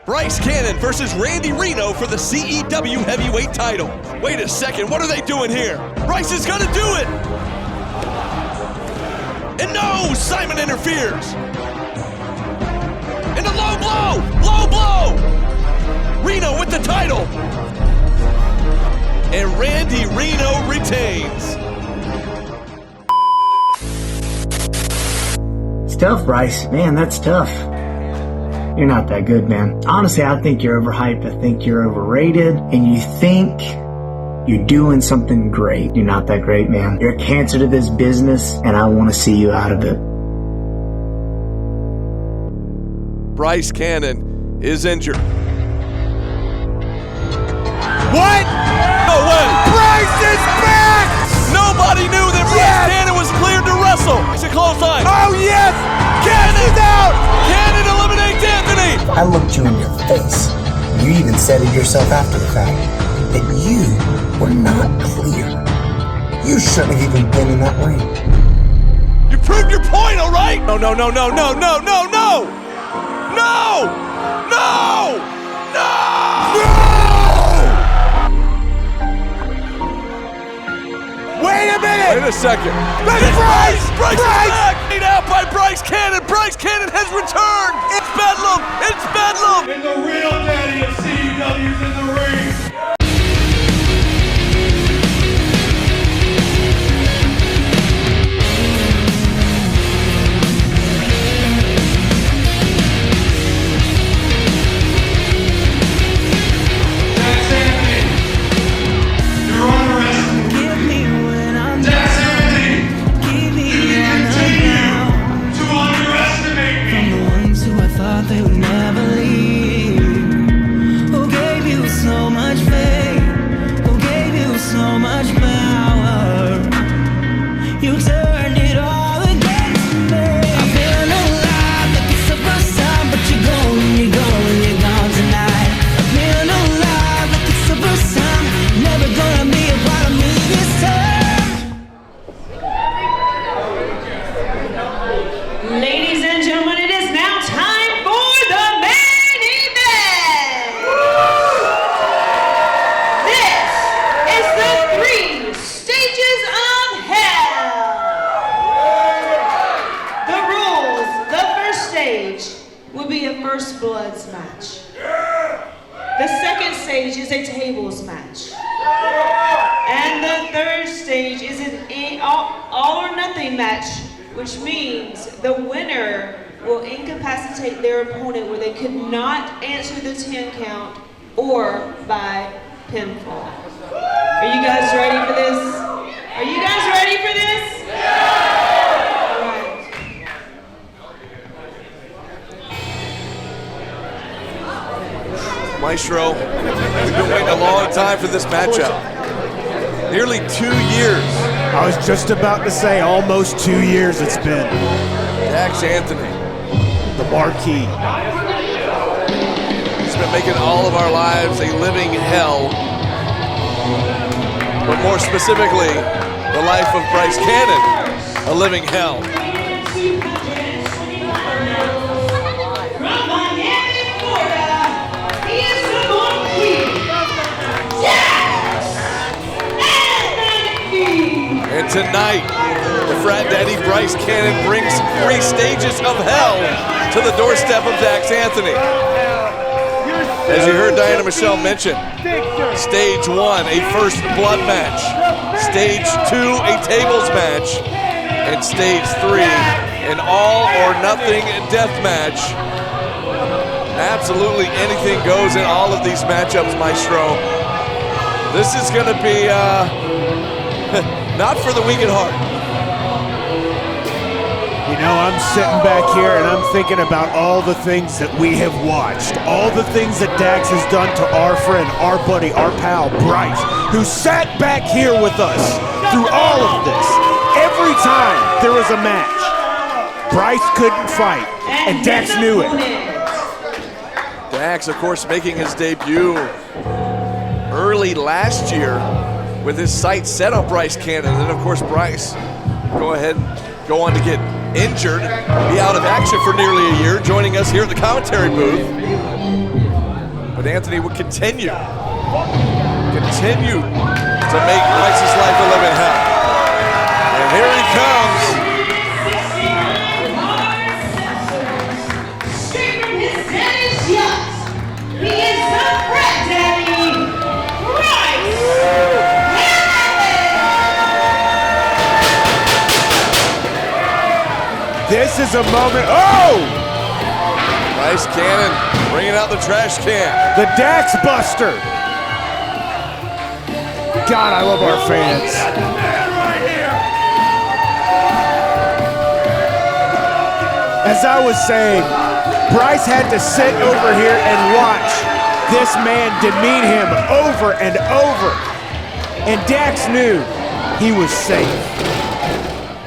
Bryce Cannon versus Randy Reno for the CEW heavyweight title. Wait a second, what are they doing here? Bryce is gonna do it! And no, Simon interferes. And a low blow! Reno with the title. And Randy Reno retains. It's tough, Bryce. Man, that's tough. You're not that good, man. Honestly, I think you're overhyped. I think you're overrated. And you think you're doing something great. You're not that great, man. You're a cancer to this business, and I want to see you out of it. Bryce Cannon is injured. What? No way! Bryce is back! Nobody knew that Bryce Cannon was cleared to wrestle. It's a close line. Oh, yes! Cannon's out! Cannon eliminates Anthony! I looked you in your face. You even said it yourself after the fact that you were not clear. You shouldn't have even been in that ring. You proved your point, all right? No! Wait a minute! Wait a second. That's Bryce! Bryce is back! Beat out by Bryce Cannon. Bryce Cannon has returned. It's Bedlam. It's Bedlam. And the real daddy of CEW's in the ring. Dax Anthony, you're underestimating. Dax Anthony, you continue to underestimate me. The ones who I thought they would never leave, who gave you so much faith, who gave you so much power, you turned it all against me. I've been alive like it's the first time, but you're gone tonight. I've been alive like it's the first time, never gonna be a part of me this time. Ladies and gentlemen, it is now time for the main event. This is the 3 stages of hell. The rules: the first stage will be a first bloods match. The second stage is a tables match. And the third stage is an all or nothing match, which means the winner will incapacitate their opponent where they could not answer the 10 count or by pinfall. Are you guys ready for this? Are you guys ready for this? All right. Maestro, we've been waiting a long time for this matchup. Nearly 2 years. I was just about to say almost 2 years it's been. Dax Anthony, The marquee. he's been making all of our lives a living hell. But more specifically, the life of Bryce Cannon, a living hell. From Miami, Florida, he is the marquee. Dax Anthony. And tonight, the frat daddy Bryce Cannon brings 3 stages of hell to the doorstep of Dax Anthony. As you heard Diana Michelle mention, stage 1, a first blood match. Stage 2, a tables match. And stage 3, an all or nothing death match. Absolutely anything goes in all of these matchups, Maestro. This is gonna be, not for the weak at heart. You know, I'm sitting back here and I'm thinking about all the things that we have watched, all the things that Dax has done to our friend, our buddy, our pal, Bryce, who sat back here with us through all of this. Every time there was a match, Bryce couldn't fight, and Dax knew it. Dax, of course, making his debut early last year with his sights set on Bryce Cannon. And then, of course, Bryce go on to get injured, be out of action for nearly a year, joining us here at the commentary booth. But Anthony would continue to make Bryce's life a living hell. And here he comes. He is the Fred Daddy, Bryce Cannon! This is a moment. Oh! Bryce Cannon bringing out the trash can. The Dax Buster. God, I love our fans. As I was saying, Bryce had to sit over here and watch this man demean him over and over. And Dax knew he was safe.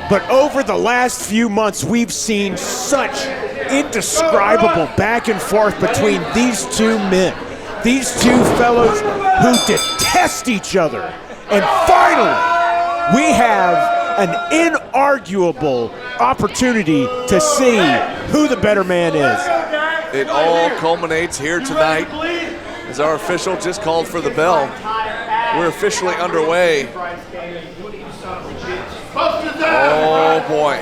But over the last few months, we've seen such indescribable back and forth between these two men. These two fellows who detest each other. And finally, we have an inarguable opportunity to see who the better man is. It all culminates here tonight as our official just called for the bell. We're officially underway. Oh boy.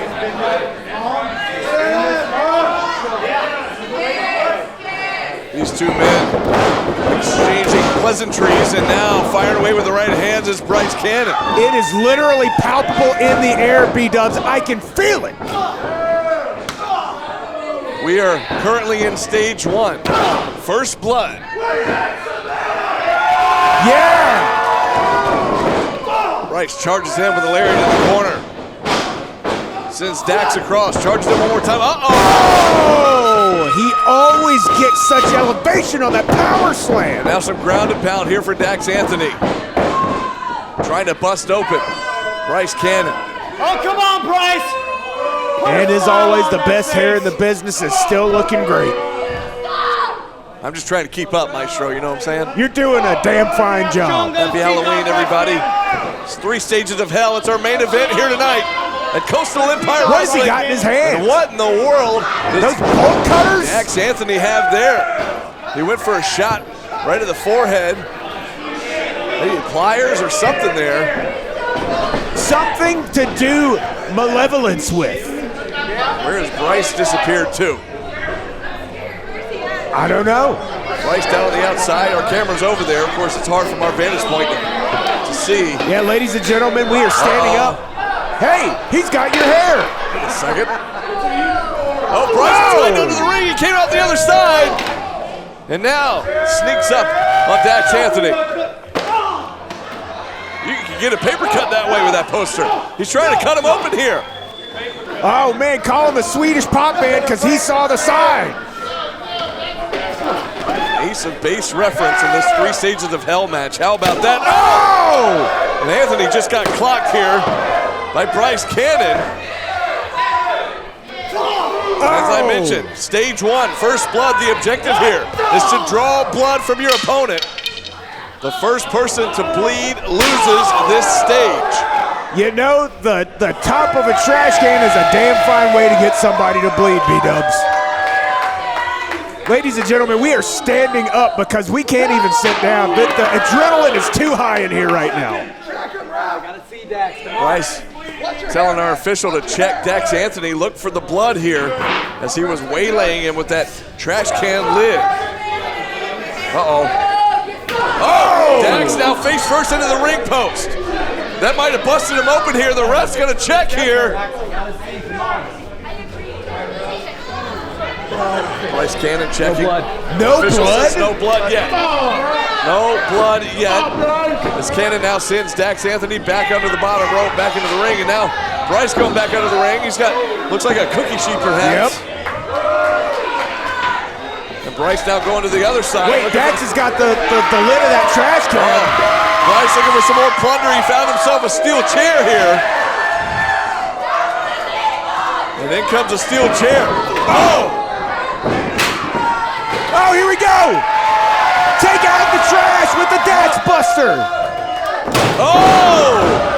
These two men exchanging pleasantries and now firing away with the right hands is Bryce Cannon. It is literally palpable in the air, B-Dubs. I can feel it. We are currently in stage 1. First blood. Yeah! Bryce charges in with a lariat in the corner. Sends Dax across, charges him one more time. Oh! He always gets such elevation on that power slam. Now some ground and pound here for Dax Anthony. Trying to bust open Bryce Cannon. Oh, come on, Bryce! And as always, the best hair in the business is still looking great. I'm just trying to keep up, Maestro, you know what I'm saying? You're doing a damn fine job. Happy Halloween, everybody. It's 3 stages of hell. It's our main event here tonight at Coastal Empire What has he Wrestling. got in his hand? And what in the world Those bolt cutters? Dax Anthony have there? He went for a shot right to the forehead. Maybe pliers or something there. Something to do malevolence with. Where has Bryce disappeared to? I don't know. Bryce down on the outside. Our camera's over there. Of course, it's hard from our vantage point to see. Yeah, ladies and gentlemen, we are standing up. Hey, he's got your hair. Wait a second. Oh, Bryce is into the ring. He came out the other side. And now sneaks up on Dax Anthony. You can get a paper cut that way with that poster. He's trying to cut him open here. Oh, man, call him the Swedish pop band because he saw the sign. Ace of base reference in this 3 stages of hell match. How about that? Oh! And Anthony just got clocked here by Bryce Cannon. As I mentioned, stage 1, first blood. The objective here is to draw blood from your opponent. The first person to bleed loses this stage. You know, the top of a trash can is a damn fine way to get somebody to bleed, B-Dubs. Ladies and gentlemen, we are standing up because we can't even sit down. The adrenaline is too high in here right now. Bryce telling our official to check Dax Anthony. Look for the blood here as he was waylaying him with that trash can lid. Uh-oh. Oh! Dax now face first into the ring post. That might have busted him open here. The ref's gonna check here. Bryce Cannon checking. No blood? No blood yet. No blood yet. As Cannon now sends Dax Anthony back under the bottom rope, back into the ring, and now Bryce going back out of the ring. He's got, looks like a cookie sheet perhaps. Yep. And Bryce now going to the other side. Wait, Dax has got the lid of that trash can. Bryce looking for some more plunder. He found himself a steel chair here. And then comes a steel chair. Oh! Oh, here we go! Take out the trash with the Dax Buster! Oh!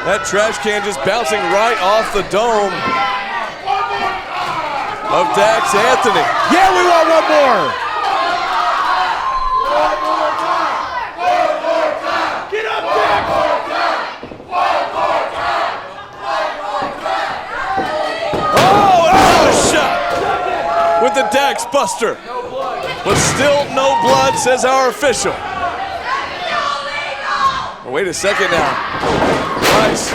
That trash can just bouncing right off the dome of Dax Anthony. Yeah, we want one more! Get up, Dax! Oh, another shot with the Dax Buster. But still no blood, says our official. Oh, wait a second now. Bryce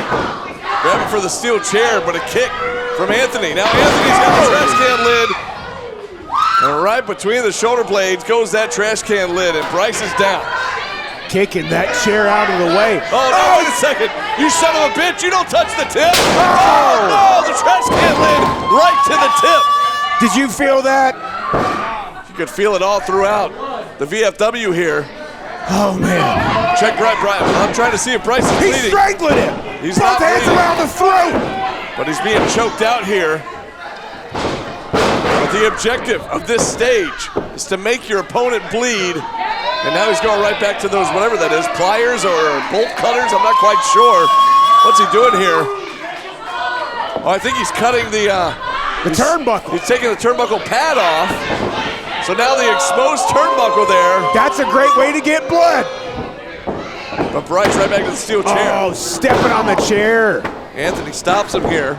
grabbing for the steel chair, but a kick from Anthony. Now Anthony's got the trash can lid. And right between the shoulder blades goes that trash can lid, and Bryce is down. Kicking that chair out of the way. Oh, no, wait a second. You son of a bitch, you don't touch the tip. Oh, no, the trash can lid right to the tip. Did you feel that? You could feel it all throughout the VFW here. Oh, man. Check Bryce. I'm trying to see if Bryce is bleeding. He's strangling him. He's both not hands bleeding. around the throat. But he's being choked out here. But the objective of this stage is to make your opponent bleed. And now he's going right back to those, whatever that is, pliers or bolt cutters. I'm not quite sure. What's he doing here? Oh, I think he's cutting the turnbuckle. He's taking the turnbuckle pad off. So now the exposed turnbuckle there. That's a great way to get blood. But Bryce right back to the steel chair. Oh, stepping on the chair. Anthony stops him here.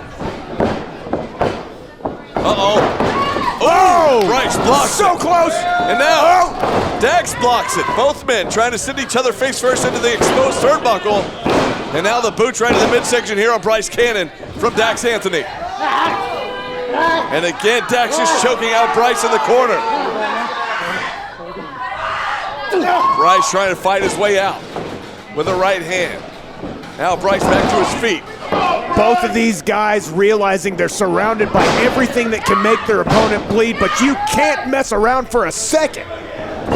Uh-oh. Oh! Bryce blocks so it. close. And now Dax blocks it. Both men trying to send each other face first into the exposed turnbuckle. And now the boots right in the midsection here on Bryce Cannon from Dax Anthony. And again, Dax is choking out Bryce in the corner. Bryce trying to fight his way out with the right hand. Now Bryce back to his feet. Both of these guys realizing they're surrounded by everything that can make their opponent bleed, but you can't mess around for a second. Bryce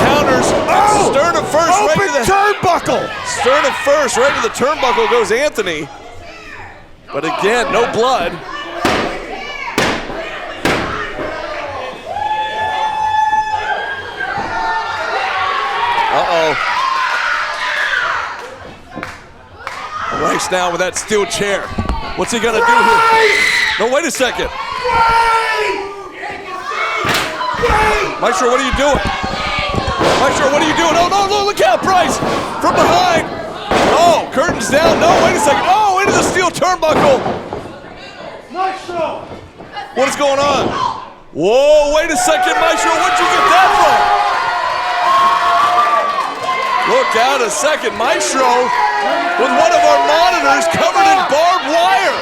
counters. Oh! Sternum first right Open to the turnbuckle. Sternum first right to the turnbuckle goes Anthony. But again, no blood. Uh-oh. Bryce now with that steel chair. What's he gonna do here? No, wait a second. Maestro, what are you doing? Maestro, what are you doing? Oh, no, look out, Bryce! From behind! Oh, curtains down. No, wait a second. Oh, into the steel turnbuckle. Maestro! What is going on? Whoa, wait a second, Maestro. Where'd you get that from? Look out a second. Maestro with one of our monitors covered in barbed wire.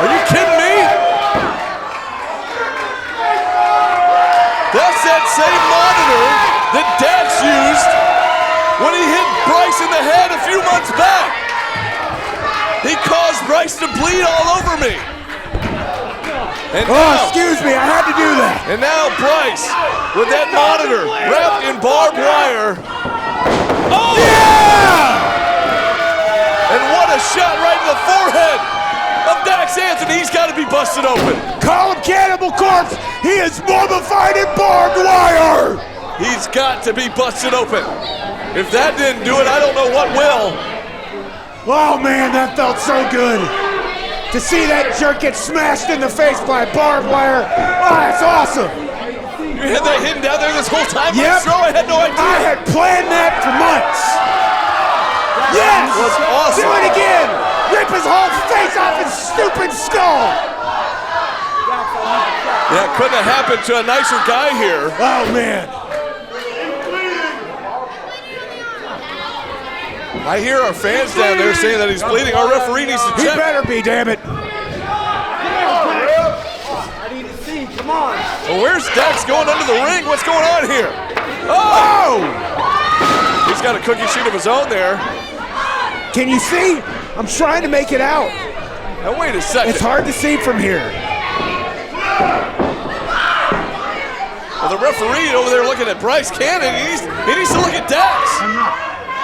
Are you kidding me? That's that same monitor that Dax used when he hit Bryce in the head a few months back. He caused Bryce to bleed all over me. And now, excuse me, I had to do that. And now Bryce with that monitor wrapped in barbed wire. Oh! Yeah! And what a shot right in the forehead of Dax Anthony. He's got to be busted open. Call him Cannibal Corpse. He is mummified in barbed wire. He's got to be busted open. If that didn't do it, I don't know what will. Oh man, that felt so good. To see that jerk get smashed in the face by barbed wire. Oh, that's awesome. You had that hidden down there this whole time? Yep. Maestro? I had no idea. I had planned that for months. Yes! That was awesome. Do it again! Rip his whole face off his stupid skull! Yeah, couldn't have happened to a nicer guy here. Oh, man. I hear our fans down there saying that he's bleeding. Our referee needs to check. He better be, damn it. I need to see, come on. Well, where's Dax going under the ring? What's going on here? Oh! He's got a cookie sheet of his own there. Can you see? I'm trying to make it out. Now wait a second. It's hard to see from here. Well, the referee over there looking at Bryce Cannon. He needs to look at Dax.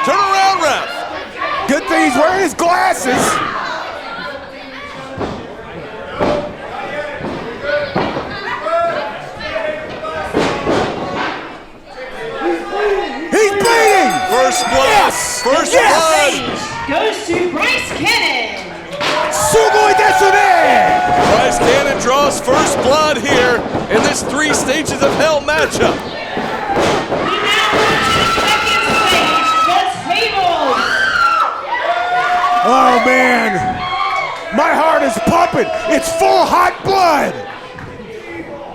Turn around, ref. Good thing he's wearing his glasses. He's bleeding. First blood. Yes. First blood. Goes to Bryce Cannon. Bryce Cannon draws first blood here in this 3 stages of hell matchup. We now move to the second stage, the tables. Oh man, my heart is pumping. It's full hot blood.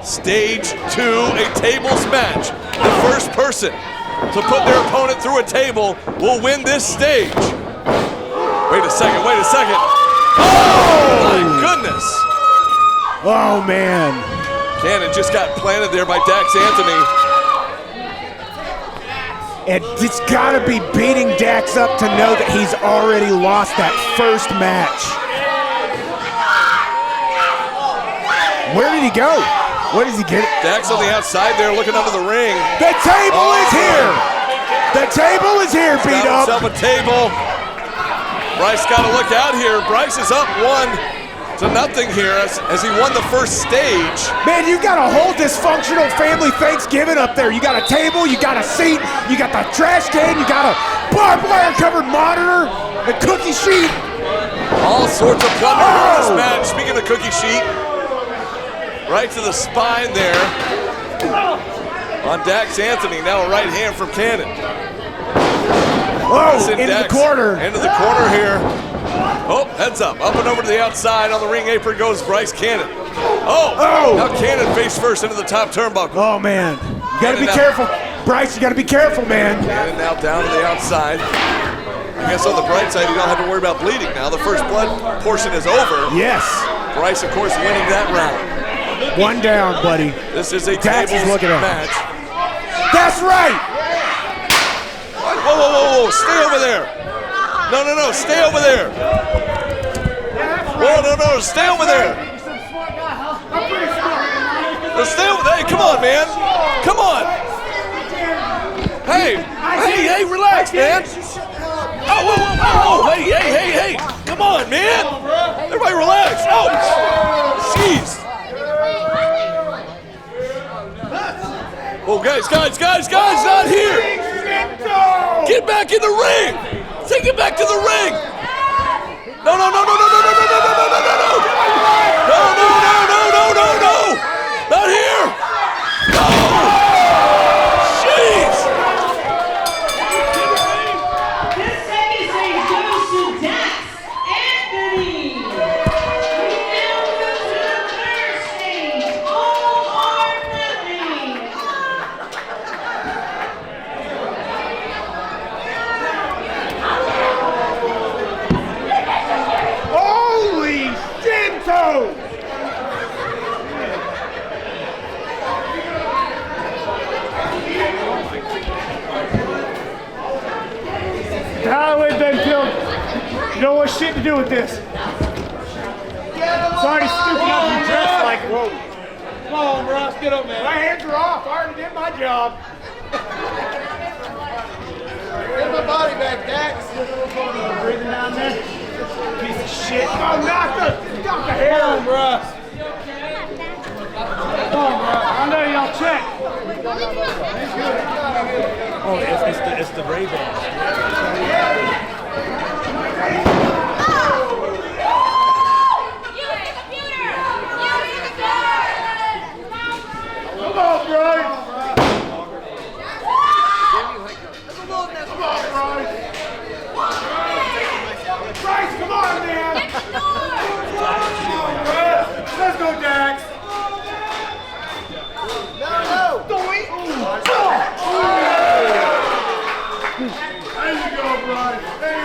Stage 2, a tables match. The first person to put their opponent through a table will win this stage. Wait a second, wait a second. Oh, my goodness. Oh, man. Cannon just got planted there by Dax Anthony. And it's got to be beating Dax up to know that he's already lost that first match. Where did he go? What does he get? Dax on the outside there looking under the ring. The table is here. The table is here, beat up. Himself a table. Bryce got to look out here. Bryce is up 1-0 here as he won the first stage. Man, you got a whole dysfunctional family Thanksgiving up there. You got a table, you got a seat, you got the trash can, you got a barbed wire covered monitor, the cookie sheet. All sorts of plunder in this match. Speaking of cookie sheet, right to the spine there on Dax Anthony. Now a right hand from Cannon. Oh, into the corner. Into the corner here. Oh, heads up. Up and over to the outside. On the ring apron goes Bryce Cannon. Oh! Now Cannon face first into the top turnbuckle. Oh, man. You got to be careful. Bryce, you got to be careful, man. Cannon now down to the outside. I guess on the bright side, you don't have to worry about bleeding now. The first blood portion is over. Yes. Bryce, of course, winning that round. 1 down, buddy. This is a Dax is looking at match. That's right. Whoa, whoa, whoa, whoa. Stay over there. No, no, no. Stay over there. Whoa, no, no. Stay over there. Stay over there. Hey, come on, man. Come on. Hey, hey, relax, man. Oh, whoa, whoa, whoa, whoa. Hey, hey, hey, hey. Come on, man. Everybody relax. Oh, jeez. Oh, guys, not here. Get back in the ring. Take it back to the ring. No, no, no, no, no, no, no, no, no, no, no, no, no. No, no, no, no, no, no, no. Not here. No. Jeez. This second stage goes to Dax Anthony. We now move to the third stage, all or nothing. Holy Shinto! The Hollywood doesn't feel you don't want shit to do with this. It's already stupid up and dressed like whoa. Come on, Ross, get up, man. My hands are off. I already did my job. Get my body back, Dax. Breathing down there. Piece of shit. Oh, knock the hair on, bro. Come on, bro. I know y'all check. Oh, it's the Ray-Ban. Come on, Bryce. Come on, Bryce. Bryce, come on, man. Come on, bro. Let's go, Dax. No. There you go, Bryce. There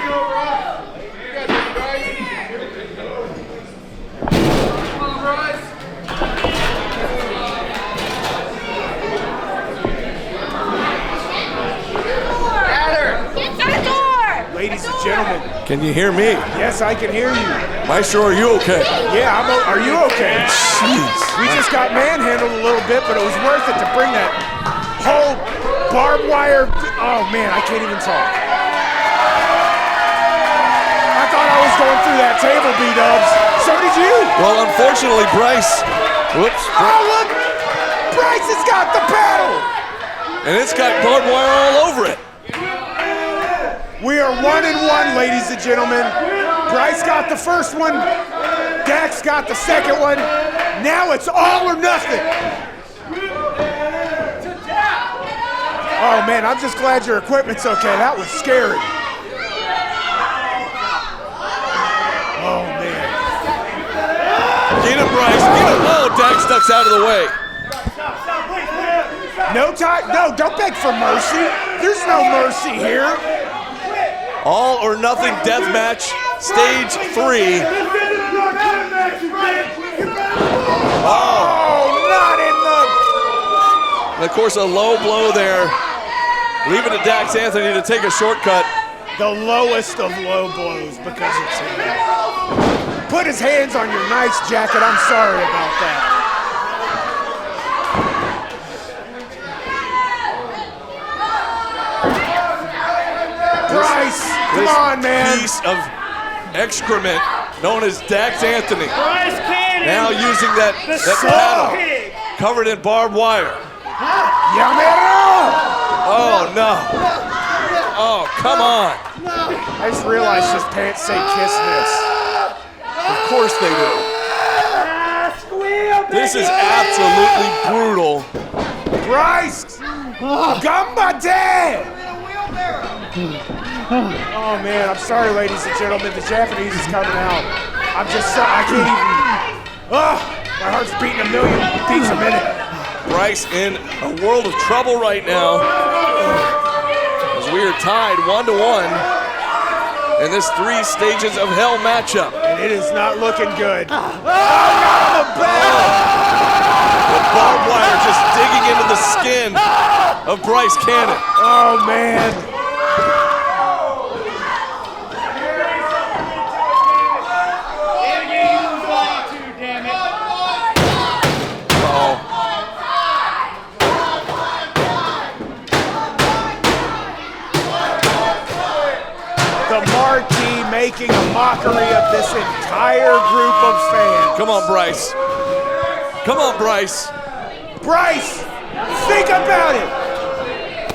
gentlemen. Can you hear me? Yes, I can hear you. Maestro, are you okay? Yeah, are you okay? Jeez. We just got manhandled a little bit, but it was worth it to bring that whole barbed wire. Oh man, I can't even talk. I thought I was going through that table, B-dubs. So did you. Well, unfortunately, Bryce. Whoops. Oh, look! Bryce has got the paddle! And it's got barbed wire all over it. We are 1-1, ladies and gentlemen. Bryce got the first one. Dax got the second one. Now it's all or nothing. Oh man, I'm just glad your equipment's okay. That was scary. Oh man. Get him, Bryce. Get him. Oh, Dax ducks out of the way. No time. No, don't beg for mercy. There's no mercy here. All or nothing death match, stage 3. Oh, not in the. And of course, a low blow there. Leave it to Dax Anthony to take a shortcut. The lowest of low blows because it's him. Put his hands on your nice jacket. I'm sorry about that. Bryce, come on, man. Piece of excrement known as Dax Anthony. Bryce Cannon. Now using that paddle covered in barbed wire. Oh, no. Oh, come on. I just realized his pants say kiss this. Of course they do. This is absolutely brutal. Bryce! Gamba dad! Oh man, I'm sorry, ladies and gentlemen. The Japanese is coming out. I can't even. My heart's beating a million beats a minute. Bryce in a world of trouble right now. As we are tied 1-1 in this 3 stages of hell matchup. And it is not looking good. The barbed wire just digging into the skin of Bryce Cannon. Oh man. Making a mockery of this entire group of fans. Come on, Bryce. Come on, Bryce. Bryce, think about it.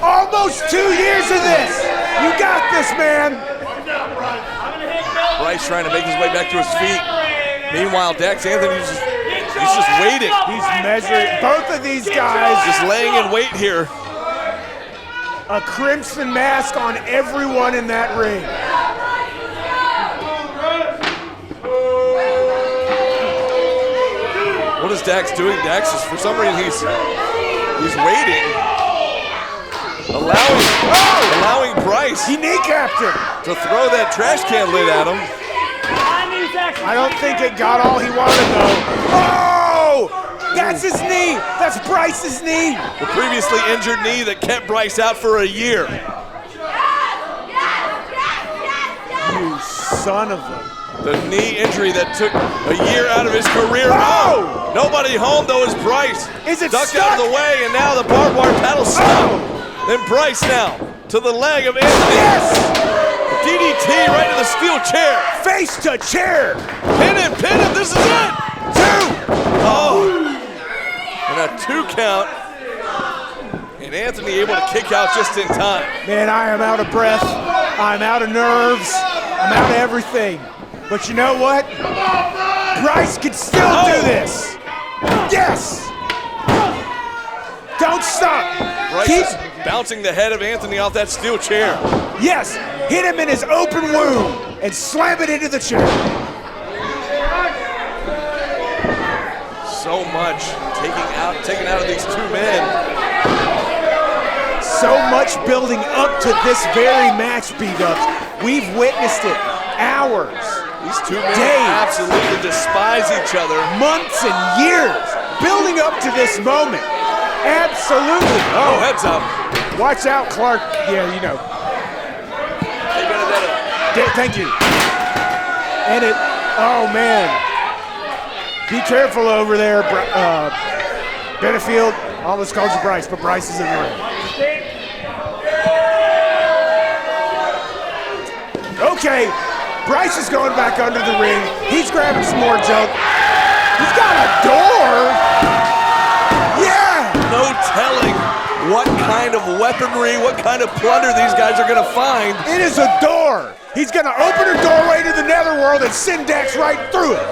Almost 2 years of this. You got this, man. Bryce trying to make his way back to his feet. Meanwhile, Dax Anthony's he's just waiting. He's measuring. Both of these guys just laying in wait here. A crimson mask on everyone in that ring. What is Dax doing? Dax is, for some reason, he's waiting. Allowing Bryce. He kneecapped him. To throw that trash can lid at him. I don't think it got all he wanted, though. Oh! That's his knee. That's Bryce's knee. The previously injured knee that kept Bryce out for a year. You son of a... The knee injury that took a year out of his career. Oh! Nobody home, though, is Bryce. Is it ducked stuck? out of the way, and now the barbed wire paddle stuck. Then Bryce now to the leg of Anthony. Yes! DDT right to the steel chair. Face to chair. Pin him, this is it. 2. Oh. And a 2 count. And Anthony able to kick out just in time. Man, I am out of breath. I'm out of nerves. I'm out of everything. But you know what? Bryce can still do this. Yes. Don't stop. Bryce is bouncing the head of Anthony off that steel chair. Yes. Hit him in his open wound and slam it into the chair. So much taken out of these 2 men. So much building up to this very match, B-dubs. We've witnessed it. Hours. These 2 men days, absolutely despise each other. Months and years building up to this moment. Absolutely. Oh, heads up. Watch out, Clark. Yeah, you know. Hey, Benedetta, Thank you. And it, oh man. Be careful over there, Benefield. Almost called you Bryce, but Bryce is in the ring. Okay, Bryce is going back under the ring. He's grabbing some more junk. He's got a door. Yeah. No telling what kind of weaponry, what kind of plunder these guys are going to find. It is a door. He's going to open a doorway to the netherworld and send Dax right through it.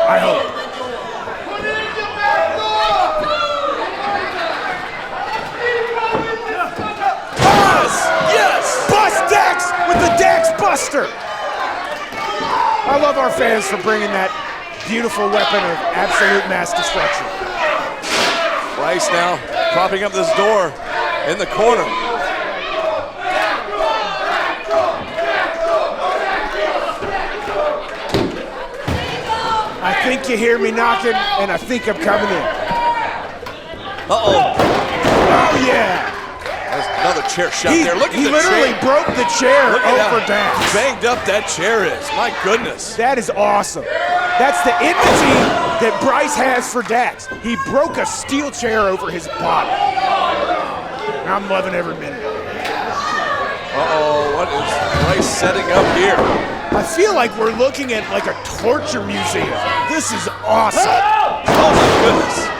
I hope. Yes! Bust Dax with the Dax Buster! I love our fans for bringing that beautiful weapon of absolute mass destruction. Bryce now propping up this door in the corner. I think you hear me knocking, and I think I'm coming in. Uh-oh. Oh, yeah. There's another chair shot there. Look at the chair. He literally broke the chair over Dax. Banged up that chair is. My goodness. That is awesome. That's the enmity that Bryce has for Dax. He broke a steel chair over his body. And I'm loving every minute. Uh-oh, what is Bryce setting up here? I feel like we're looking at like a torture museum. This is awesome. Oh my goodness.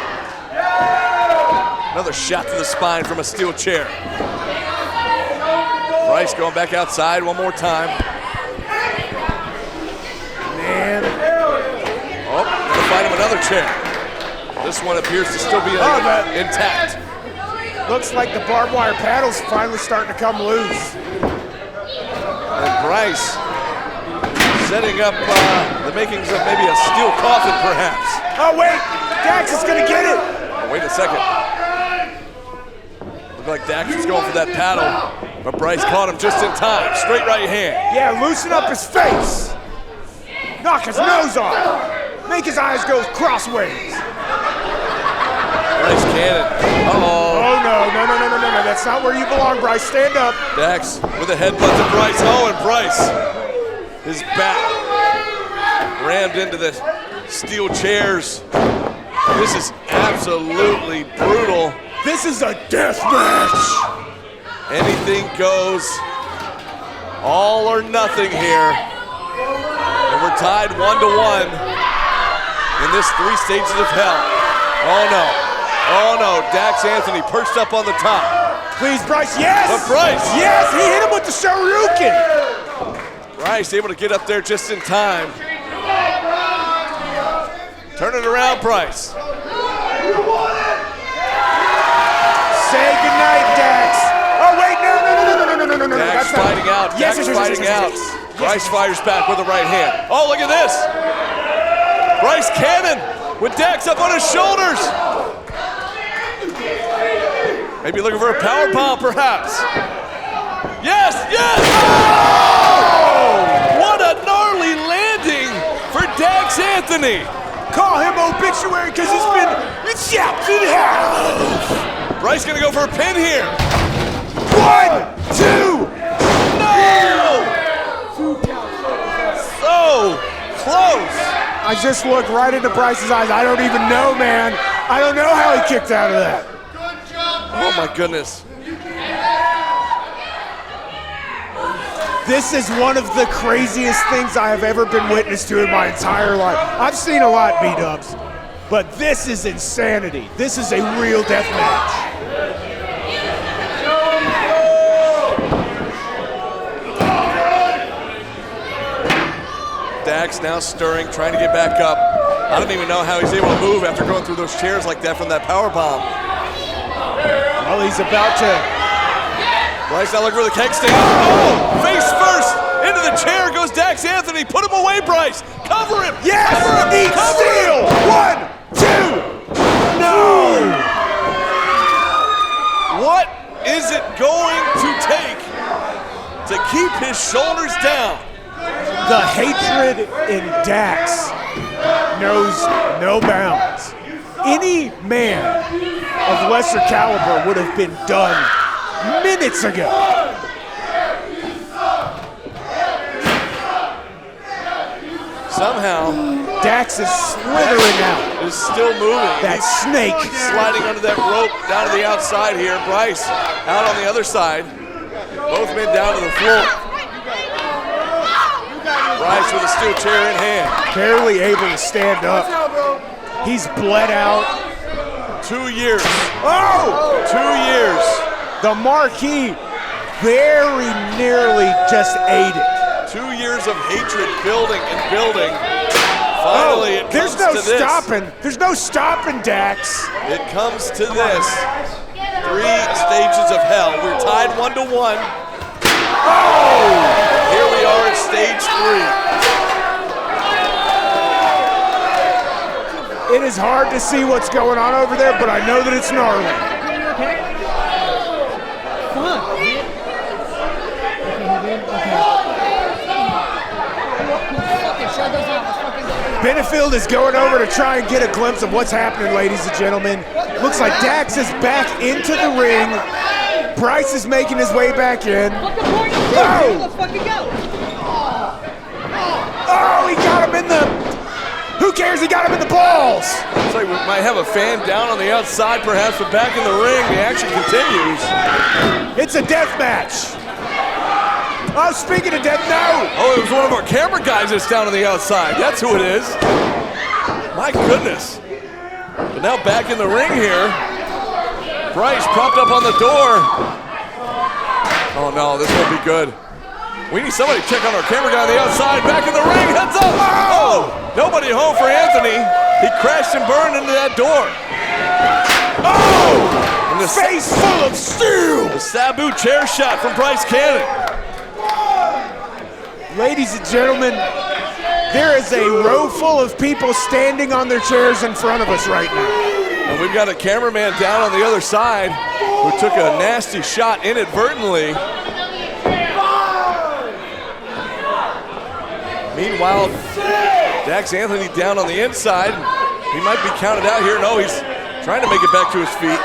Another shot to the spine from a steel chair. Bryce going back outside one more time. Man. Oh, gonna find him another chair. This one appears to still be intact. Looks like the barbed wire paddle's finally starting to come loose. And Bryce setting up the makings of maybe a steel coffin, perhaps. Oh, wait. Dax is going to get it. Oh, wait a second. Looked like Dax was going for that paddle, but Bryce caught him just in time. Straight right hand. Yeah, loosen up his face. Knock his nose off. Make his eyes go crossways. Bryce Cannon. Uh-oh. Oh, no. That's not where you belong, Bryce. Stand up. Dax with a headbutt to Bryce. Oh, and Bryce. His back rammed into the steel chairs. This is absolutely brutal. This is a death match. Anything goes. All or nothing here. And we're tied 1-1 in this 3 stages of hell. Oh no. Oh no. Dax Anthony perched up on the top. Please, Bryce. Yes. But Bryce. Yes, he hit him with the Shoryuken. Bryce able to get up there just in time. Turn it around, Bryce. Say goodnight, Dax. Oh, wait, no. Dax fighting out. Yes, Dax fighting out. Bryce fires back with the right hand. Oh, look at this. Bryce Cannon with Dax up on his shoulders. Maybe looking for a power bomb, perhaps. Yes. Oh! What a gnarly landing for Dax Anthony. Call him obituary because he's been chopped in half. Bryce gonna go for a pin here. 1, 2. No! So close. I just looked right into Bryce's eyes. I don't even know, man. I don't know how he kicked out of that. Oh my goodness. This is one of the craziest things I have ever been witness to in my entire life. I've seen a lot, B-dubs, but this is insanity. This is a real death match. Dax now stirring, trying to get back up. I don't even know how he's able to move after going through those chairs like that from that power bomb. Well, he's about to. Bryce now looking for the keg stand. Oh, face first into the chair goes Dax Anthony. Put him away, Bryce. Cover him. Yes, cover him. Eat steel. 1, 2. No. What is it going to take to keep his shoulders down? The hatred in Dax knows no bounds. Any man of lesser caliber would have been done minutes ago. Somehow, Dax is slithering out. Is still moving. That He's snake. Sliding under that rope down to the outside here. Bryce out on the other side. Both men down to the floor. Bryce with a steel chair in hand. Barely able to stand up. He's bled out. 2 years. Oh! 2 years. The marquee very nearly just ate it. 2 years of hatred building and building. Finally, it there's comes no to this. stopping. There's no stopping, Dax. It comes to this. 3 stages of hell. We're tied 1-1. Oh! Here we are at stage 3. It is hard to see what's going on over there, but I know that it's gnarly. Benefield is going over to try and get a glimpse of what's happening, ladies and gentlemen. Looks like Dax is back into the ring. Bryce is making his way back in. Oh! Let's fucking go. Oh, he got him in the... Who cares? He got him in the balls. Looks like we might have a fan down on the outside, perhaps, but back in the ring, the action continues. It's a death match. Oh, speaking of death, no. Oh, it was one of our camera guys that's down on the outside. That's who it is. My goodness. But now back in the ring here. Bryce propped up on the door. Oh no, this won't be good. We need somebody to check on our camera guy on the outside. Back in the ring, heads up. Oh, nobody home for Anthony. He crashed and burned into that door. Oh, and the face full of steel. The Sabu chair shot from Bryce Cannon. Ladies and gentlemen, there is a row full of people standing on their chairs in front of us right now. And we've got a cameraman down on the other side who took a nasty shot inadvertently. Meanwhile, Dax Anthony down on the inside. He might be counted out here. No, he's trying to make it back to his feet.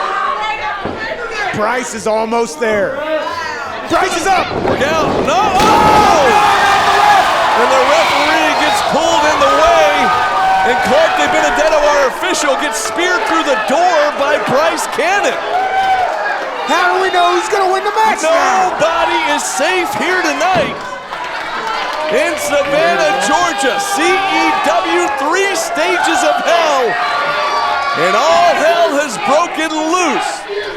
Bryce is almost there. Bryce is up. Look out. No. Oh! And the referee gets pulled in the way. And Clark De Benedetto, our official, gets speared through the door by Bryce Cannon. How do we know who's going to win the match now? Nobody is safe here tonight. In Savannah, Georgia, CEW 3 stages of hell. And all hell has broken loose.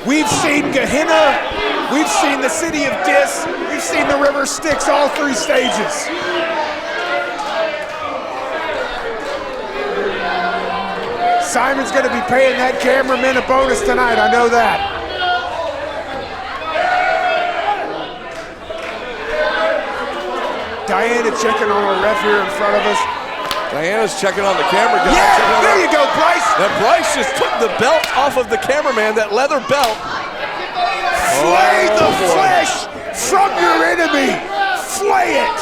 We've seen Gehenna. We've seen the city of Dis. We've seen the river Styx, all 3 stages. Simon's going to be paying that cameraman a bonus tonight, I know that. Diana checking on our ref here in front of us. Diana's checking on the camera guy. Yeah, there you go, Bryce. Now Bryce just took the belt off of the cameraman, that leather belt. Flay the flesh from your enemy. Flay it.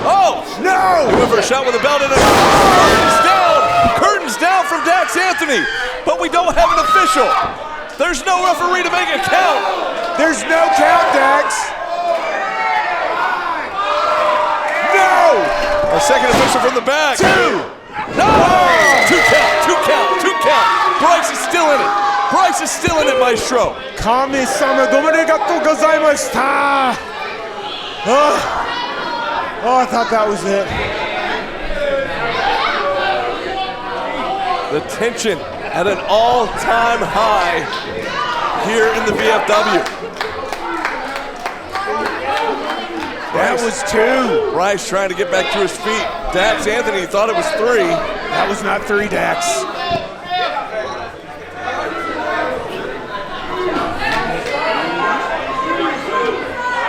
Oh! No! He went for a shot with a belt in it. Curtains down! Curtains down from Dax Anthony. But we don't have an official. There's no referee to make a count. There's no count, Dax. No! Our second official from the back. 2. No! Oh. 2 count, 2 count, 2 count. Bryce is still in it. Bryce is still in it, Maestro. Kami-sama domoregatou gozaimashita. Oh, I thought that was it. The tension at an all-time high here in the VFW. That was 2. Bryce trying to get back to his feet. Dax Anthony thought it was 3. That was not 3, Dax.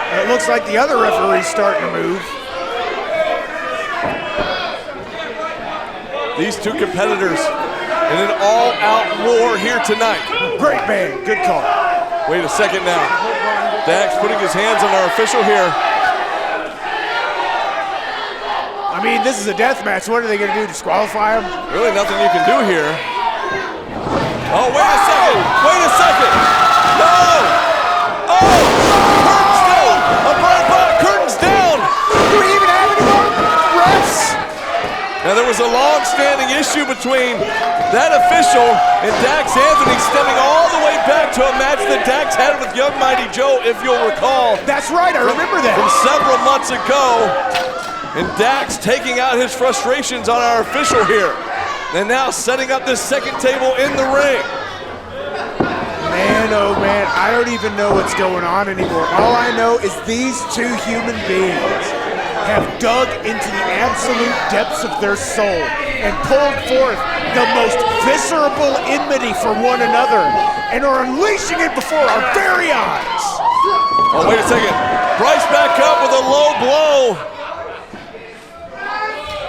And it looks like the other referee's starting to move. These 2 competitors in an all-out war here tonight. Great man, good call. Wait a second now. Dax putting his hands on our official here. I mean, this is a death match. What are they going to do, disqualify him? Really nothing you can do here. Oh, wait a second. Wait a second. No. Oh, curtains down. A bright spot, curtains down. Do we even have an was a long-standing issue between that official and Dax Anthony, stemming all the way back to a match that Dax had with Young Mighty Joe, if you'll recall. That's right, I remember that. From several months ago. And Dax taking out his frustrations on our official here. And now setting up this second table in the ring. Man, oh man, I don't even know what's going on anymore. All I know is these two human beings have dug into the absolute depths of their soul and pulled forth the most visceral enmity for one another and are unleashing it before our very eyes. Oh, wait a second. Bryce back up with a low blow.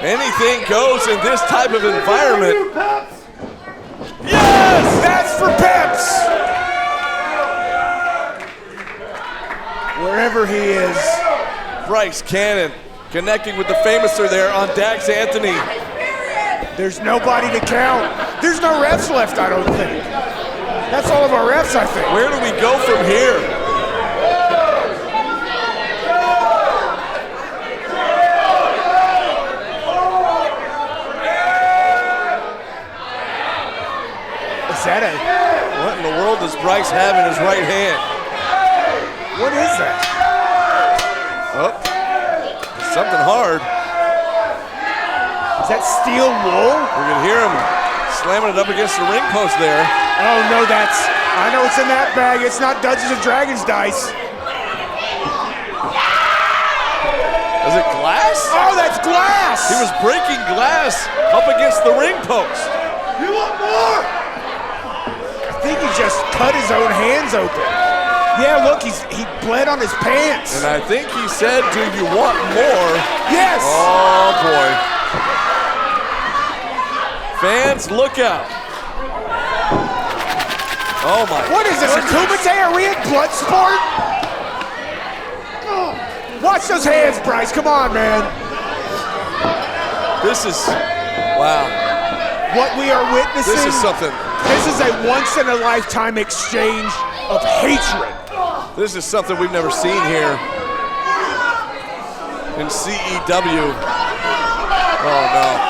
Anything goes in this type of environment. Yes! That's for Peps! Wherever he is. Bryce Cannon connecting with the famouser there on Dax Anthony. There's nobody to count. There's no refs left, I don't think. That's all of our refs, I think. Where do we go from here? Is that a... What in the world does Bryce have in his right hand? What is that? Oh, something hard. Is that steel wool? We can hear him slamming it up against the ring post there. Oh no, I know it's in that bag. It's not Dungeons and Dragons dice. Is it glass? Oh, that's glass! He was breaking glass up against the ring post. You want more? I think he just cut his own hands open. Yeah, look, he bled on his pants. And I think he said, do you want more? Yes! Oh, boy. Fans, look out. Oh, my. What is this, a Kumite? Are we in Bloodsport? Watch those hands, Bryce. Come on, man. This is, wow. What we are witnessing. This is something. This is a once-in-a-lifetime exchange of hatred. This is something we've never seen here in CEW. Oh, no.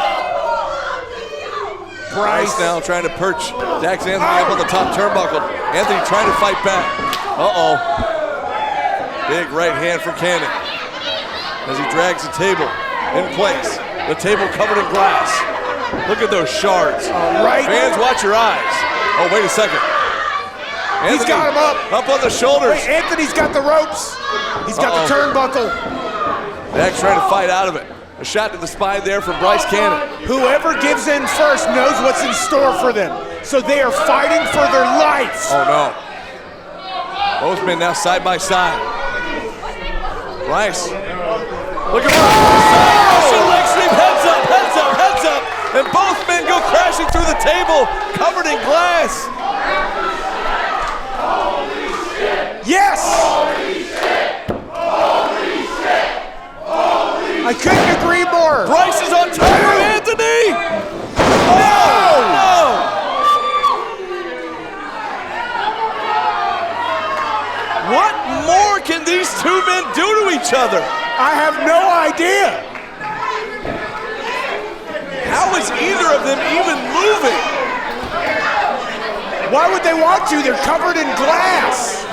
Bryce now trying to perch Dax Anthony up on the top turnbuckle. Anthony trying to fight back. Uh-oh. Big right hand from Cannon as he drags the table in place. The table covered in glass. Look at those shards. All right. Fans, watch your eyes. Oh, wait a second. Anthony, he's got him up. Up on the shoulders. Wait, Anthony's got the ropes. He's got the turnbuckle. Dax trying to fight out of it. A shot to the spine there from Bryce Cannon. Whoever gives in first knows what's in store for them. So they are fighting for their life. Oh, no. Both men now side by side. Bryce. Look at Bryce. Oh! Leg sweep. Heads up, heads up, heads up. And both men go crashing through the table, covered in glass. Yes! Holy shit! Holy shit! Holy I couldn't agree more. Bryce is on top of Anthony. Oh! No! What more can these two men do to each other? I have no idea. How is either of them even moving? Why would they want to? They're covered in glass.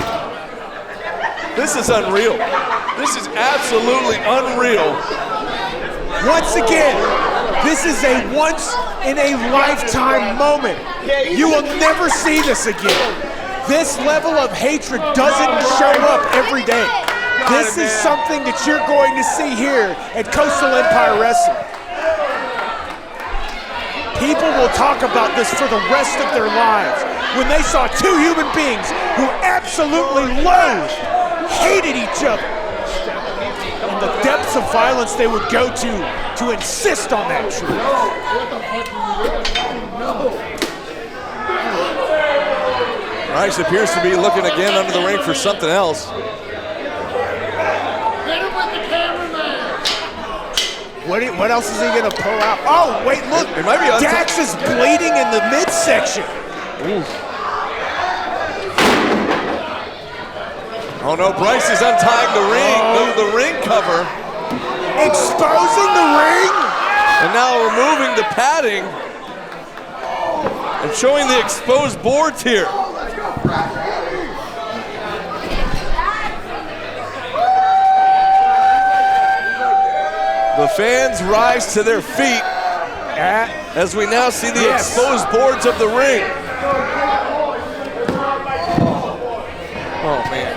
This is unreal. This is absolutely unreal. Once again, this is a once-in-a-lifetime moment. You will never see this again. This level of hatred doesn't show up every day. This is something that you're going to see here at Coastal Empire Wrestling. People will talk about this for the rest of their lives. When they saw two human beings who absolutely loathed, hated each other, and the depths of violence they would go to insist on that truth. Bryce appears to be looking again under the ring for something else. What else is he gonna pull out? Oh, wait, look, it might be Dax is bleeding in the midsection. Oh no, Bryce is untying the ring, the ring cover. Exposing the ring? And now removing the padding and showing the exposed boards here. The fans rise to their feet as we now see the exposed boards of the ring. Oh, man.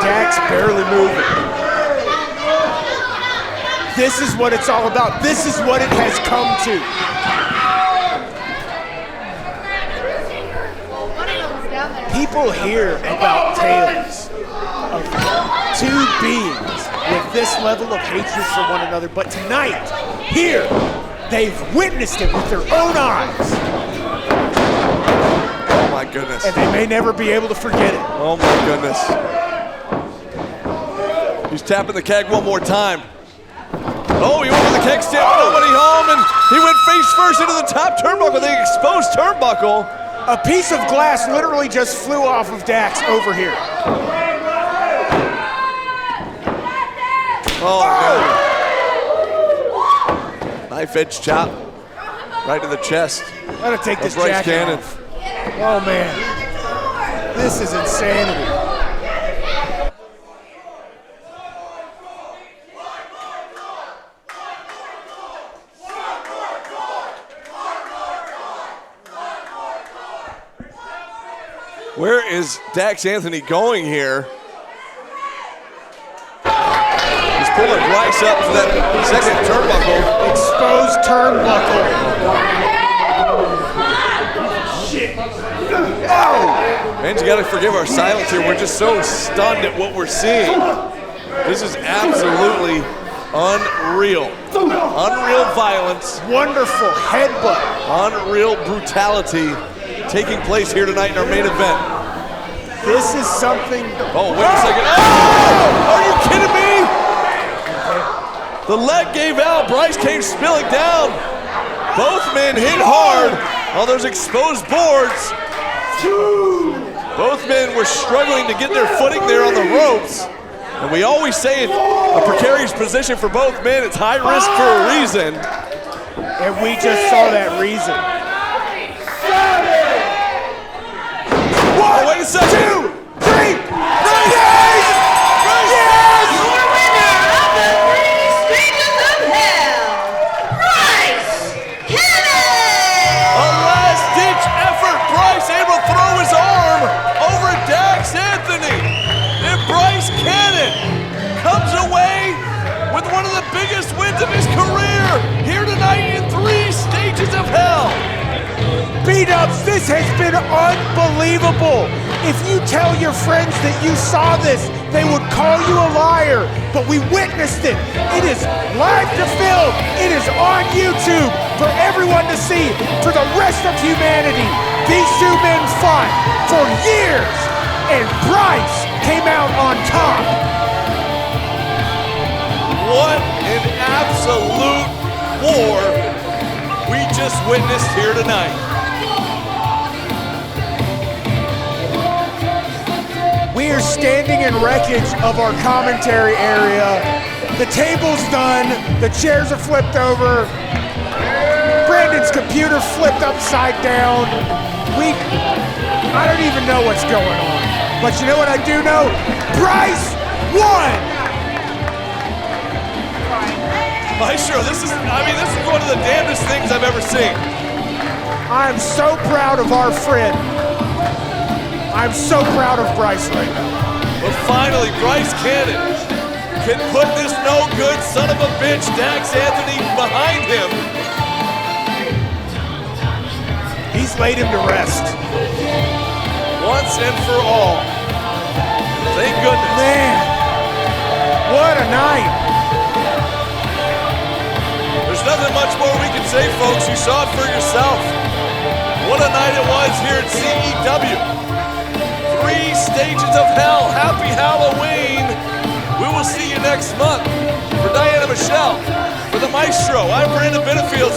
Dax barely moving. This is what it's all about. This is what it has come to. People hear about tales of two beings with this level of hatred for one another, but tonight, here, they've witnessed it with their own eyes. Oh my goodness. And they may never be able to forget it. Oh my goodness. He's tapping the keg one more time. Oh, he went to the keg stand, nobody home, and he went face first into the top turnbuckle, the exposed turnbuckle. A piece of glass literally just flew off of Dax over here. Oh, no. Knife edge chop right to the chest. Gotta take this Bryce jacket Cannon off. Oh man, this is insanity. Where is Dax Anthony going here? He's pulling Bryce up for that second turnbuckle. Exposed turnbuckle. Shit. Oh! Man, you gotta forgive our silence here. We're just so stunned at what we're seeing. This is absolutely unreal. Unreal violence. Wonderful headbutt. Unreal brutality taking place here tonight in our main event. This is something. Oh, wait a second. Oh! Are you kidding me? The leg gave out. Bryce came spilling down. Both men hit hard on those exposed boards. Both men were struggling to get their footing there on the ropes. And we always say it's a precarious position for both men. It's high risk for a reason. And we just saw that reason. Oh, wait a second. 2, 3, Bryce! Yes! Yes! Your winner of the 3 Stages of Hell, Bryce Cannon! A last-ditch effort. Bryce able to throw his arm over Dax Anthony. And Bryce Cannon comes away with one of the biggest wins of his career here tonight in 3 Stages of Hell. B-Dubs, this has been unbelievable. If you tell your friends that you saw this, they would call you a liar. But we witnessed it. It is live to film. It is on YouTube for everyone to see. For the rest of humanity, these two men fought for years, and Bryce came out on top. What an absolute war we just witnessed here tonight. We are standing in wreckage of our commentary area. The table's done, the chairs are flipped over. Brandon's computer flipped upside down. I don't even know what's going on. But you know what I do know? Bryce won! Maestro, this is one of the damnedest things I've ever seen. I'm so proud of our friend. I'm so proud of Bryce right now. But finally, Bryce Cannon can put this no-good son of a bitch, Dax Anthony, behind him. He's laid him to rest. Once and for all. Thank goodness. Man, what a night. There's nothing much more we can say, folks. You saw it for yourself. What a night it was here at CEW. 3 Stages of Hell. Happy Halloween. We will see you next month. For Diana Michelle, for the Maestro, I'm Brandon Benefield.